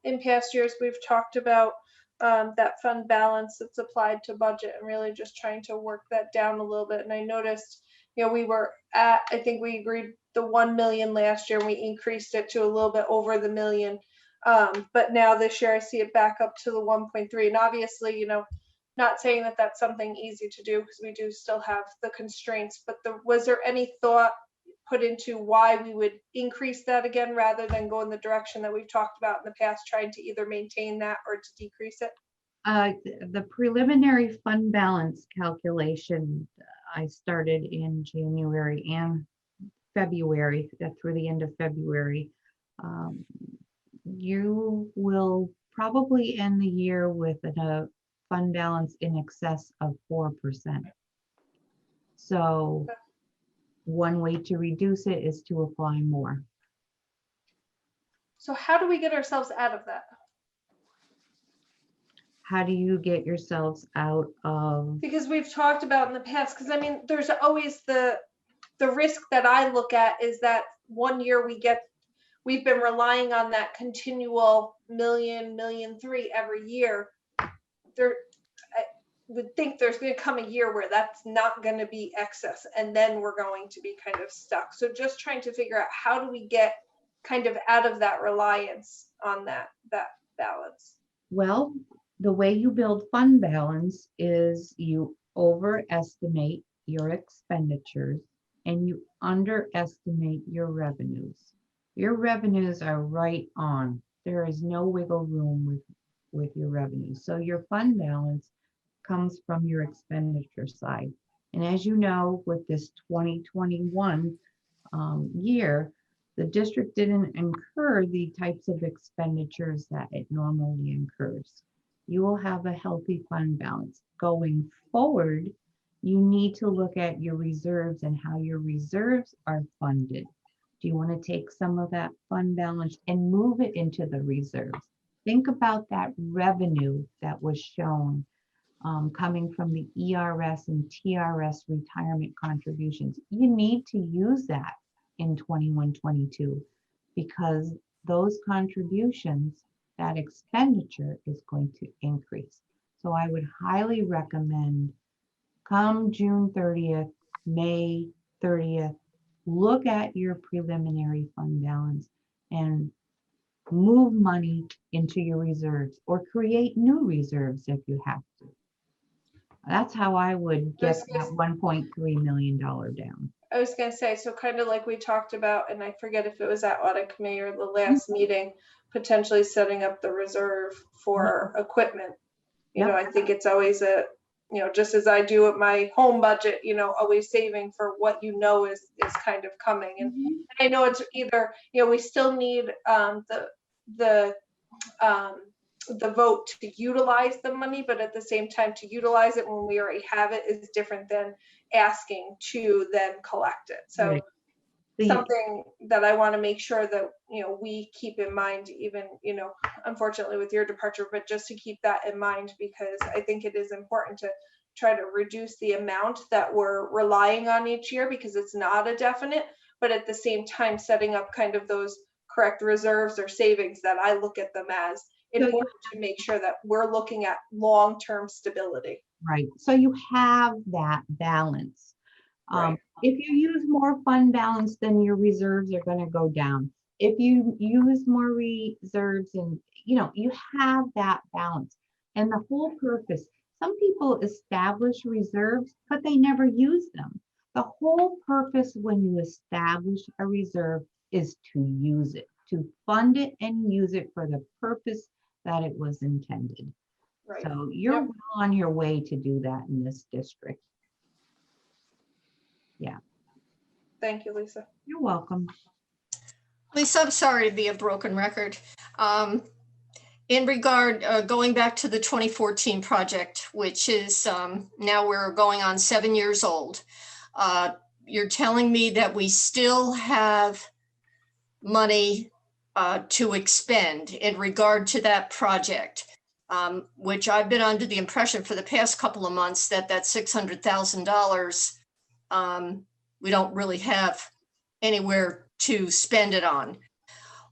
Speaker 10: in past years we've talked about that fund balance that's applied to budget and really just trying to work that down a little bit. And I noticed, we were at, I think we agreed the 1 million last year, and we increased it to a little bit over the million. But now this year I see it back up to the 1.3. And obviously, not saying that that's something easy to do because we do still have the constraints, but was there any thought put into why we would increase that again rather than go in the direction that we've talked about in the past, trying to either maintain that or to decrease it?
Speaker 14: The preliminary fund balance calculation, I started in January and February, through the end of February. You will probably end the year with a fund balance in excess of 4%. So one way to reduce it is to apply more.
Speaker 10: So how do we get ourselves out of that?
Speaker 14: How do you get yourselves out of?
Speaker 10: Because we've talked about in the past, because I mean, there's always the risk that I look at is that one year we've been relying on that continual $1.3 million every year. I would think there's going to come a year where that's not going to be excess, and then we're going to be kind of stuck. So just trying to figure out how do we get kind of out of that reliance on that balance.
Speaker 14: Well, the way you build fund balance is you overestimate your expenditures and you underestimate your revenues. Your revenues are right on. There is no wiggle room with your revenues. So your fund balance comes from your expenditure side. And as you know, with this 2021 year, the district didn't incur the types of expenditures that it normally incurs. You will have a healthy fund balance. Going forward, you need to look at your reserves and how your reserves are funded. Do you want to take some of that fund balance and move it into the reserves? Think about that revenue that was shown coming from the ERS and TRS retirement contributions. You need to use that in 21-22 because those contributions, that expenditure is going to increase. So I would highly recommend come June 30th, May 30th, look at your preliminary fund balance and move money into your reserves or create new reserves if you have to. That's how I would get that $1.3 million down.
Speaker 10: I was going to say, so kind of like we talked about, and I forget if it was at audit committee or the last meeting, potentially setting up the reserve for equipment. I think it's always just as I do at my home budget, always saving for what is kind of coming. And I know it's either, we still need the vote to utilize the money, but at the same time to utilize it when we already have it is different than asking to then collect it. So
Speaker 14: right.
Speaker 10: Something that I want to make sure that, we keep in mind, even, unfortunately with your departure, but just to keep that in mind, because I think it is important to try to reduce the amount that we're relying on each year because it's not a definite, but at the same time, setting up kind of those correct reserves or savings that I look at them as in order to make sure that we're looking at long-term stability.
Speaker 14: Right. So you have that balance.
Speaker 10: Right.
Speaker 14: If you use more fund balance, then your reserves are going to go down. If you use more reserves and, you have that balance. And the whole purpose, some people establish reserves, but they never use them. The whole purpose when you establish a reserve is to use it, to fund it and use it for the purpose that it was intended.
Speaker 10: Right.
Speaker 14: So you're well on your way to do that in this district. Yeah.
Speaker 10: Thank you, Lisa.
Speaker 14: You're welcome.
Speaker 5: Lisa, I'm sorry to be a broken record. In regard, going back to the 2014 project, which is now we're going on 7 years old. You're telling me that we still have money to expend in regard to that project. which I've been under the impression for the past couple of months that that $600,000, we don't really have anywhere to spend it on.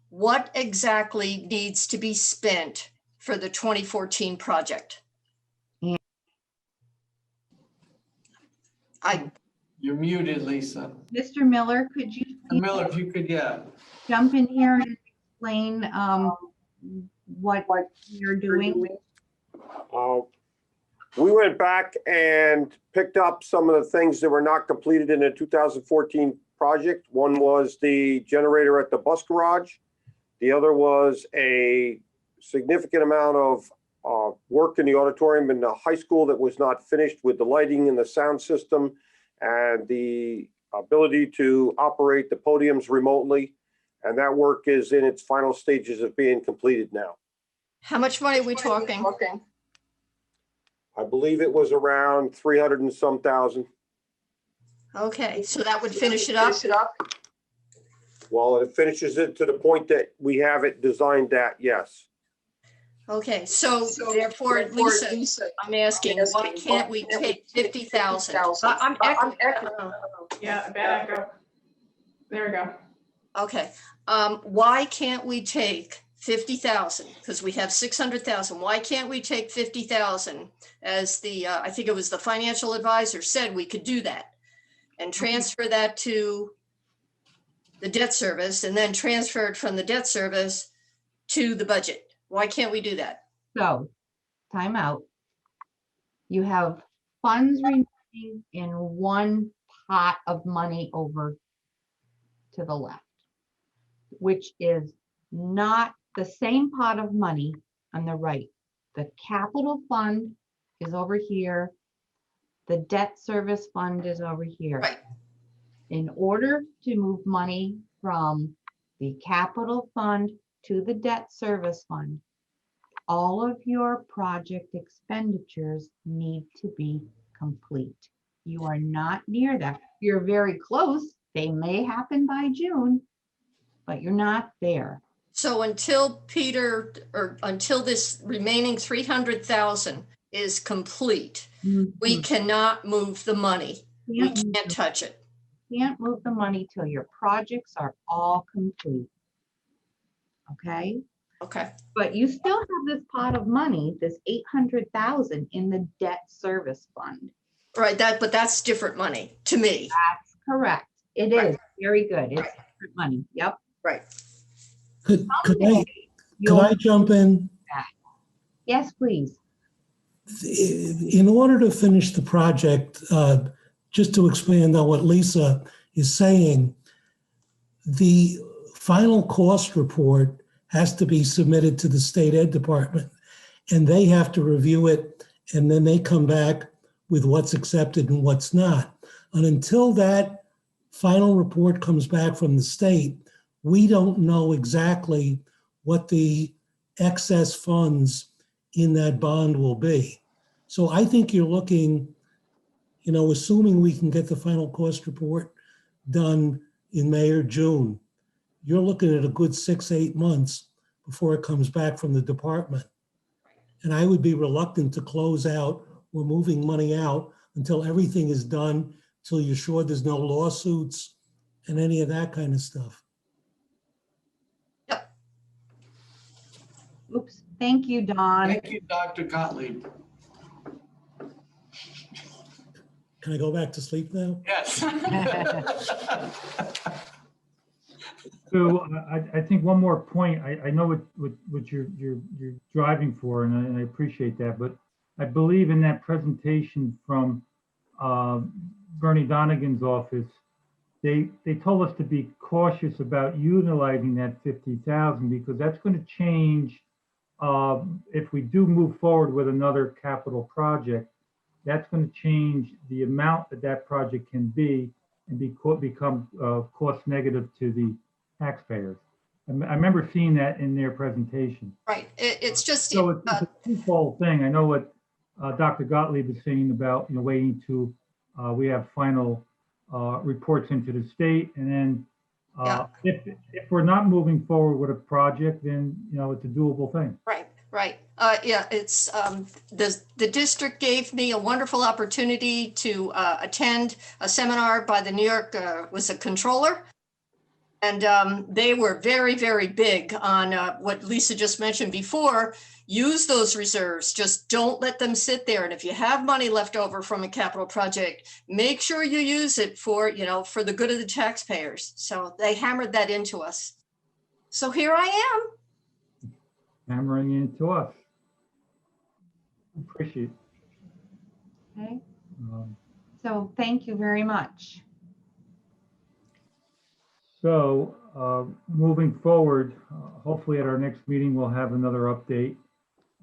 Speaker 5: What exactly needs to be spent for the 2014 project?
Speaker 2: You're muted, Lisa.
Speaker 14: Mr. Miller, could you
Speaker 2: Miller, if you could, yeah.
Speaker 14: jump in here and explain what you're doing?
Speaker 15: We went back and picked up some of the things that were not completed in the 2014 project. One was the generator at the bus garage. The other was a significant amount of work in the auditorium in the high school that was not finished with the lighting and the sound system and the ability to operate the podiums remotely. And that work is in its final stages of being completed now.
Speaker 5: How much money are we talking?
Speaker 15: I believe it was around 300 and some thousand.
Speaker 5: Okay, so that would finish it up?
Speaker 15: Well, it finishes it to the point that we have it designed at, yes.
Speaker 5: Okay, so therefore, Lisa, I'm asking, why can't we take 50,000? I'm echoing.
Speaker 4: Yeah, bad echo. There we go.
Speaker 5: Okay, why can't we take 50,000? Because we have 600,000. Why can't we take 50,000 as the, I think it was the financial advisor said we could do that and transfer that to the debt service and then transfer it from the debt service to the budget? Why can't we do that?
Speaker 14: So, time out. You have funds remaining in one pot of money over to the left, which is not the same pot of money on the right. The capital fund is over here. The debt service fund is over here.
Speaker 5: Right.
Speaker 14: In order to move money from the capital fund to the debt service fund, all of your project expenditures need to be complete. You are not near that. You're very close. They may happen by June, but you're not there.
Speaker 5: So until Peter, or until this remaining 300,000 is complete, we cannot move the money. We can't touch it.
Speaker 14: Can't move the money till your projects are all complete. Okay?
Speaker 5: Okay.
Speaker 14: But you still have this pot of money, this 800,000 in the debt service fund.
Speaker 5: Right, but that's different money to me.
Speaker 14: That's correct. It is very good. It's different money. Yep.
Speaker 5: Right.
Speaker 16: Could I jump in?
Speaker 14: Yes, please.
Speaker 16: In order to finish the project, just to expand on what Lisa is saying, the final cost report has to be submitted to the state ed department, and they have to review it, and then they come back with what's accepted and what's not. And until that final report comes back from the state, we don't know exactly what the excess funds in that bond will be. So I think you're looking, assuming we can get the final cost report done in May or June, you're looking at a good 6-8 months before it comes back from the department. And I would be reluctant to close out or moving money out until everything is done, till you're sure there's no lawsuits and any of that kind of stuff.
Speaker 5: Yep.
Speaker 14: Oops. Thank you, Don.
Speaker 2: Thank you, Dr. Gottlieb.
Speaker 16: Can I go back to sleep now?
Speaker 2: Yes.
Speaker 1: So I think one more point. I know what you're driving for, and I appreciate that. But I believe in that presentation from Bernie Donegan's office, they told us to be cautious about utilizing that 50,000 because that's going to change if we do move forward with another capital project. That's going to change the amount that project can be and become cost negative to the taxpayers. I remember seeing that in their presentation.
Speaker 5: Right. It's just
Speaker 1: so it's a twofold thing. I know what Dr. Gottlieb is saying about waiting to we have final reports into the state, and then if we're not moving forward with a project, then it's a doable thing.
Speaker 5: Right. Yeah, it's, the district gave me a wonderful opportunity to attend a seminar by the New York, was a controller. And they were very, very big on what Lisa just mentioned before. Use those reserves, just don't let them sit there. And if you have money left over from a capital project, make sure you use it for, you know, for the good of the taxpayers. So they hammered that into us. So here I am.
Speaker 1: Hammering into us. Appreciate.
Speaker 14: Okay,
Speaker 1: Um,
Speaker 14: so thank you very much.
Speaker 1: So moving forward, hopefully at our next meeting, we'll have another update.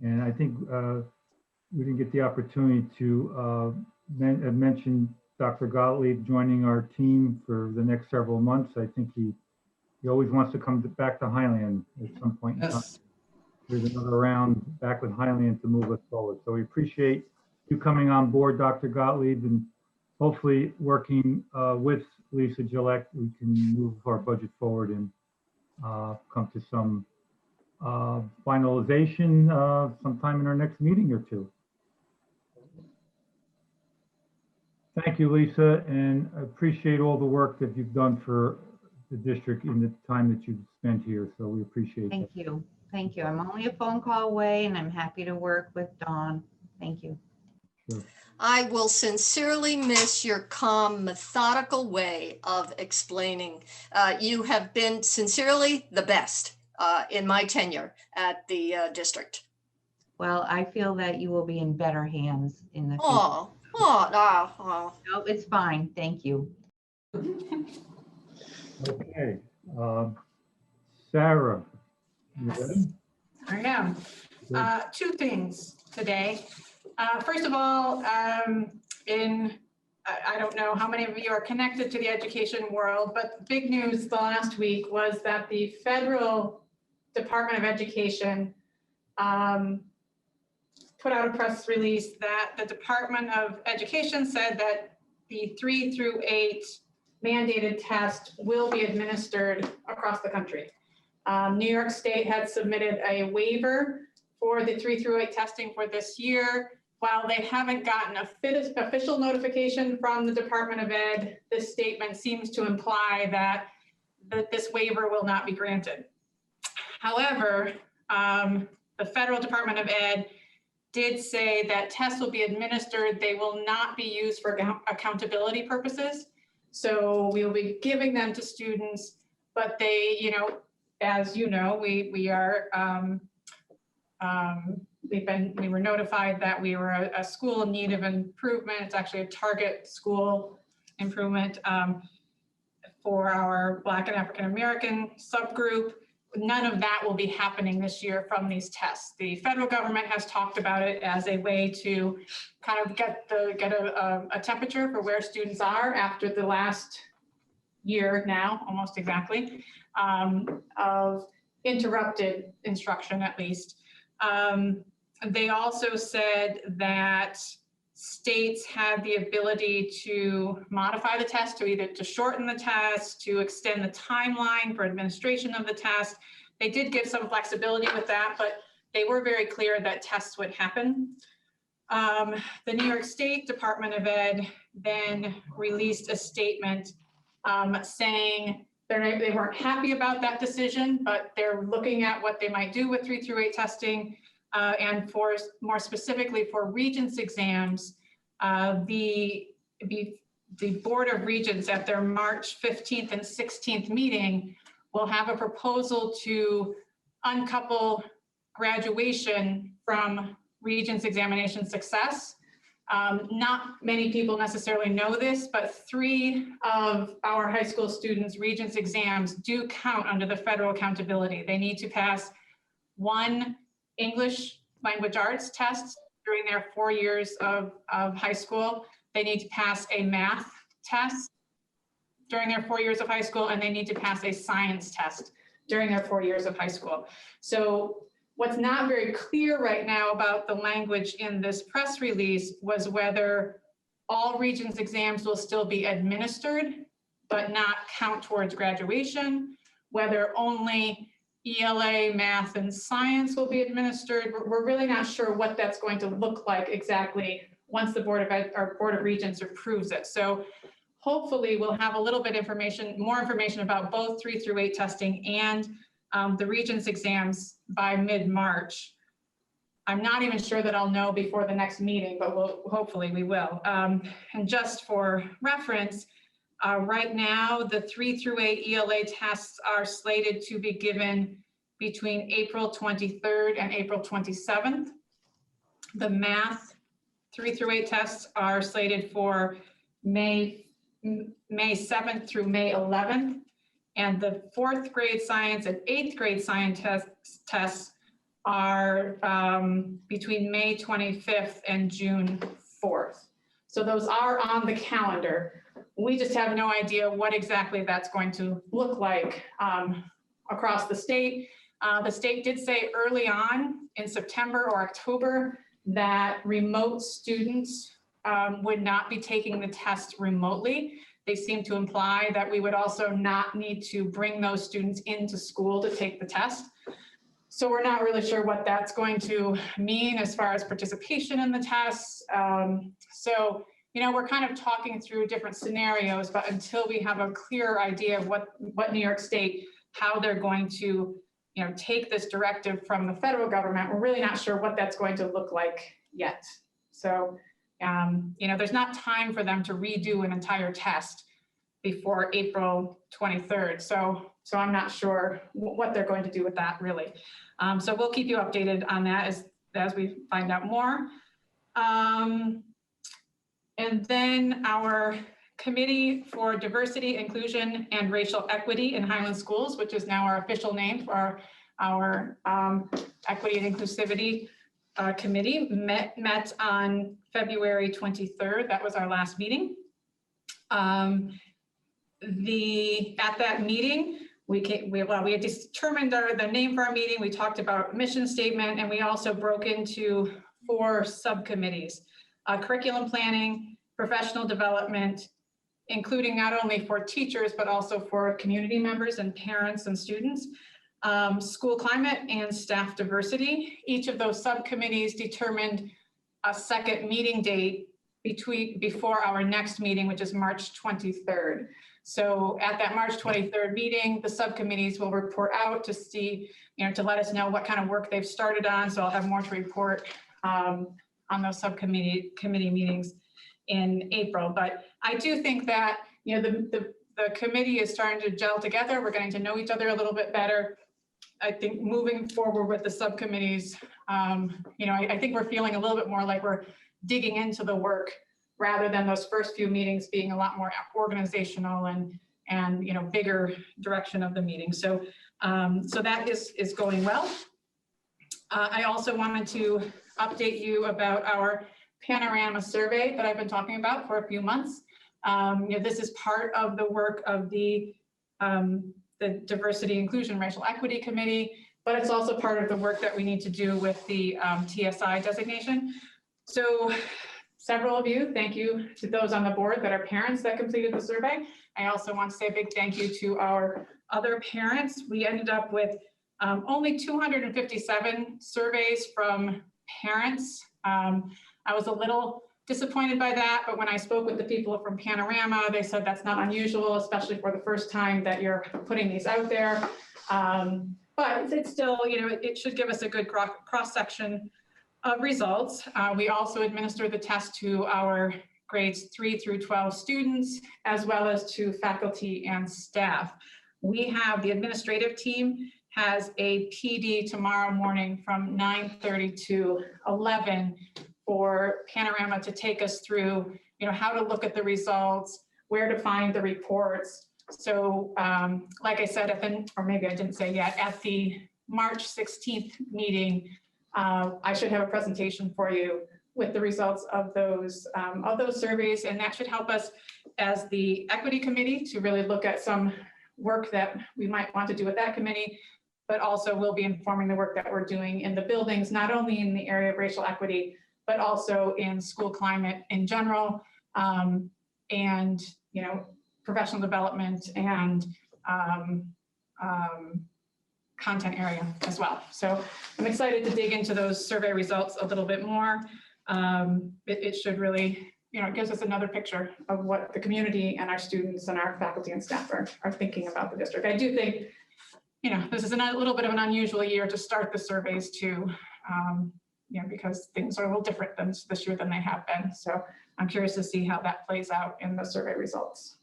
Speaker 1: And I think we didn't get the opportunity to mention Dr. Gottlieb joining our team for the next several months. I think he always wants to come back to Highland at some point in time.
Speaker 2: Yes.
Speaker 1: There's another round back with Highland to move us forward. So we appreciate you coming on board, Dr. Gottlieb, and hopefully working with Lisa Gillette, we can move our budget forward and come to some finalization sometime in our next meeting or two. Thank you, Lisa, and I appreciate all the work that you've done for the district in the time that you've spent here. So we appreciate
Speaker 14: Thank
Speaker 1: that.
Speaker 14: you. Thank you. I'm only a phone call away and I'm happy to work with Dawn. Thank you.
Speaker 1: Sure.
Speaker 5: I will sincerely miss your calm, methodical way of explaining. You have been sincerely the best in my tenure at the district.
Speaker 14: Well, I feel that you will be in better hands in the future.
Speaker 5: Oh.
Speaker 14: No, it's fine. Thank you.
Speaker 1: Okay. Sarah, you ready?
Speaker 4: I am. Two things today. First of all, I don't know how many of you are connected to the education world, but big news the last week was that the federal Department of Education put out a press release that the Department of Education said that the 3 through 8 mandated test will be administered across the country. New York State had submitted a waiver for the 3 through 8 testing for this year. While they haven't gotten a official notification from the Department of Ed, this statement seems to imply that this waiver will not be granted. However, the federal Department of Ed did say that tests will be administered. They will not be used for accountability purposes. So we will be giving them to students, but they, you know, as you know, we were notified that we were a school in need of improvement. It's actually a target school improvement for our Black and African American subgroup. None of that will be happening this year from these tests. The federal government has talked about it as a way to kind of get a temperature for where students are after the last year now, almost exactly, of interrupted instruction at least. They also said that states had the ability to modify the test, to either to shorten the test, to extend the timeline for administration of the test. They did give some flexibility with that, but they were very clear that tests would happen. The New York State Department of Ed then released a statement saying they weren't happy about that decision, but they're looking at what they might do with 3 through 8 testing. And for more specifically for Regents exams, the Board of Regents at their March 15th and 16th meeting will have a proposal to uncouple graduation from Regents examination success. Not many people necessarily know this, but 3 of our high school students' Regents exams do count under the federal accountability. They need to pass 1 English language arts test during their 4 years of high school. They need to pass a math test during their 4 years of high school, and they need to pass a science test during their 4 years of high school. So what's not very clear right now about the language in this press release was whether all Regents exams will still be administered, but not count towards graduation, whether only ELA, math, and science will be administered. We're really not sure what that's going to look like exactly once the Board of Regents approves it. So hopefully we'll have a little bit more information about both 3 through 8 testing and the Regents exams by mid-March. I'm not even sure that I'll know before the next meeting, but hopefully we will. And just for reference, right now, the 3 through 8 ELA tests are slated to be given between April 23rd and April 27th. The math 3 through 8 tests are slated for May 7th through May 11th. And the 4th grade science and 8th grade science tests are between May 25th and June 4th. So those are on the calendar. We just have no idea what exactly that's going to look like across the state. The state did say early on in September or October that remote students would not be taking the test remotely. They seem to imply that we would also not need to bring those students into school to take the test. So we're not really sure what that's going to mean as far as participation in the tests. So, you know, we're kind of talking through different scenarios, but until we have a clear idea of what New York State, how they're going to, you know, take this directive from the federal government, we're really not sure what that's going to look like yet. So, you know, there's not time for them to redo an entire test before April 23rd. So I'm not sure what they're going to do with that really. So we'll keep you updated on that as we find out more. And then our Committee for Diversity, Inclusion, and Racial Equity in Highland Schools, which is now our official name for our Equity and Inclusivity Committee, met on February 23rd. That was our last meeting. At that meeting, we had determined the name for our meeting. We talked about mission statement, and we also broke into 4 subcommittees: curriculum planning, professional development, including not only for teachers, but also for community members and parents and students, school climate, and staff diversity. Each of those subcommittees determined a second meeting date before our next meeting, which is March 23rd. So at that March 23rd meeting, the subcommittees will report out to see, you know, to let us know what kind of work they've started on. So I'll have more to report on those committee meetings in April. But I do think that, you know, the committee is starting to gel together. We're getting to know each other a little bit better. I think moving forward with the subcommittees, you know, I think we're feeling a little bit more like we're digging into the work rather than those first few meetings being a lot more organizational and you know, bigger direction of the meeting. So so that is going well. I also wanted to update you about our panorama survey that I've been talking about for a few months. You know, this is part of the work of the Diversity, Inclusion, Racial Equity Committee, but it's also part of the work that we need to do with the TSI designation. So several of you, thank you to those on the board that are parents that completed the survey. I also want to say a big thank you to our other parents. We ended up with only 257 surveys from parents. I was a little disappointed by that, but when I spoke with the people from Panorama, they said that's not unusual, especially for the first time that you're putting these out there. But it's still, you know, it should give us a good cross-section of results. We also administer the test to our grades 3 through 12 students, as well as to faculty and staff. We have the administrative team has a PD tomorrow morning from 9:30 to 11 for Panorama to take us through, you know, how to look at the results, where to find the reports. So like I said, or maybe I didn't say yet, at the March 16th meeting, I should have a presentation for you with the results of those surveys, and that should help us as the equity committee to really look at some work that we might want to do with that committee, but also we'll be informing the work that we're doing in the buildings, not only in the area of racial equity, but also in school climate in general, and, you know, professional development and content area as well. So I'm excited to dig into those survey results a little bit more. It should really, it gives us another picture of what the community and our students and our faculty and staff are thinking about the district. I do think, this is a little bit of an unusual year to start the surveys too, because things are a little different this year than they have been. So I'm curious to see how that plays out in the survey results.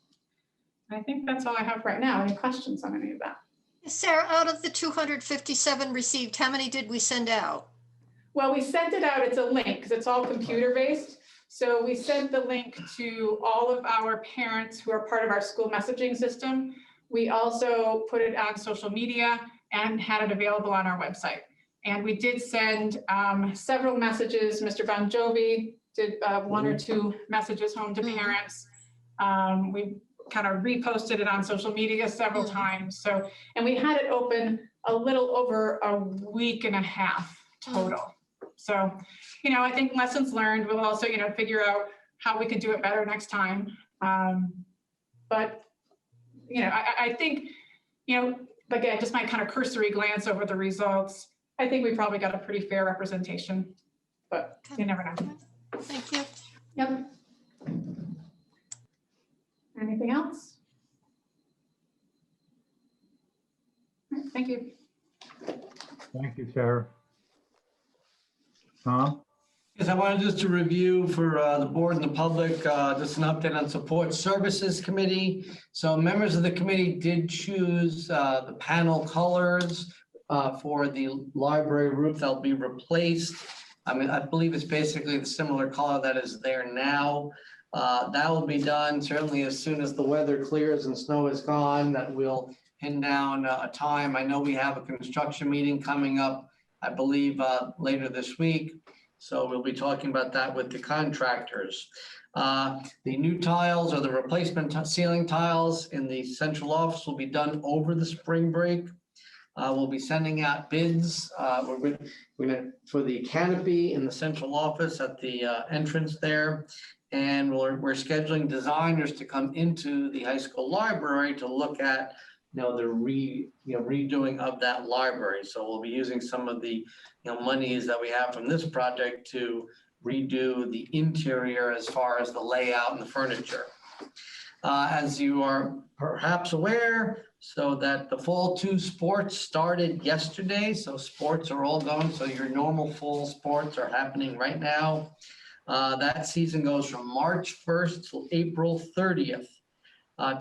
Speaker 4: I think that's all I have right now. Any questions on any of that?
Speaker 5: Sarah, out of the 257 received, how many did we send out?
Speaker 4: Well, we sent it out. It's a link because it's all computer based. So we sent the link to all of our parents who are part of our school messaging system. We also put it on social media and had it available on our website. And we did send several messages. Mr. Bon Jovi did 1 or 2 messages home to parents. We kind of reposted it on social media several times. So, and we had it open a little over a week and a half total. So, I think lessons learned. We'll also, figure out how we can do it better next time. But, I think, again, just my kind of cursory glance over the results, I think we probably got a pretty fair representation, but you never know.
Speaker 5: Thank you.
Speaker 4: Yep. Anything else? All right, thank you.
Speaker 1: Thank you, Sarah. Tom?
Speaker 2: Yes, I wanted just to review for the board and the public, just an update on Support Services Committee. So members of the committee did choose the panel colors for the library roof that'll be replaced. I believe it's basically the similar color that is there now. That will be done certainly as soon as the weather clears and snow is gone, that we'll pin down a time. I know we have a construction meeting coming up, I believe, later this week. So we'll be talking about that with the contractors. The new tiles or the replacement ceiling tiles in the central office will be done over the spring break. We'll be sending out bids. We're gonna for the canopy in the central office at the entrance there. And we're scheduling designers to come into the high school library to look at, the redoing of that library. So we'll be using some of the, monies that we have from this project to redo the interior as far as the layout and the furniture. As you are perhaps aware, so that the fall 2 sports started yesterday. So sports are all going. So your normal fall sports are happening right now. That season goes from March 1st to April 30th.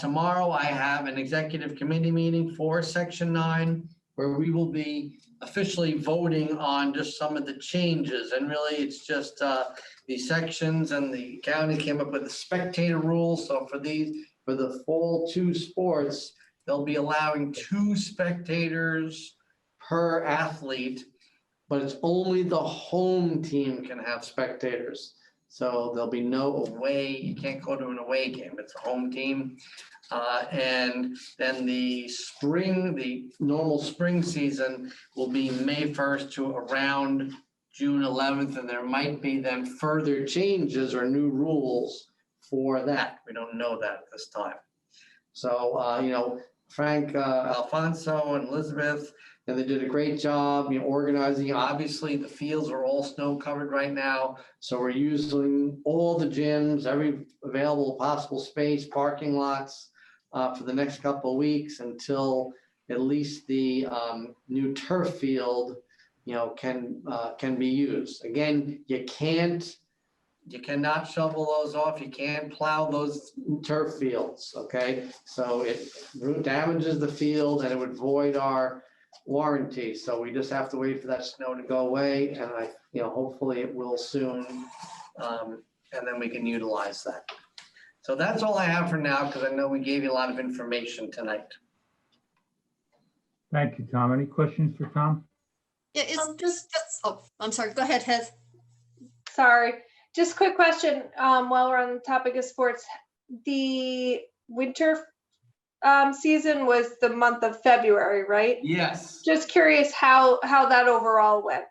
Speaker 2: Tomorrow I have an executive committee meeting for Section 9, where we will be officially voting on just some of the changes. And really it's just the sections, and the county came up with the spectator rules. So for the fall 2 sports, they'll be allowing 2 spectators per athlete, but it's only the home team can have spectators. So there'll be no away. You can't go to an away game. It's a home team. And then the normal spring season will be May 1st to around June 11th. And there might be then further changes or new rules for that. We don't know that at this time. So, Frank, Alfonso, and Elizabeth, and they did a great job, organizing. Obviously, the fields are all snow covered right now. So we're using all the gyms, every available possible space, parking lots for the next couple of weeks until at least the new turf field, can be used. Again, you cannot shovel those off. You can't plow those turf fields, okay? So it damages the field and it would void our warranty. So we just have to wait for that snow to go away, and hopefully it will soon. And then we can utilize that. So that's all I have for now, because I know we gave you a lot of information tonight.
Speaker 1: Thank you, Tom. Any questions for Tom?
Speaker 5: Yeah, I'm sorry. Go ahead, Heath.
Speaker 10: Sorry, just a quick question. While we're on the topic of sports, the winter season was the month of February, right?
Speaker 2: Yes.
Speaker 10: Just curious how that overall went.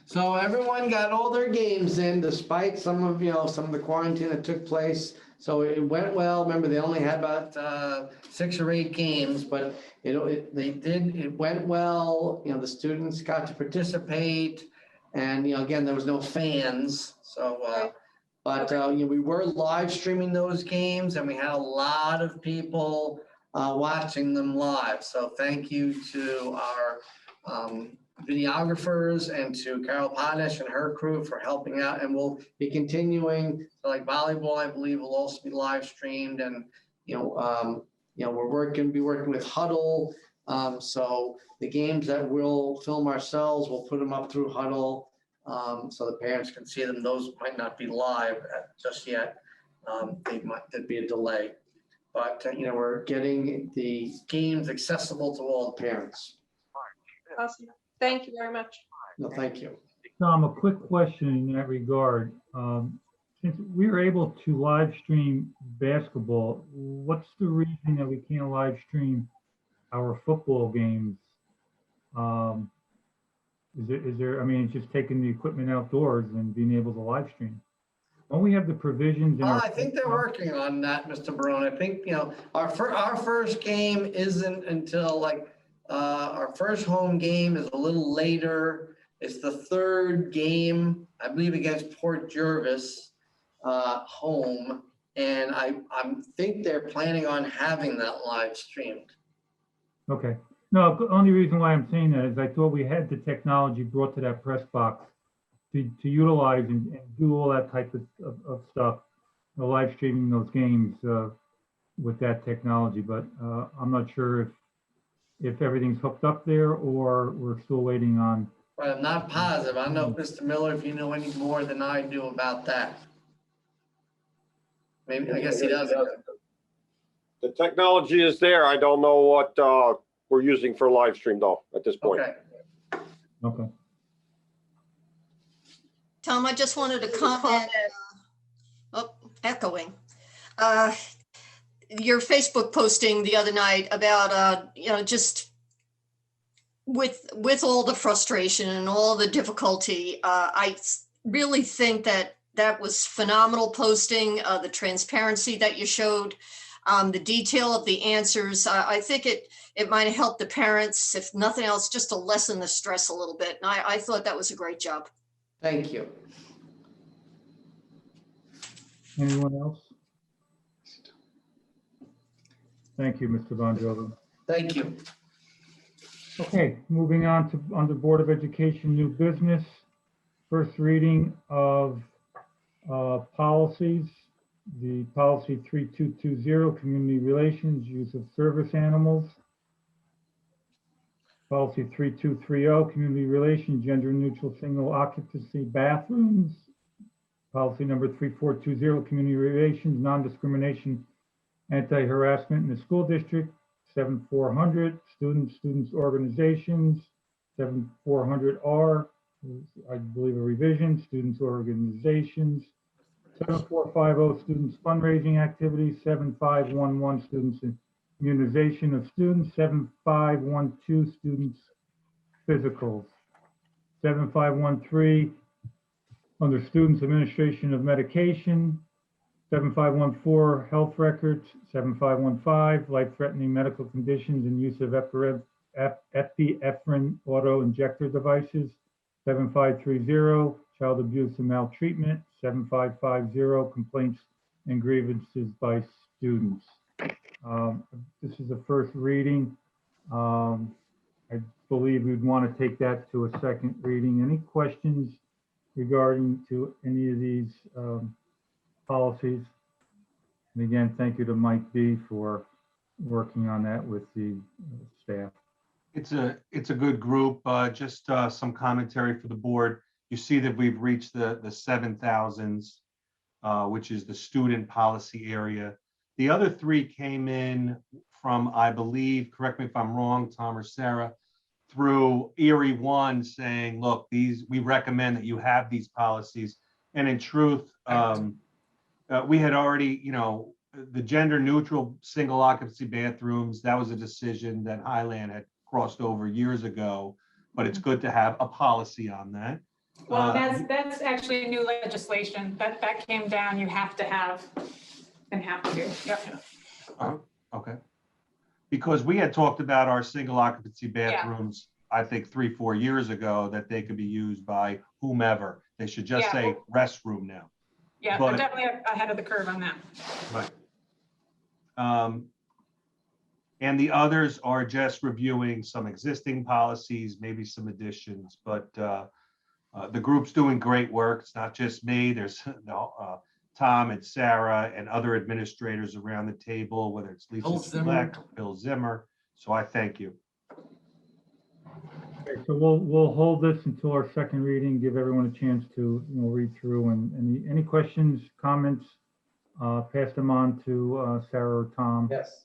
Speaker 2: So everyone got all their games in despite some of the quarantine that took place. So it went well. Remember, they only had about 6 or 8 games, but it went well. The students got to participate, and again, there was no fans. So, we were live streaming those games, and we had a lot of people watching them live. So thank you to our videographers and to Carol Potash and her crew for helping out, and we'll be continuing. So like volleyball, I believe, will also be live streamed, and we're be working with Huddle. So the games that we'll film ourselves, we'll put them up through Huddle, so the parents can see them. Those might not be live just yet. There'd be a delay, but we're getting the games accessible to all the parents.
Speaker 10: Awesome. Thank you very much.
Speaker 2: No, thank you.
Speaker 1: Tom, a quick question in that regard. Since we were able to live stream basketball, what's the reason that we can't live stream our football games? Is there, I mean, it's just taking the equipment outdoors and being able to live stream. Don't we have the provisions in our?
Speaker 2: I think they're working on that, Mr. Barone. I think, our first game isn't until our first home game is a little later. It's the 3rd game, I believe, against Port Jervis home. And I think they're planning on having that live streamed.
Speaker 1: Okay. No, the only reason why I'm saying that is I thought we had the technology brought to that press box to utilize and do all that type of stuff, live streaming those games with that technology. But I'm not sure if everything's hooked up there or we're still waiting on.
Speaker 2: But I'm not positive. I don't know, Mr. Miller, if you know any more than I do about that. Maybe, I guess he doesn't.
Speaker 15: The technology is there. I don't know what we're using for live stream though at this point.
Speaker 1: Okay.
Speaker 5: Tom, I just wanted to comment, echoing. Your Facebook posting the other night about, just with all the frustration and all the difficulty, I really think that was phenomenal posting, the transparency that you showed, the detail of the answers. I think it might have helped the parents, if nothing else, just to lessen the stress a little bit. And I thought that was a great job.
Speaker 2: Thank you.
Speaker 1: Anyone else? Thank you, Mr. Von Joven.
Speaker 2: Thank you.
Speaker 1: Okay, moving on to under Board of Education, new business. First reading of policies. The policy 3220, community relations, use of service animals. Policy 3230, community relations, gender neutral single occupancy bathrooms. Policy number 3420, community relations, non-discrimination, anti-harassment in the school district. 7400, students organizations. 7400R, I believe a revision, students organizations. 7450, students fundraising activities. 7511, students immunization of students. 7512, students physicals. 7513, under students administration of medication. 7514, health records. 7515, life-threatening medical conditions and use of epinephrine auto-injector devices. 7530, child abuse and maltreatment. 7550, complaints and grievances by students. This is the first reading. I believe we'd want to take that to a second reading. Any questions regarding to any of these policies? And again, thank you to Mike B for working on that with the staff.
Speaker 8: It's a good group. Just some commentary for the board. You see that we've reached the 7,000s, which is the student policy area. The other 3 came in from, I believe, correct me if I'm wrong, Tom or Sarah, through Erie 1 saying, look, we recommend that you have these policies. And in truth, we had already, the gender neutral single occupancy bathrooms, that was a decision that Highland had crossed over years ago, but it's good to have a policy on that.
Speaker 4: Well, that's actually new legislation. That came down, you have to have, and have to do, yep.
Speaker 8: Okay. Because we had talked about our single occupancy bathrooms, I think 3-4 years ago, that they could be used by whomever. They should just say restroom now.
Speaker 4: Yeah,
Speaker 8: But-
Speaker 4: we're definitely ahead of the curve on that.
Speaker 8: Right. And the others are just reviewing some existing policies, maybe some additions, but the group's doing great work. It's not just me. There's Tom and Sarah and other administrators around the table, whether it's Lisa Fleck, Bill Zimmer. So I thank you.
Speaker 1: Okay, so we'll hold this until our second reading, give everyone a chance to, read through, and any questions, comments, pass them on to Sarah or Tom.
Speaker 2: Yes.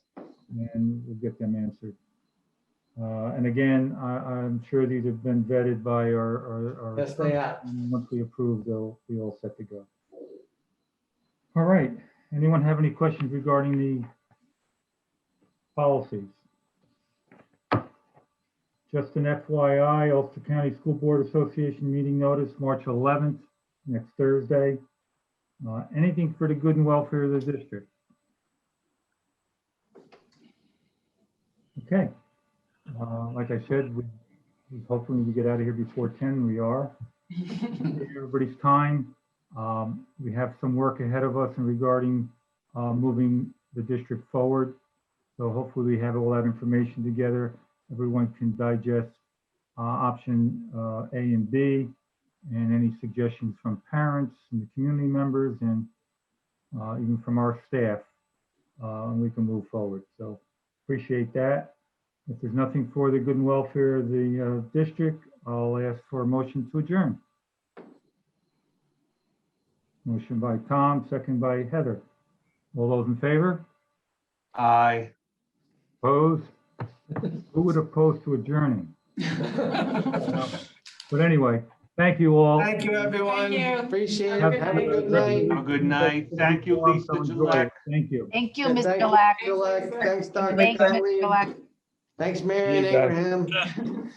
Speaker 1: And we'll get them answered. And again, I'm sure these have been vetted by our.
Speaker 2: Yes, they have.
Speaker 1: And once we approve, they'll be all set to go. All right. Anyone have any questions regarding the policies? Just an FYI, Ulster County School Board Association meeting notice, March 11th, next Thursday. Anything for the good and welfare of the district? Okay. Like I said, hopefully we get out of here before 10. We are. Everybody's time. We have some work ahead of us in regarding moving the district forward. So hopefully we have all that information together. Everyone can digest option A and B, and any suggestions from parents and the community members, and even from our staff, and we can move forward. So appreciate that. If there's nothing for the good and welfare of the district, I'll ask for a motion to adjourn. Motion by Tom, second by Heather. All those in favor?
Speaker 8: Aye.
Speaker 1: Opposed? Who would oppose to adjourning? But anyway, thank you all.
Speaker 2: Thank you, everyone.
Speaker 4: Thank you.
Speaker 2: Appreciate
Speaker 1: Have
Speaker 2: it.
Speaker 1: a
Speaker 2: Have a good night.
Speaker 8: Have a good night. Thank you, Lisa
Speaker 1: Enjoy
Speaker 8: Gillette.
Speaker 1: it. Thank you.
Speaker 3: Thank you,
Speaker 2: And
Speaker 3: Ms.
Speaker 2: thank you,
Speaker 3: Gilak.
Speaker 2: Gillette. Thanks, Dr.
Speaker 3: Thank you, Ms.
Speaker 2: Crowley.
Speaker 3: Gilak.
Speaker 2: Thanks, Mary and
Speaker 12: See you guys.
Speaker 2: Abraham.